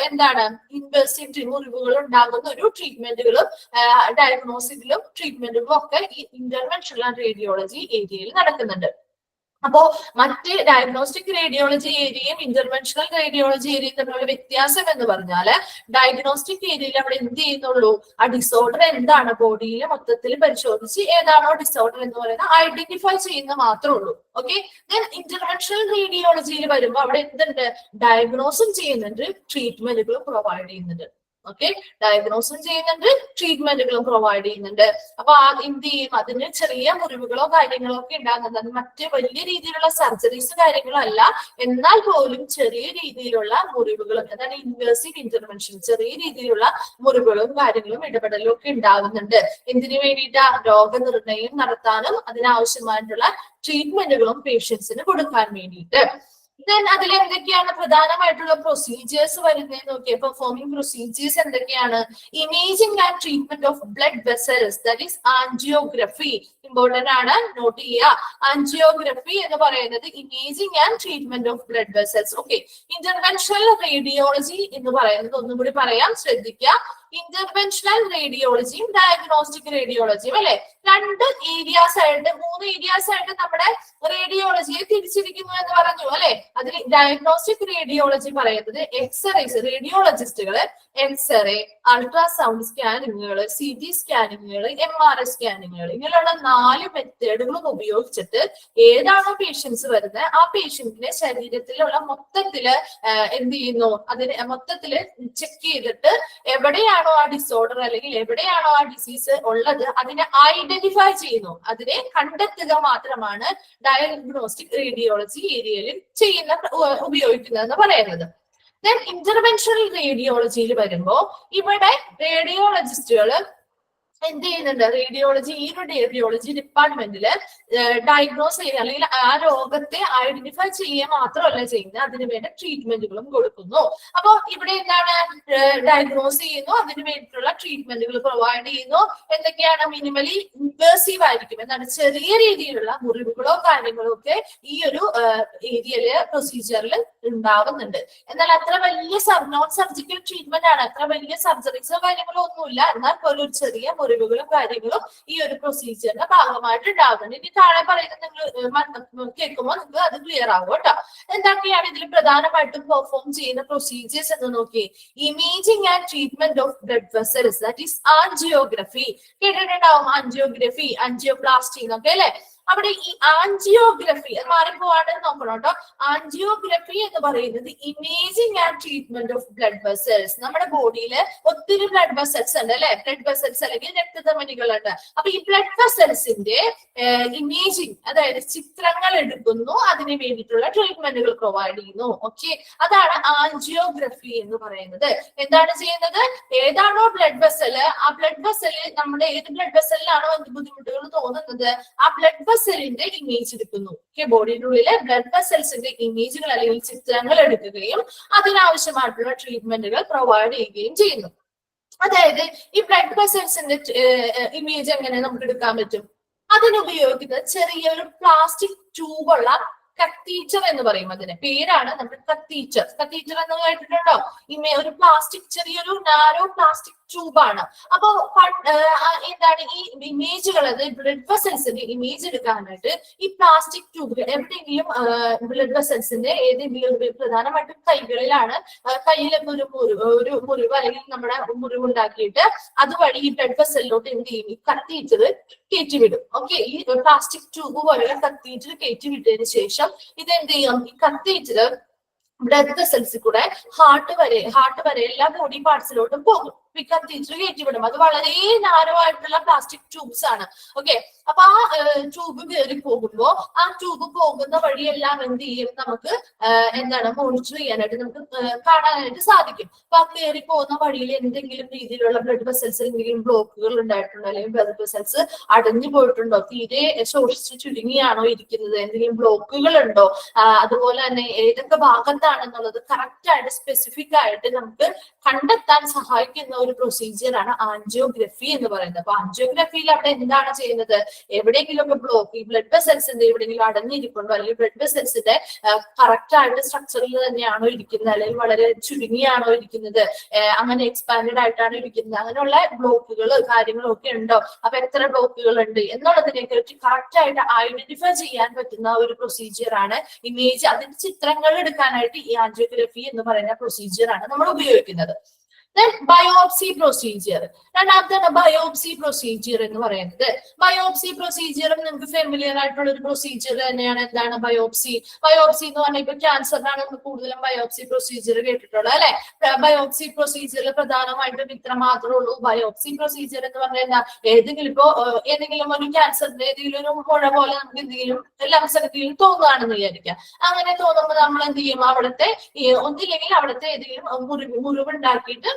എന്താണ് ഇൻവേസീവ് മുറിവുകൾ ഉണ്ടാകുന്ന ഒരു ട്രീറ്റ്മെന്റുകളും ഡയഗ്നോസിസിലും ട്രീറ്റ്മെന്റുകളും ഒക്കെ ഈ ഇന്റർവെൻഷണൽ റേഡിയോളജി ഏരിയയിൽ നടക്കുന്നുണ്ട്. അപ്പോ മറ്റ് ഡയഗ്നോസ്റ്റിക് റേഡിയോളജി ഏരിയയും ഇന്റർവെൻഷണൽ റേഡിയോളജി ഏരിയയും തമ്മിലുള്ള വ്യത്യാസം എന്ന് പറഞ്ഞാല് ഡയഗ്നോസ്റ്റിക് ഏരിയയിൽ അവിടെ എന്ത് ചെയ്യുന്നുള്ളൂ? ആ ഡിസോർഡർ എന്താണ് ബോഡിയിൽ മൊത്തത്തിൽ പരിശോധിച്ച് ഏതാണോ ഡിസോർഡർ എന്ന് പറയുന്നത് ഐഡന്റിഫൈ ചെയ്യുന്ന മാത്രമേ ഉള്ളൂ. ഓക്കെ, ഇന്റർവെൻഷണൽ റേഡിയോളജിയിൽ വരുമ്പോൾ അവിടെ എന്തുണ്ട്? ഡയഗ്നോസും ചെയ്യുന്നുണ്ട്, ട്രീറ്റ്മെന്റുകളും പ്രൊവൈഡ് ചെയ്യുന്നുണ്ട്. ഓക്കെ, ഡയഗ്നോസും ചെയ്യുന്നുണ്ട്, ട്രീറ്റ്മെന്റുകളും പ്രൊവൈഡ് ചെയ്യുന്നുണ്ട്. അപ്പൊ എന്ത് ചെയ്യും? അതിന് ചെറിയ മുറിവുകളോ കാര്യങ്ങളോ ഒക്കെ ഉണ്ടാകുന്നത്. അത് മറ്റ് വലിയ രീതിയിലുള്ള സർജറീസ് കാര്യങ്ങളോ അല്ല, എന്നാൽ പോലും ചെറിയ രീതിയിലുള്ള മുറിവുകളും, അതാണ് ഇൻവേസീവ് ഇന്റർവെൻഷൻ, ചെറിയ രീതിയിലുള്ള മുറിവുകളും കാര്യങ്ങളും ഇടപെടലും ഒക്കെ ഉണ്ടാകുന്നുണ്ട്. എന്തിനു വേണ്ടിയിട്ടാ? രോഗനിർണയം നടത്താനും അതിനാവശ്യമായിട്ടുള്ള ട്രീറ്റ്മെന്റുകളും പേഷ്യൻസിന് കൊടുക്കാൻ വേണ്ടിയിട്ട്. അതിൽ എന്തൊക്കെയാണ് പ്രധാനമായിട്ടുള്ള പ്രൊസീജിയേഴ്സ് വരുന്നത് നോക്കിയ പെർഫോമിംഗ് പ്രൊസീജിയേഴ്സ് എന്തൊക്കെയാണ്? Imaging and treatment of blood vessels, that is angiography. Important ആണ്, നോട്ട് ചെയ്യുക. ആൻജിയോഗ്രഫി എന്ന് പറയുന്നത് imaging and treatment of blood vessels. Okay, interventional radiology എന്ന് പറയുന്നത് ഒന്നും കൂടി പറയാം, ശ്രദ്ധിക്കുക. ഇന്റർവെൻഷണൽ റേഡിയോളജിയും ഡയഗ്നോസ്റ്റിക് റേഡിയോളജിയും അല്ലെ, 2 ഏരിയാസ് ആയിട്ട് 3 ഏരിയാസ് ആയിട്ട് നമ്മുടെ റേഡിയോളജിയെ തിരിച്ചിരിക്കുന്നു എന്ന് പറഞ്ഞു അല്ലെ. അതിൽ ഡയഗ്നോസ്റ്റിക് റേഡിയോളജി പറയുന്നത് എക്സ്റേസ്, റേഡിയോളജിസ്റ്റുകള് എക്സ്റേ, അൾട്രാസൗണ്ട് സ്കാനിങ്ങുകൾ, CT സ്കാനിങ്ങുകൾ, MRI സ്കാനിങ്ങുകൾ, ഇങ്ങനെയുള്ള 4 മെത്തേഡുകളും ഉപയോഗിച്ചിട്ട് ഏതാണോ പേഷ്യൻസ് വരുന്നത് ആ പേഷ്യന്റിന്റെ ശരീരത്തിലുള്ള മൊത്തത്തില് എന്ത് ചെയ്യുന്നു, അതിനെ മൊത്തത്തില് ചെക്ക് ചെയ്തിട്ട് എവിടെയാണോ ആ ഡിസോർഡർ അല്ലെങ്കിൽ എവിടെയാണോ ആ ഡിസീസ് ഉള്ളത് അതിനെ ഐഡന്റിഫൈ ചെയ്യുന്നു, അതിനെ കണ്ടെത്തുക മാത്രമാണ് ഡയഗ്നോസ്റ്റിക് റേഡിയോളജി ഏരിയയിൽ ഉപയോഗിക്കുന്നതെന്ന് പറയുന്നത്. ദെൻ ഇന്റർവെൻഷണൽ റേഡിയോളജിയിൽ വരുമ്പോ ഇവിടെ റേഡിയോളജിസ്റ്റുകൾ എന്ത് ചെയ്യുന്നുണ്ട്, റേഡിയോളജി ഈ ഒരു റേഡിയോളജി ഡിപ്പാർട്ട്മെന്റില് ഡയഗ്നോസ് ചെയ്യുക അല്ലെങ്കിൽ ആ രോഗത്തെ ഐഡന്റിഫൈ ചെയ്യുക മാത്രമല്ല ചെയ്യുന്നത്, അതിനുവേണ്ട ട്രീറ്റ്മെന്റുകളും കൊടുക്കുന്നു. അപ്പൊ ഇവിടെ എന്താണ്, ഡയഗ്നോസ് ചെയ്യുന്നു, അതിന് വേണ്ടിയിട്ടുള്ള ട്രീറ്റ്മെന്റുകൾ പ്രൊവൈഡ് ചെയ്യുന്നു. എന്തൊക്കെയാണ്, മിനിമലി ഇൻവേസീവ് ആയിരിക്കും, എന്താണ് ചെറിയ രീതിയിലുള്ള മുറിവുകളോ കാര്യങ്ങളോ ഒക്കെ ഈ ഒരു ഏരിയയില് പ്രൊസീജിയറിൽ ഉണ്ടാവുന്നുണ്ട്. എന്നാൽ അത്ര വലിയ നോൺ സർജിക്കൽ ട്രീറ്റ്മെന്റ് ആണ്, അത്ര വലിയ സർജറീസോ കാര്യങ്ങളോ ഒന്നുമില്ല, എന്നാൽ പോലും ഒരു ചെറിയ മുറിവുകളും കാര്യങ്ങളും ഈ ഒരു പ്രൊസീജിയറിന്റെ ഭാഗമായിട്ട് ഉണ്ടാവുന്നുണ്ട്. ഇനി താഴെ പറയുന്നത് നിങ്ങൾ കേൾക്കുമ്പോൾ നിങ്ങൾക്ക് അത് ക്ലിയർ ആവും കേട്ടോ. എന്തൊക്കെയാണ് ഇതിൽ പ്രധാനമായിട്ടും പെർഫോം ചെയ്യുന്ന പ്രൊസീജിയേഴ്സ് എന്ന് നോക്കി. Imaging and treatment of blood vessels, that is angiography. കേട്ടിട്ടുണ്ടാവും ആൻജിയോഗ്രഫി, ആൻജിയോപ്ലാസ്റ്റി എന്നൊക്കെ അല്ലെ. അവിടെ ഈ ആൻജിയോഗ്രഫി മാറിപ്പോവാണ്ട് നോക്കണം കേട്ടോ. ആൻജിയോഗ്രഫി എന്ന് പറയുന്നത് imaging and treatment of blood vessels. നമ്മുടെ ബോഡിയിൽ ഒത്തിരി ബ്ലഡ് വെസൽസ് ഉണ്ട് അല്ലെ, ബ്ലഡ് വെസൽസ് അല്ലെങ്കിൽ രക്തധമനികളുണ്ട്. അപ്പൊ ഈ ബ്ലഡ് വെസൽസിന്റെ ഇമേജിംഗ്, അതായത് ചിത്രങ്ങൾ എടുക്കുന്നു, അതിന് വേണ്ടിയിട്ടുള്ള ട്രീറ്റ്മെന്റുകൾ പ്രൊവൈഡ് ചെയ്യുന്നു. ഓക്കെ, അതാണ് ആൻജിയോഗ്രഫി എന്ന് പറയുന്നത്. എന്താണ് ചെയ്യുന്നത്, ഏതാണോ ബ്ലഡ് വെസല്, ആ ബ്ലഡ് വെസല് നമ്മുടെ ഏത് ബ്ലഡ് വെസലിലാണോ എന്ത് ബുദ്ധിമുട്ടുകൾ തോന്നുന്നത്, ആ ബ്ലഡ് വെസലിന്റെ ഇമേജ് എടുക്കുന്നു. ബോഡിയുടെ ഉള്ളിലെ ബ്ലഡ് വെസൽസിന്റെ ഇമേജുകൾ അല്ലെങ്കിൽ ചിത്രങ്ങൾ എടുക്കുകയും അതിനാവശ്യമായിട്ടുള്ള ട്രീറ്റ്മെന്റുകൾ പ്രൊവൈഡ് ചെയ്യുകയും ചെയ്യുന്നു. അതായത് ഈ ബ്ലഡ് വെസൽസിന്റെ ഇമേജ് എങ്ങനെ നമുക്ക് എടുക്കാൻ പറ്റും, അതിനുപയോഗിക്കുന്നത് ചെറിയൊരു പ്ലാസ്റ്റിക് ട്യൂബുള്ള കത്തീച്ചർ എന്ന് പറയും. അതിന്റെ പേരാണ് നമ്മുടെ കത്തീച്ചർ. കത്തീച്ചർ എന്ന് കേട്ടിട്ടുണ്ടോ? ഒരു പ്ലാസ്റ്റിക്, ചെറിയൊരു നാരോ പ്ലാസ്റ്റിക് ട്യൂബാണ്. അപ്പൊ എന്താണ് ഈ ഇമേജുകൾ, അത് ബ്ലഡ് വെസൽസിന്റെ ഇമേജ് എടുക്കാനായിട്ട് ഈ പ്ലാസ്റ്റിക് ട്യൂബ് എവിടെയെങ്കിലും ബ്ലഡ് വെസൽസിന്റെ ഏതെങ്കിലും പ്രധാനമായിട്ടും കൈകളിലാണ്, കയ്യിലൊക്കെ ഒരു മുറിവ് അല്ലെങ്കിൽ നമ്മുടെ മുറിവുണ്ടാക്കിയിട്ട് അതുവഴി ഈ ബ്ലഡ് വെസലിലോട്ട് എന്ത് ചെയ്യും, ഈ കത്തീച്ചർ കയറ്റിവിടും. ഓക്കെ, ഈ പ്ലാസ്റ്റിക് ട്യൂബ് പോലെയുള്ള കത്തീച്ചർ കയറ്റിവിട്ടതിന് ശേഷം ഇതെന്ത് ചെയ്യും, ഈ കത്തീച്ചർ ബ്ലഡ് വെസൽസിൽ കൂടെ ഹാർട്ട് വരെ എല്ലാ ബോഡി പാർട്സിലോട്ടും പോകും. കത്തീച്ചർ കയറ്റിവിടും. അത് വളരെ നാരോ ആയിട്ടുള്ള പ്ലാസ്റ്റിക് ട്യൂബ്സ് ആണ്. ഓക്കെ, അപ്പൊ ആ ട്യൂബ് കയറി പോകുമ്പോ ആ ട്യൂബ് പോകുന്ന വഴിയെല്ലാം എന്ത് ചെയ്യും, നമുക്ക് എന്താണ് മോണിറ്റർ ചെയ്യാനായിട്ട് നമുക്ക് കാണാനായിട്ട് സാധിക്കും. അപ്പൊ ആ കയറി പോകുന്ന വഴിയിൽ എന്തെങ്കിലും രീതിയിലുള്ള ബ്ലഡ് വെസൽസ് എന്തെങ്കിലും ബ്ലോക്കുകൾ ഉണ്ടായിട്ടുണ്ടോ, അല്ലെങ്കിൽ ബ്ലഡ് വെസൽസ് അടഞ്ഞു പോയിട്ടുണ്ടോ, തീരെ ശോഷിച്ച് ചുരുങ്ങിയാണോ ഇരിക്കുന്നത്, എന്തെങ്കിലും ബ്ലോക്കുകൾ ഉണ്ടോ, അതുപോലെ തന്നെ ഏതൊക്കെ ഭാഗത്താണെന്നുള്ളത് കറക്റ്റ് ആയിട്ട് സ്പെസിഫിക് ആയിട്ട് നമുക്ക് കണ്ടെത്താൻ സഹായിക്കുന്ന ഒരു പ്രൊസീജിയർ ആണ് ആൻജിയോഗ്രഫി എന്ന് പറയുന്നത്. അപ്പൊ ആൻജിയോഗ്രഫിയിൽ അവിടെ എന്താണ് ചെയ്യുന്നത്, എവിടെയെങ്കിലും ഒക്കെ ബ്ലോക്ക്, ഈ ബ്ലഡ് വെസൽസിന്റെ എവിടെയെങ്കിലും അടഞ്ഞിരിപ്പുണ്ടോ, അല്ലെങ്കിൽ ബ്ലഡ് വെസൽസിന്റെ കറക്റ്റ് ആയിട്ട് സ്ട്രക്ചറിൽ തന്നെയാണോ ഇരിക്കുന്നത്, അല്ലെങ്കിൽ വളരെ ചുരുങ്ങിയാണോ ഇരിക്കുന്നത്, അങ്ങനെ എക്സ്പാൻഡഡ് ആയിട്ടാണ് ഇരിക്കുന്നത്, അങ്ങനെയുള്ള ബ്ലോക്കുകൾ കാര്യങ്ങളും ഒക്കെ ഉണ്ടോ, അപ്പൊ എത്ര ബ്ലോക്കുകൾ ഉണ്ട് എന്നുള്ളതിനെ കുറിച്ച് കറക്റ്റ് ആയിട്ട് ഐഡന്റിഫൈ ചെയ്യാൻ പറ്റുന്ന ഒരു പ്രൊസീജിയർ ആണ് ഇമേജ്. അതിന്റെ ചിത്രങ്ങൾ എടുക്കാനായിട്ട് ഈ ആൻജിയോഗ്രഫി എന്ന് പറയുന്ന പ്രൊസീജിയർ ആണ് നമ്മൾ ഉപയോഗിക്കുന്നത്. ബയോപ്സി പ്രൊസീജിയർ, രണ്ടാമത്തെ ബയോപ്സി പ്രൊസീജിയർ എന്ന് പറയുന്നത്. ബയോപ്സി പ്രൊസീജിയറും നിങ്ങൾക്ക് ഫെമിലിയർ ആയിട്ടുള്ള ഒരു പ്രൊസീജിയർ തന്നെയാണ്. എന്താണ് ബയോപ്സി? ബയോപ്സി എന്ന് പറഞ്ഞാൽ ഇപ്പൊ ക്യാൻസറിനാണ് നമ്മൾ കൂടുതലും ബയോപ്സി പ്രൊസീജിയർ കേട്ടിട്ടുള്ളത് അല്ലെ. ബയോപ്സി പ്രൊസീജിയറിൽ പ്രധാനമായിട്ടും ഇത്ര മാത്രമേ ഉള്ളൂ. ബയോപ്സി പ്രൊസീജിയർ എന്ന് പറഞ്ഞാൽ എന്താ, ഏതെങ്കിലും ഒരു ക്യാൻസറിന്റെ ഏതെങ്കിലും ഒരു മുഴ പോലെ നമുക്ക് എന്തെങ്കിലും ലംസ് എന്തെങ്കിലും തോന്നുകയാണെന്ന് വിചാരിക്കാം. അങ്ങനെ തോന്നുമ്പോൾ നമ്മൾ എന്ത് ചെയ്യും, അവിടുത്തെ ഒന്നില്ലെങ്കിൽ അവിടുത്തെ ഏതെങ്കിലും മുറിവുണ്ടാക്കിയിട്ട്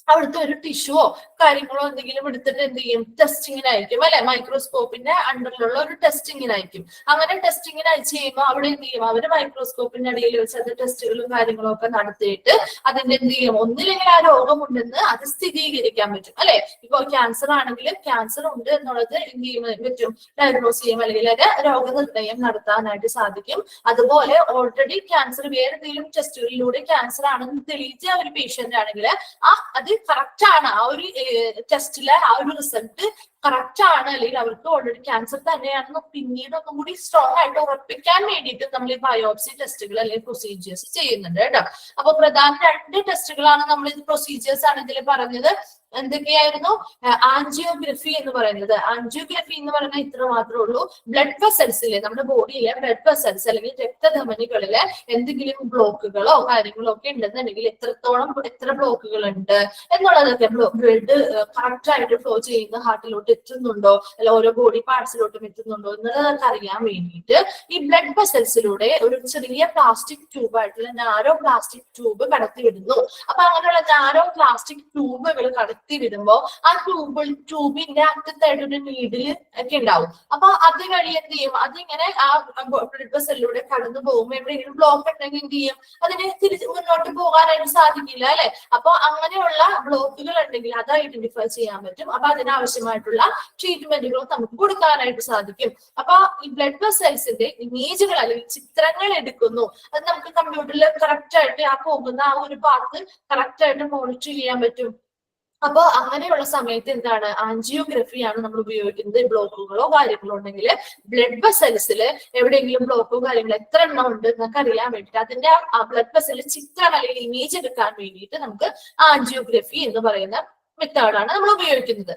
അവിടുത്തെ ഒരു ടിഷ്യൂവോ കാര്യങ്ങളോ എന്തെങ്കിലും എടുത്തിട്ട് എന്ത് ചെയ്യും, ടെസ്റ്റിങ്ങിനായിരിക്കും അല്ലെ, മൈക്രോസ്കോപ്പിന്റെ അണ്ടറിലുള്ള ഒരു ടെസ്റ്റിങ്ങിനായിരിക്കും. അങ്ങനെ ടെസ്റ്റിങ്ങിന് അയച്ചു കഴിയുമ്പോൾ അവിടെ എന്ത് ചെയ്യും, അവര് മൈക്രോസ്കോപ്പിന്റെ ഇടയിൽ വെച്ച് അത് ടെസ്റ്റുകളും കാര്യങ്ങളും ഒക്കെ നടത്തിയിട്ട് അതിന്റെ എന്ത് ചെയ്യും, ഒന്നില്ലെങ്കിൽ ആ രോഗമുണ്ടെന്ന് അത് സ്ഥിരീകരിക്കാൻ പറ്റും അല്ലെ. ഇപ്പൊ ക്യാൻസർ ആണെങ്കിലും ക്യാൻസർ ഉണ്ട് എന്നുള്ളത് എന്ത് ചെയ്യാൻ പറ്റും, ഡയഗ്നോസ് ചെയ്യും, അല്ലെങ്കിൽ അത് രോഗനിർണയം നടത്താനായിട്ട് സാധിക്കും. അതുപോലെ ഓൾറെഡി ക്യാൻസർ വേറെ എന്തെങ്കിലും ടെസ്റ്റുകളിലൂടെ ക്യാൻസർ ആണെന്ന് തെളിയിച്ച ഒരു പേഷ്യന്റ് ആണെങ്കിൽ അത് കറക്റ്റ് ആണ്, ആ ഒരു ടെസ്റ്റിലെ ആ ഒരു റിസൾട്ട് കറക്റ്റ് ആണ് അല്ലെങ്കിൽ അവർക്ക് ഓൾറെഡി ക്യാൻസർ തന്നെയാണെന്ന് പിന്നീട് ഒന്നും കൂടി സ്ട്രോങ് ആയിട്ട് ഉറപ്പിക്കാൻ വേണ്ടിയിട്ട് നമ്മൾ ഈ ബയോപ്സി ടെസ്റ്റുകൾ അല്ലെങ്കിൽ പ്രൊസീജിയേഴ്സ് ചെയ്യുന്നുണ്ട് കേട്ടോ. അപ്പൊ പ്രധാന 2 ടെസ്റ്റുകളാണ് നമ്മൾ ഇത് പ്രൊസീജിയേഴ്സ് ആണ് ഇതിൽ പറഞ്ഞത്. എന്തൊക്കെയായിരുന്നു? ആൻജിയോഗ്രഫി എന്ന് പറയുന്നത്. ആൻജിയോഗ്രഫി എന്ന് പറയുന്നത് ഇത്ര മാത്രമേ ഉള്ളൂ. ബ്ലഡ് വെസൽസിലെ നമ്മുടെ ബോഡിയിലെ ബ്ലഡ് വെസൽസ് അല്ലെങ്കിൽ രക്തധമനികളിലെ എന്തെങ്കിലും ബ്ലോക്കുകളോ കാര്യങ്ങളോ ഒക്കെ ഉണ്ടെന്നുണ്ടെങ്കിൽ എത്ര ബ്ലോക്കുകൾ ഉണ്ട് എന്നുള്ളതൊക്കെ, ബ്ലഡ് കറക്റ്റ് ആയിട്ട് ഫ്ലോ ചെയ്യുന്ന ഹാർട്ടിലോട്ട് എത്തുന്നുണ്ടോ അല്ല ഓരോ ബോഡി പാർട്സിലോട്ടും എത്തുന്നുണ്ടോ എന്നുള്ളതൊക്കെ അറിയാൻ വേണ്ടിയിട്ട് ഈ ബ്ലഡ് വെസൽസിലൂടെ ഒരു ചെറിയ പ്ലാസ്റ്റിക് ട്യൂബ് ആയിട്ടുള്ള നാരോ പ്ലാസ്റ്റിക് ട്യൂബ് കടത്തിവിടുന്നു. അപ്പൊ അങ്ങനെയുള്ള നാരോ പ്ലാസ്റ്റിക് ട്യൂബുകൾ കടത്തി വിടുമ്പോ ആ ട്യൂബിന്റെ അറ്റത്തായിട്ട് ഒരു നീഡില് ഒക്കെ ഉണ്ടാവും. അപ്പൊ അത് വഴി എന്ത് ചെയ്യും? അതിങ്ങനെ ആ ബ്ലഡ് വെസലിലൂടെ കടന്നു പോകുമ്പോൾ എവിടെയെങ്കിലും ബ്ലോക്ക് ഉണ്ടെങ്കിൽ എന്ത് ചെയ്യും? അതിനെ തിരിച്ച് മുന്നോട്ട് പോകാനായിട്ട് സാധിക്കില്ല അല്ലെ. അപ്പൊ അങ്ങനെയുള്ള ബ്ലോക്കുകൾ ഉണ്ടെങ്കിൽ അത് ഐഡന്റിഫൈ ചെയ്യാൻ പറ്റും. അപ്പൊ അതിനാവശ്യമായിട്ടുള്ള ട്രീറ്റ്മെന്റുകളും നമുക്ക് കൊടുക്കാനായിട്ട് സാധിക്കും. അപ്പൊ ഈ ബ്ലഡ് വെസൽസിന്റെ ഇമേജുകൾ അല്ലെങ്കിൽ ചിത്രങ്ങൾ എടുക്കുന്നു. അത് നമുക്ക് കമ്പ്യൂട്ടറിൽ കറക്റ്റ് ആയിട്ട് ആ പോകുന്ന ആ ഒരു പാത്ത് കറക്റ്റ് ആയിട്ട് മോണിറ്റർ ചെയ്യാൻ പറ്റും. അപ്പൊ അങ്ങനെയുള്ള സമയത്ത് എന്താണ്? ആൻജിയോഗ്രഫിയാണ് നമ്മൾ ഉപയോഗിക്കുന്നത്. ബ്ലോക്കുകളോ കാര്യങ്ങളോ ഉണ്ടെങ്കിൽ ബ്ലഡ് വെസൽസിൽ എവിടെയെങ്കിലും ബ്ലോക്കോ കാര്യങ്ങളോ എത്ര എണ്ണം ഉണ്ട് എന്നൊക്കെ അറിയാൻ വേണ്ടിയിട്ട് അതിന്റെ ആ ബ്ലഡ് വെസലിൽ ചിത്രം അല്ലെങ്കിൽ ഇമേജ് എടുക്കാൻ വേണ്ടിയിട്ട് നമുക്ക് ആൻജിയോഗ്രഫി എന്ന് പറയുന്ന മെത്തേഡാണ് നമ്മൾ ഉപയോഗിക്കുന്നത്.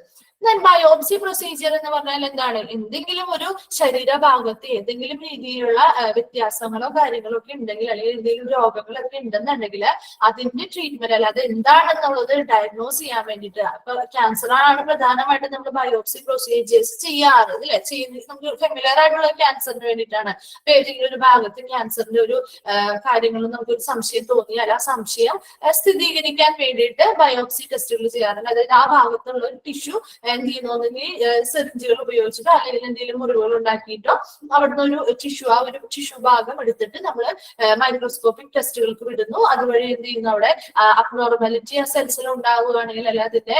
ബയോപ്സി പ്രൊസീജിയർ എന്ന് പറഞ്ഞാൽ എന്താണ്? എന്തെങ്കിലും ഒരു ശരീരഭാഗത്ത് ഏതെങ്കിലും രീതിയിലുള്ള വ്യത്യാസങ്ങളോ കാര്യങ്ങളോ ഒക്കെ ഉണ്ടെങ്കിൽ അല്ലെങ്കിൽ എന്തെങ്കിലും രോഗങ്ങളൊക്കെ ഉണ്ടെന്നുണ്ടെങ്കിൽ അതിന്റെ ട്രീറ്റ്മെന്റ് അല്ല അത് എന്താണെന്നുള്ളത് ഡയഗ്നോസ് ചെയ്യാൻ വേണ്ടിയിട്ട്. അപ്പൊ ക്യാൻസർ ആണ് പ്രധാനമായിട്ട് നമ്മൾ ബയോപ്സി പ്രൊസീജിയേഴ്സ് ചെയ്യാറ് അല്ലെ. ചെയ്യുന്നത് നമുക്ക് ഫെമിലിയർ ആയിട്ടുള്ള ക്യാൻസറിന് വേണ്ടിയിട്ടാണ്. അപ്പൊ ഏതെങ്കിലും ഒരു ഭാഗത്ത് ക്യാൻസറിന്റെ ഒരു കാര്യങ്ങളും നമുക്കൊരു സംശയം തോന്നിയാൽ ആ സംശയം സ്ഥിരീകരിക്കാൻ വേണ്ടിയിട്ട് ബയോപ്സി ടെസ്റ്റുകൾ ചെയ്യാറുണ്ട്. അതായത് ആ ഭാഗത്തുള്ള ഒരു ടിഷ്യൂ എന്ത് ചെയ്യുന്നൊന്നെങ്കിൽ സിറിഞ്ചുകൾ ഉപയോഗിച്ചിട്ടോ അല്ലെങ്കിൽ എന്തെങ്കിലും മുറിവുകൾ ഉണ്ടാക്കിയിട്ടോ അവിടുന്ന് ഒരു ടിഷ്യൂ ഭാഗം എടുത്തിട്ട് നമ്മൾ മൈക്രോസ്കോപ്പിക് ടെസ്റ്റുകൾക്ക് വിടുന്നു. അതുവഴി എന്ത് ചെയ്യുന്നു? അവിടെ അബ്നോർമാലിറ്റി ആ സെൽസിൽ ഉണ്ടാവുകയാണെങ്കിൽ അല്ലെ അതിന്റെ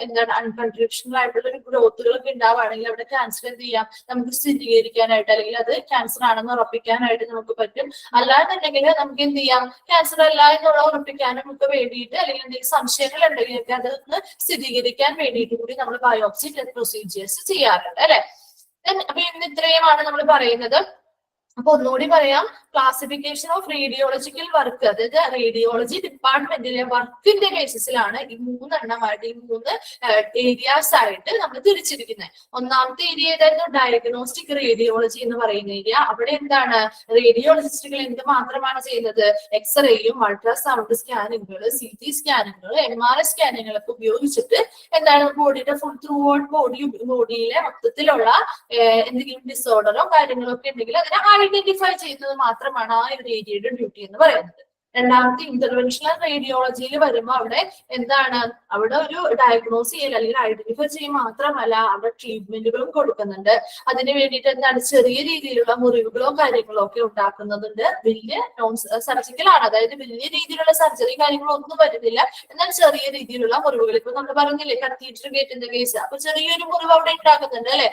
എന്താണ് അൺകൺട്രിബ്യൂഷണൽ ആയിട്ടുള്ള ഒരു ഗ്രോത്തുകളൊക്കെ ഉണ്ടാവുകയാണെങ്കിൽ അവിടെ ക്യാൻസർ എന്ത് ചെയ്യാം? നമുക്ക് സ്ഥിരീകരിക്കാനായിട്ട് അല്ലെങ്കിൽ അത് ക്യാൻസർ ആണെന്ന് ഉറപ്പിക്കാനായിട്ട് നമുക്ക് പറ്റും. അല്ലാന്നുണ്ടെങ്കിൽ നമുക്ക് എന്ത് ചെയ്യാം? ക്യാൻസർ അല്ല എന്നുള്ള ഉറപ്പിക്കാനും ഒക്കെ വേണ്ടിയിട്ട് അല്ലെങ്കിൽ എന്തെങ്കിലും സംശയങ്ങൾ ഉണ്ടെങ്കിൽ അതൊന്ന് സ്ഥിരീകരിക്കാൻ വേണ്ടിയിട്ട് കൂടി നമ്മൾ ബയോപ്സി പ്രൊസീജിയേഴ്സ് ചെയ്യാറുണ്ട് അല്ലെ. അപ്പൊ ഇന്ന് ഇത്രയുമാണ് നമ്മൾ പറയുന്നത്. അപ്പൊ ഒന്നുകൂടി പറയാം, ക്ലാസിഫിക്കേഷൻ ഓഫ് റേഡിയോളജിക്കൽ വർക്ക്, അതായത് റേഡിയോളജി ഡിപ്പാർട്ട്മെന്റിലെ വർക്കിന്റെ ബേസിസിലാണ് ഈ 3 എണ്ണമായിട്ട് ഈ 3 ഏരിയാസ് ആയിട്ട് നമ്മൾ തിരിച്ചിരിക്കുന്നത്. ഒന്നാമത്തെ ഏരിയ ഏതായിരുന്നു? ഡയഗ്നോസ്റ്റിക് റേഡിയോളജി എന്ന് പറയുന്ന ഏരിയ. അവിടെ എന്താണ്? റേഡിയോളജിസ്റ്റുകൾ എന്ത് മാത്രമാണ് ചെയ്യുന്നത്? എക്സ്റേയും അൾട്രാസൗണ്ട് സ്കാനിങ്ങുകൾ, CT സ്കാനിങ്ങുകൾ, MRI സ്കാനിങ്ങുകളൊക്കെ ഉപയോഗിച്ചിട്ട് എന്താണ് ബോഡിയുടെ ഫുൾ ത്രൂ ഔട്ട് ബോഡിയിലെ മൊത്തത്തിലുള്ള എന്തെങ്കിലും ഡിസോർഡറോ കാര്യങ്ങളോ ഒക്കെ ഉണ്ടെങ്കിൽ അതിനെ ഐഡന്റിഫൈ ചെയ്യുന്നത് മാത്രമാണ് ആ ഒരു ഏരിയയുടെ ഡ്യൂട്ടി എന്ന് പറയുന്നത്. രണ്ടാമത്തെ ഇന്റർവെൻഷണൽ റേഡിയോളജിയിൽ വരുമ്പോൾ അവിടെ എന്താണ്? അവിടെ ഒരു ഡയഗ്നോസ് ചെയ്യൽ അല്ലെങ്കിൽ ഐഡന്റിഫൈ ചെയ്യൽ മാത്രമല്ല അവിടെ ട്രീറ്റ്മെന്റുകളും കൊടുക്കുന്നുണ്ട്. അതിന് വേണ്ടിയിട്ട് എന്താണ്? ചെറിയ രീതിയിലുള്ള മുറിവുകളോ കാര്യങ്ങളോ ഒക്കെ ഉണ്ടാക്കുന്നതുണ്ട്. വലിയ നോൺ സർജിക്കൽ ആണ്, അതായത് വലിയ രീതിയിലുള്ള സർജറി കാര്യങ്ങളോ ഒന്നും വരുന്നില്ല. എന്നാൽ ചെറിയ രീതിയിലുള്ള മുറിവുകൾ, ഇപ്പൊ നമ്മൾ പറഞ്ഞില്ലേ കത്തീഡ്രൽ ഗേറ്റിന്റെ കേസ്, അപ്പൊ ചെറിയൊരു മുറിവ് അവിടെ ഉണ്ടാക്കുന്നുണ്ട് അല്ലെ.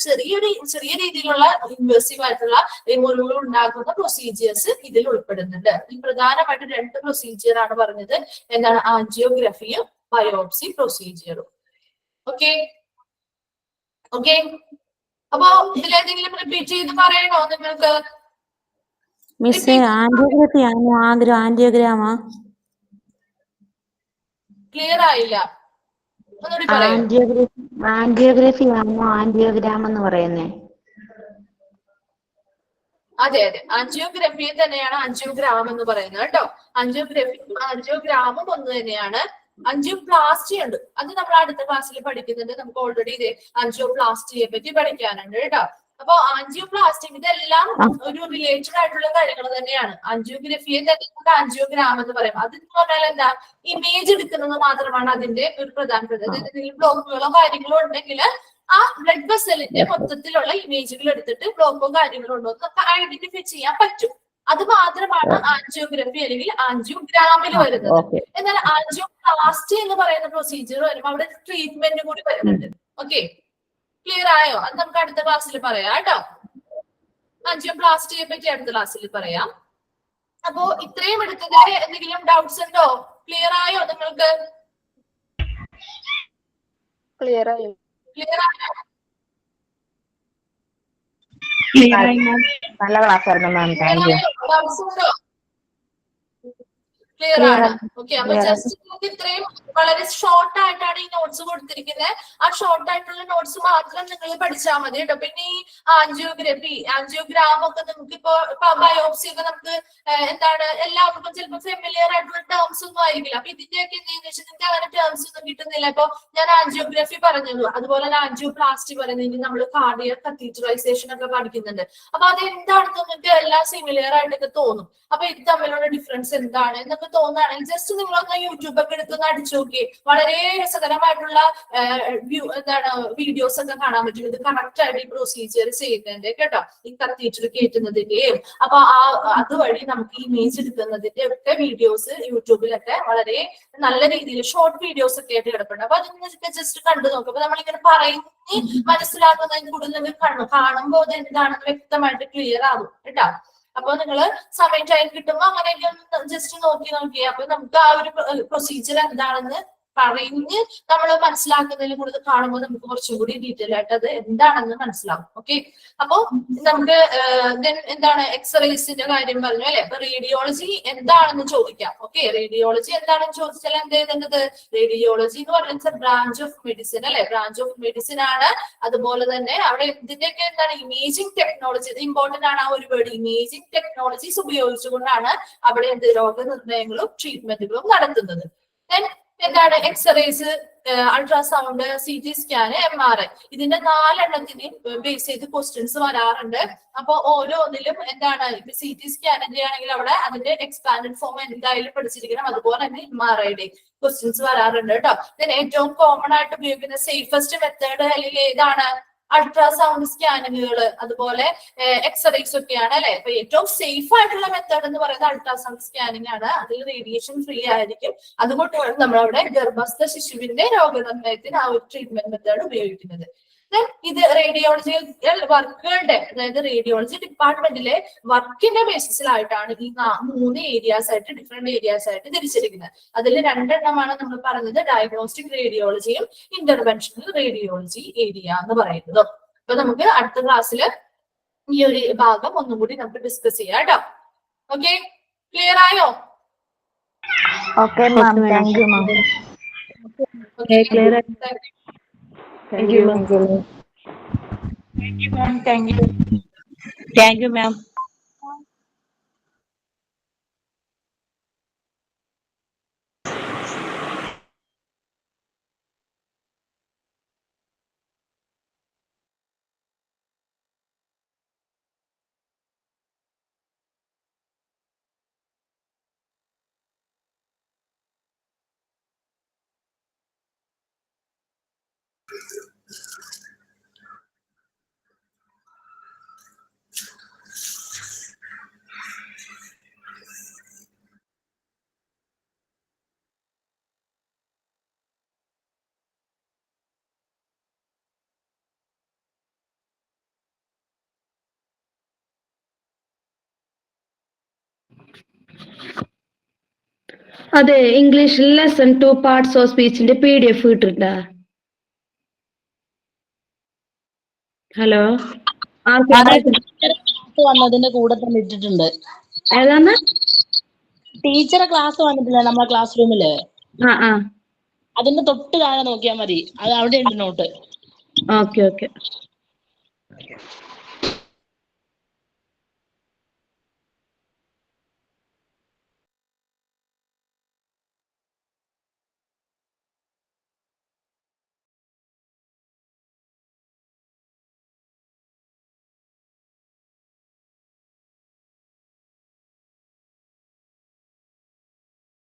ചെറിയ രീതിയിലുള്ള ഇൻവേസീവ് ആയിട്ടുള്ള ഈ മുറിവുകൾ ഉണ്ടാക്കുന്ന പ്രൊസീജിയേഴ്സ് ഇതിൽ ഉൾപ്പെടുന്നുണ്ട്. ഈ പ്രധാനമായിട്ട് 2 പ്രൊസീജിയർ ആണ് പറഞ്ഞത്. എന്താണ്? ആൻജിയോഗ്രഫിയും ബയോപ്സി പ്രൊസീജിയറും. ഓക്കെ. അപ്പൊ ഇതിലേതെങ്കിലും റിപ്പീറ്റ് ചെയ്ത് പറയണോ നിങ്ങൾക്ക്? മിസ്സേ, ആൻജിയോഗ്രഫി ആണോ ആൻജിയോഗ്രാമാ? ക്ലിയർ ആയില്ല, ഒന്നുകൂടി പറയാം. ആൻജിയോഗ്രഫി ആണോ ആൻജിയോഗ്രാം എന്ന് പറയുന്നേ? അതെ, ആൻജിയോഗ്രഫിയെ തന്നെയാണ് ആൻജിയോഗ്രാം എന്ന് പറയുന്നത് കേട്ടോ. ആൻജിയോഗ്രാമും ഒന്ന് തന്നെയാണ്. ആൻജിയോപ്ലാസ്റ്റി ഉണ്ട്, അത് നമ്മൾ അടുത്ത ക്ലാസ്സിൽ പഠിക്കുന്നുണ്ട്. നമുക്ക് ഓൾറെഡി ഇത് ആൻജിയോപ്ലാസ്റ്റിയെ പറ്റി പഠിക്കാനുണ്ട് കേട്ടോ. അപ്പൊ ആൻജിയോപ്ലാസ്റ്റി ഇതെല്ലാം ഒരു റിലേറ്റഡ് ആയിട്ടുള്ള കാര്യങ്ങൾ തന്നെയാണ്. ആൻജിയോഗ്രഫിയെ തന്നെ ആൻജിയോഗ്രാം എന്ന് പറയും. അതെന്ന് പറഞ്ഞാൽ എന്താ? ഇമേജ് എടുക്കുന്നത് മാത്രമാണ് അതിന്റെ ഒരു പ്രധാനപ്പെട്ട. എന്തെങ്കിലും ബ്ലോക്കുകളോ കാര്യങ്ങളോ ഉണ്ടെങ്കിൽ ആ ബ്ലഡ് വെസലിന്റെ മൊത്തത്തിലുള്ള ഇമേജുകൾ എടുത്തിട്ട് ബ്ലോക്കോ കാര്യങ്ങളോ ഉണ്ടോ എന്നൊക്കെ ഐഡന്റിഫൈ ചെയ്യാൻ പറ്റും. അത് മാത്രമാണ് ആൻജിയോഗ്രഫി അല്ലെങ്കിൽ ആൻജിയോഗ്രാമിൽ വരുന്നത്. എന്നാൽ ആൻജിയോപ്ലാസ്റ്റി എന്ന് പറയുന്ന പ്രൊസീജിയർ വരുമ്പോൾ അവിടെ ട്രീറ്റ്മെന്റ് കൂടി വരുന്നുണ്ട്. ഓക്കെ, ക്ലിയർ ആയോ? അത് നമുക്ക് അടുത്ത ക്ലാസ്സിൽ പറയാം കേട്ടോ. ആൻജിയോപ്ലാസ്റ്റിയെ പറ്റി അടുത്ത ക്ലാസ്സിൽ പറയാം. അപ്പോ ഇത്രയും എടുത്തതിൽ എന്തെങ്കിലും ഡൗട്ട്സ് ഉണ്ടോ? ക്ലിയർ ആയോ നിങ്ങൾക്ക്? ക്ലിയർ ആയോ? ക്ലിയർ ആയോ? നല്ല ക്ലാസ് ആയിരുന്നു മാം. Thank you. ഡൗട്ട്സ് ഉണ്ടോ? ക്ലിയർ ആണ്. ഓക്കെ, അപ്പൊ ജസ്റ്റ് നമുക്ക് ഇത്രയും വളരെ ഷോർട്ട് ആയിട്ടാണ് ഈ നോട്ട്സ് കൊടുത്തിരിക്കുന്നത്. ആ ഷോർട്ട് ആയിട്ടുള്ള നോട്ട്സ് മാത്രം നിങ്ങൾ പഠിച്ചാൽ മതി കേട്ടോ. പിന്നെ ഈ ആൻജിയോഗ്രാം ഒക്കെ നമുക്ക് ഇപ്പൊ ബയോപ്സി ഒക്കെ നമുക്ക് എന്താണ് എല്ലാവർക്കും ചിലപ്പോൾ ഫെമിലിയർ ആയിട്ടുള്ള ടേംസ് ഒന്നും ആയിരിക്കില്ല. അപ്പൊ ഇതിന്റെയൊക്കെ എന്താണെന്ന് വെച്ചാൽ നിങ്ങൾക്ക് അങ്ങനെ ടേംസ് ഒന്നും കിട്ടുന്നില്ല. ഇപ്പൊ ഞാൻ ആൻജിയോഗ്രഫി പറഞ്ഞത്, അതുപോലെ തന്നെ ആൻജിയോപ്ലാസ്റ്റി പറയുന്നത്, നമ്മൾ കാർഡിയക് കത്തീഡ്രലൈസേഷൻ ഒക്കെ പഠിക്കുന്നുണ്ട്. അപ്പൊ അതെന്താണെന്ന് നിങ്ങൾക്ക് എല്ലാം സിമിലിയർ ആയിട്ടൊക്കെ തോന്നും. അപ്പൊ ഇത് തമ്മിലുള്ള ഡിഫറൻസ് എന്താണ് എന്നൊക്കെ തോന്നുകയാണെങ്കിൽ ജസ്റ്റ് നിങ്ങളൊന്ന് യൂട്യൂബ് ഒക്കെ എടുത്തൊന്ന് അടിച്ചു നോക്കി. വളരെ രസകരമായിട്ടുള്ള എന്താണ് വീഡിയോസ് ഒക്കെ കാണാൻ പറ്റും. ഇത് കറക്റ്റ് ആയിട്ട് ഈ പ്രൊസീജിയർ ചെയ്യുന്നതിന്റെ കേട്ടോ, ഈ കത്തീഡ്രൽ കയറ്റുന്നതിന്റെയും അപ്പൊ അതുവഴി നമുക്ക് ഇമേജ് എടുക്കുന്നതിന്റെ ഒക്കെ വീഡിയോസ് യൂട്യൂബിലൊക്കെ വളരെ നല്ല രീതിയിൽ ഷോർട്ട് വീഡിയോസ് ഒക്കെ ആയിട്ട് കിടപ്പുണ്ട്. അപ്പൊ അതിനൊക്കെ ജസ്റ്റ് കണ്ടു നോക്കും. അപ്പൊ നമ്മളിങ്ങനെ പറയുന്ന മനസ്സിലാക്കുന്നതിന് കൂടുതൽ കാണുമ്പോൾ അത് എന്താണെന്ന് വ്യക്തമായിട്ട് ക്ലിയർ ആകും കേട്ടോ. അപ്പൊ നിങ്ങൾ സമയം ടൈം കിട്ടുമ്പോ അങ്ങനെയൊക്കെ ഒന്ന് ജസ്റ്റ് നോക്കി അപ്പൊ നമുക്ക് ആ ഒരു പ്രൊസീജിയർ എന്താണെന്ന് പറഞ്ഞ് നമ്മൾ മനസ്സിലാക്കുന്നതിൽ കൂടുതൽ കാണുമ്പോൾ നമുക്ക് കുറച്ചും കൂടി ഡീറ്റെയിൽ ആയിട്ട് അത് എന്താണെന്ന് മനസ്സിലാവും. ഓക്കെ, അപ്പൊ നമുക്ക് എന്താണ് എക്സ്റേസിന്റെ കാര്യം പറഞ്ഞു അല്ലെ. അപ്പൊ റേഡിയോളജി എന്താണെന്ന് ചോദിക്കാം. ഓക്കെ, റേഡിയോളജി എന്താണെന്ന് ചോദിച്ചാൽ എന്ത് ചെയ്തത്? റേഡിയോളജി എന്ന് പറയുന്നത് ബ്രാഞ്ച് ഓഫ് മെഡിസിൻ അല്ലെ, ബ്രാഞ്ച് ഓഫ് മെഡിസിൻ ആണ്. അതുപോലെ തന്നെ അവിടെ ഇതിന്റെയൊക്കെ എന്താണ് ഇമേജിംഗ് ടെക്നോളജി, ഇത് ഇമ്പോർട്ടന്റ് ആണ്. ആ ഒരു വേർഡ് ഇമേജിംഗ് ടെക്നോളജീസ് ഉപയോഗിച്ചുകൊണ്ടാണ് അവിടെ എന്ത് രോഗനിർണയങ്ങളും ട്രീറ്റ്മെന്റുകളും നടത്തുന്നത്. എന്താണ് X-rays, ultrasound, CT scan, MRI, ഇതിന്റെ 4 എണ്ണത്തിന് ബേസ് ചെയ്ത് ക്വസ്റ്റ്യൻസ് വരാറുണ്ട്. അപ്പൊ ഓരോന്നിലും എന്താണ് CT സ്കാനിന്റെ ആണെങ്കിൽ അവിടെ അതിന്റെ എക്സ്പാൻഡഡ് ഫോം എന്തായാലും പഠിച്ചിരിക്കണം. അതുപോലെ തന്നെ MRIയുടെ ക്വസ്റ്റ്യൻസ് വരാറുണ്ട് കേട്ടോ. ഇതിന് ഏറ്റവും കോമൺ ആയിട്ട് ഉപയോഗിക്കുന്ന സേഫസ്റ്റ് മെത്തേഡ് അല്ലെങ്കിൽ ഏതാണ്? അൾട്രാസൗണ്ട് സ്കാനിങ്ങുകൾ, അതുപോലെ എക്സ്റേസ് ഒക്കെയാണ് അല്ലെ. അപ്പൊ ഏറ്റവും സേഫ് ആയിട്ടുള്ള മെത്തേഡ് എന്ന് പറയുന്നത് അൾട്രാസൗണ്ട് സ്കാനിങ് ആണ്. അതിൽ റേഡിയേഷൻ ഫ്രീ ആയിരിക്കും. അതുകൊണ്ടാണ് നമ്മളവിടെ ഗർഭസ്ഥ ശിശുവിന്റെ രോഗനിർണയത്തിന് ആ ഒരു ട്രീറ്റ്മെന്റ് മെത്തേഡ് ഉപയോഗിക്കുന്നത്. ഇത് റേഡിയോളജിക്കൽ വർക്കുകളുടെ, അതായത് റേഡിയോളജി ഡിപ്പാർട്ട്മെന്റിലെ വർക്കിന്റെ ബേസിസിലായിട്ടാണ് ഈ 3 ഏരിയാസ് ആയിട്ട്, ഡിഫറെന്റ് ഏരിയാസ് ആയിട്ട് തിരിച്ചിരിക്കുന്നത്. അതിൽ 2 എണ്ണമാണ് നമ്മൾ പറഞ്ഞത്, ഡയഗ്നോസ്റ്റിക് റേഡിയോളജിയും ഇന്റർവെൻഷണൽ റേഡിയോളജി ഏരിയ എന്ന് പറയുന്നത്. അപ്പൊ നമുക്ക് അടുത്ത ക്ലാസ്സിൽ ഈ ഒരു ഭാഗം ഒന്നും കൂടി നമുക്ക് ഡിസ്കസ് ചെയ്യാം കേട്ടോ. ഓക്കെ, ക്ലിയർ ആയോ? Okay ma'am, thank you ma'am. Thank you, ma'am. Thank you, ma'am. Thank you. Thank you, ma'am. അതെ, ഇംഗ്ലീഷിൽ ലെസൺ 2 പാർട്സ് ഓഫ് സ്പീച്ചിന്റെ PDF കിട്ടിട്ടുണ്ടാ? ഹലോ, വന്നതിന്റെ കൂടെ തന്നെ ഇട്ടിട്ടുണ്ട്. ഏതാണ്? ടീച്ചറെ ക്ലാസ് വന്നിട്ടില്ല നമ്മളെ ക്ലാസ് റൂമില്. അതിന്റെ തൊട്ട് താഴെ നോക്കിയാൽ മതി, അത് അവിടെ ഉണ്ട് നോട്ട്. Okay okay.